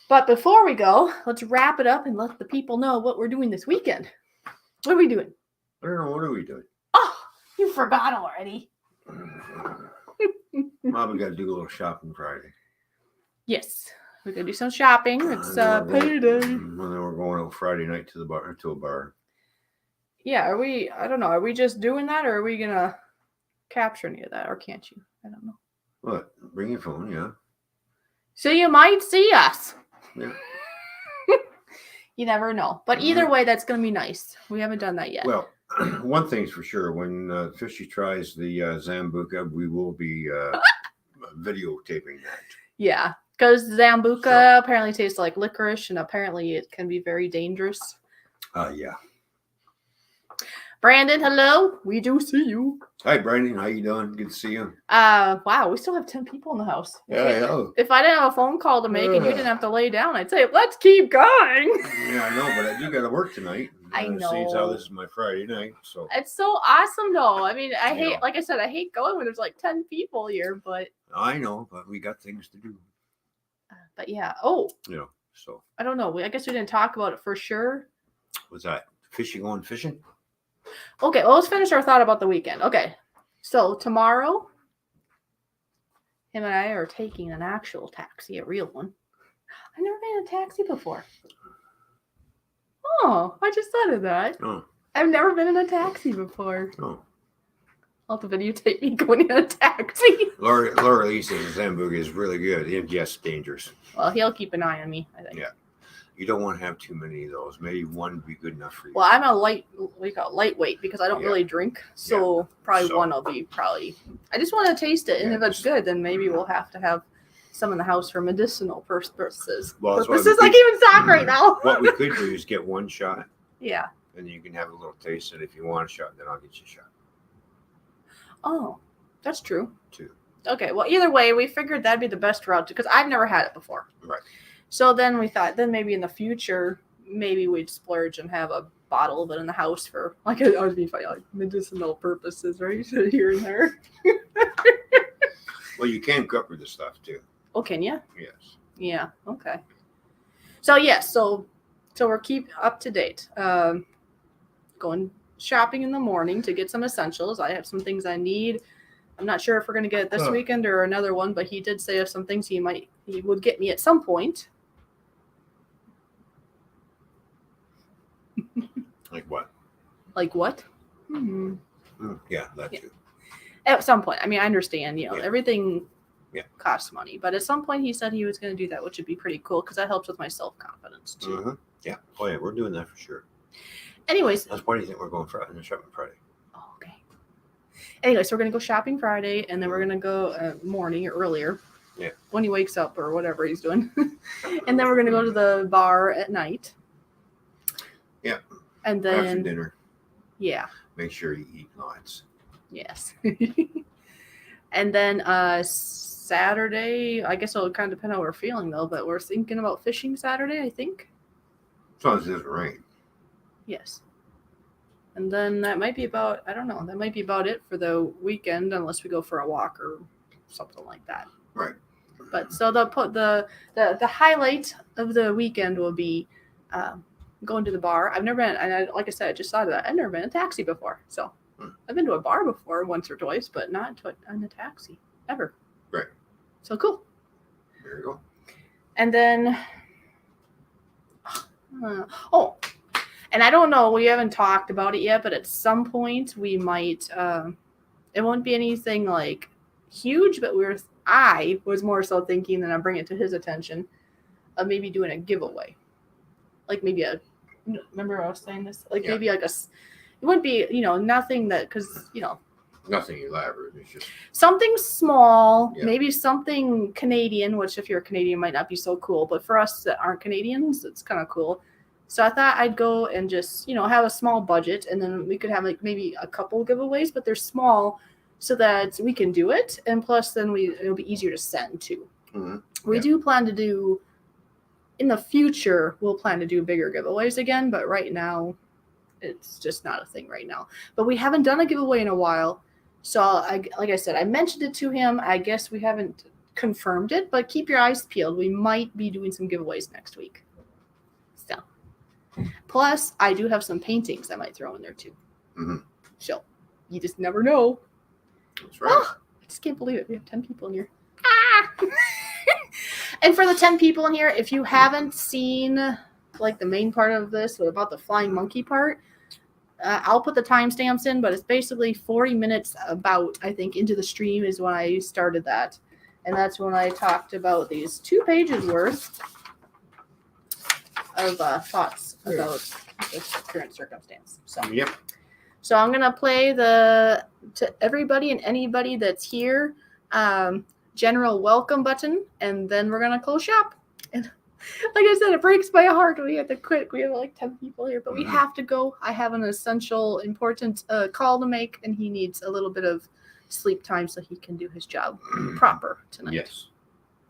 but before we go, let's wrap it up and let the people know what we're doing this weekend. What are we doing? I don't know. What are we doing? Oh, you forgot already. Mom, we got to do a little shopping Friday. Yes, we're gonna do some shopping. It's payday. And then we're going out Friday night to a bar. Yeah, are we? I don't know. Are we just doing that, or are we gonna capture any of that, or can't you? I don't know. What? Bring your phone, yeah. So you might see us. Yeah. You never know. But either way, that's gonna be nice. We haven't done that yet. Well, one thing's for sure: when Fishy tries the Zambuca, we will be videotaping that. Yeah, because Zambuca apparently tastes like licorice, and apparently it can be very dangerous. Yeah. Brandon, hello. We do see you. Hi, Brandon. How you doing? Good to see you. Wow, we still have 10 people in the house. Yeah, I know. If I didn't have a phone call to make and you didn't have to lay down, I'd say, let's keep going. Yeah, I know, but I do got to work tonight. I know. Seeing how this is my Friday night, so. It's so awesome, though. I mean, I hate, Yeah. like I said, I hate going when there's like 10 people here, but. I know, but we got things to do. But yeah. Oh, So. I don't know. I guess we didn't talk about it for sure. What's that? Fishy going fishing? Okay, well, let's finish our thought about the weekend. Okay, so tomorrow, him and I are taking an actual taxi, a real one. I've never been in a taxi before. Oh, I just thought of that. Oh. I've never been in a taxi before. Oh. I'll have to videotape me going in a taxi. Laura Lee says Zambuca is really good and yes, dangerous. Well, he'll keep an eye on me, I think. Yeah. You don't want to have too many of those. Maybe one would be good enough for you. Well, I'm a lightweight because I don't really drink. So probably one will be probably. I just want to taste it, and if it's good, then maybe we'll have to have some in the house for medicinal purposes. Well, I can't even talk right now. What we could do is get one shot. Yeah. And you can have a little taste, and if you want a shot, then I'll get you a shot. Oh, that's true. 2. Okay. Well, either way, we figured that'd be the best route because I've never had it before. Right. So then we thought, then maybe in the future, maybe we'd splurge and have a bottle of it in the house for like it would be funny, like medicinal purposes, right? Here and there. Well, you can cook with this stuff too. Oh, can you? Yes. Yeah. Okay. So yes, so we're keep up to date. Going shopping in the morning to get some essentials. I have some things I need. I'm not sure if we're going to get it this weekend or another one, but he did say of some things he would get me at some point. Like what? Like what? Yeah, that too. At some point. I mean, I understand, everything costs money, but at some point he said he was going to do that, which would be pretty cool because that helps with my self-confidence too. Mm-hmm. Yeah. Oh yeah, we're doing that for sure. Anyways. Why do you think we're going Friday? Shopping Friday. Oh, okay. Anyway, so we're going to go shopping Friday, and then we're going to go morning or earlier. Yeah. When he wakes up or whatever he's doing. And then we're going to go to the bar at night. Yeah. And then. After dinner. Yeah. Make sure you eat lots. Yes. And then Saturday, I guess it'll kind of depend on how we're feeling, though, but we're thinking about fishing Saturday, I think. As long as it doesn't rain. Yes. And then that might be about, I don't know, that might be about it for the weekend, unless we go for a walk or something like that. Right. But so the highlight of the weekend will be going to the bar. I've never been, and like I said, I just thought of that. I've never been in a taxi before. So I've been to a bar before once or twice, but not in a taxi ever. Right. So cool. There you go. And then, and I don't know, we haven't talked about it yet, but at some point we might, it won't be anything like huge, but I was more so thinking that I'll bring it to his attention of maybe doing a giveaway. Like maybe remember I was saying this? Like maybe like it wouldn't be, nothing that, because, Nothing elaborate. It's just something small, maybe something Canadian, which if you're a Canadian might not be so cool, but for us that aren't Canadians, it's kind of cool. So I thought I'd go and just, have a small budget, and then we could have like maybe a couple giveaways, but they're small so that we can do it. And plus then it'll be easier to send too. Mm-hmm. We do plan to do, in the future, we'll plan to do bigger giveaways again, but right now it's just not a thing right now. But we haven't done a giveaway in a while. So like I said, I mentioned it to him. I guess we haven't confirmed it, but keep your eyes peeled. We might be doing some giveaways next week. So, plus I do have some paintings I might throw in there too. Mm-hmm. So you just never know. That's right. Oh, I just can't believe it. We have 10 people in here. Ah! And for the 10 people in here, if you haven't seen like the main part of this about the flying monkey part, I'll put the timestamps in, but it's basically 40 minutes about, I think, into the stream is when I started that. And that's when I talked about these 2 pages worth of thoughts about this current circumstance. So, yep. So I'm going to play to everybody and anybody that's here, general welcome button, and then we're going to close shop. And like I said, it breaks my heart. We have to quit. We have like 10 people here, but we have to go. I have an essential, important call to make, and he needs a little bit of sleep time so he can do his job proper tonight. Yes.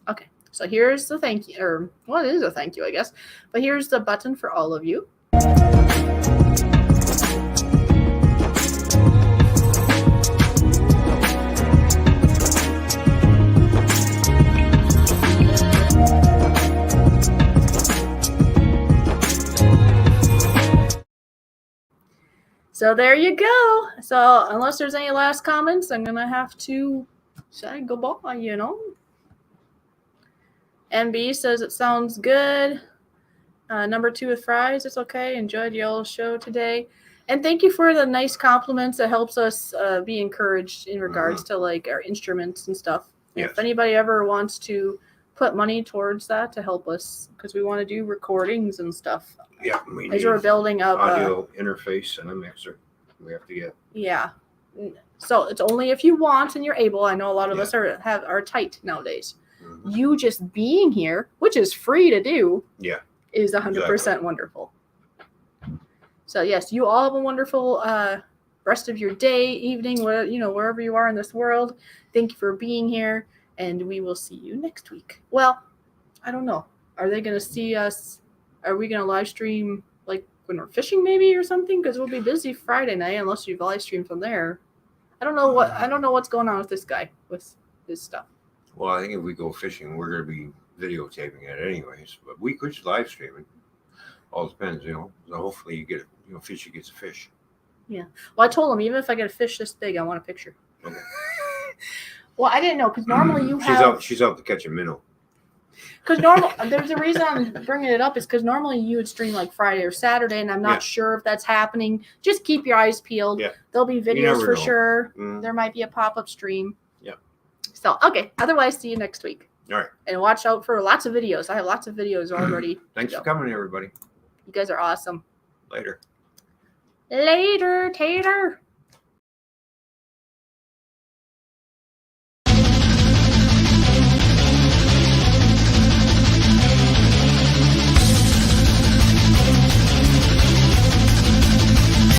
Okay. So here's the thank you, or well, it is a thank you, I guess. But here's the button for all of you. So there you go. So unless there's any last comments, I'm going to have to say goodbye, NB says it sounds good. Number 2 with fries. It's okay. Enjoyed your show today. And thank you for the nice compliments. It helps us be encouraged in regards to like our instruments and stuff. Yes. If anybody ever wants to put money towards that to help us, because we want to do recordings and stuff. Yeah, as we're building up audio interface and a mixer. We have to get. Yeah, so it's only if you want and you're able. I know a lot of us are tight nowadays. Mm-hmm. You just being here, which is free to do, is 100% wonderful. So yes, you all have a wonderful rest of your day, evening, wherever you are in this world. Thank you for being here, and we will see you next week. Well, I don't know. Are they going to see us? Are we going to live stream like when we're fishing maybe or something? Because we'll be busy Friday night unless you live stream from there. I don't know what's going on with this guy with his stuff. Well, I think if we go fishing, we're going to be videotaping it anyways. But we could just live stream it. All depends, So hopefully you get fishy gets a fish. Yeah. Well, I told him even if I get a fish this big, I want a picture. Okay. Well, I didn't know because normally She's out to catch a minnow. Because there's a reason I'm bringing it up is because normally you would stream like Friday or Saturday, and I'm not sure if that's happening. Just keep your eyes peeled. Yeah. There'll be videos for sure. There might be a pop-up stream. Yeah. So, okay. Otherwise, see you next week. All right. And watch out for lots of videos. I have lots of videos already. Thanks for coming, everybody. You guys are awesome. Later. Later, Tater.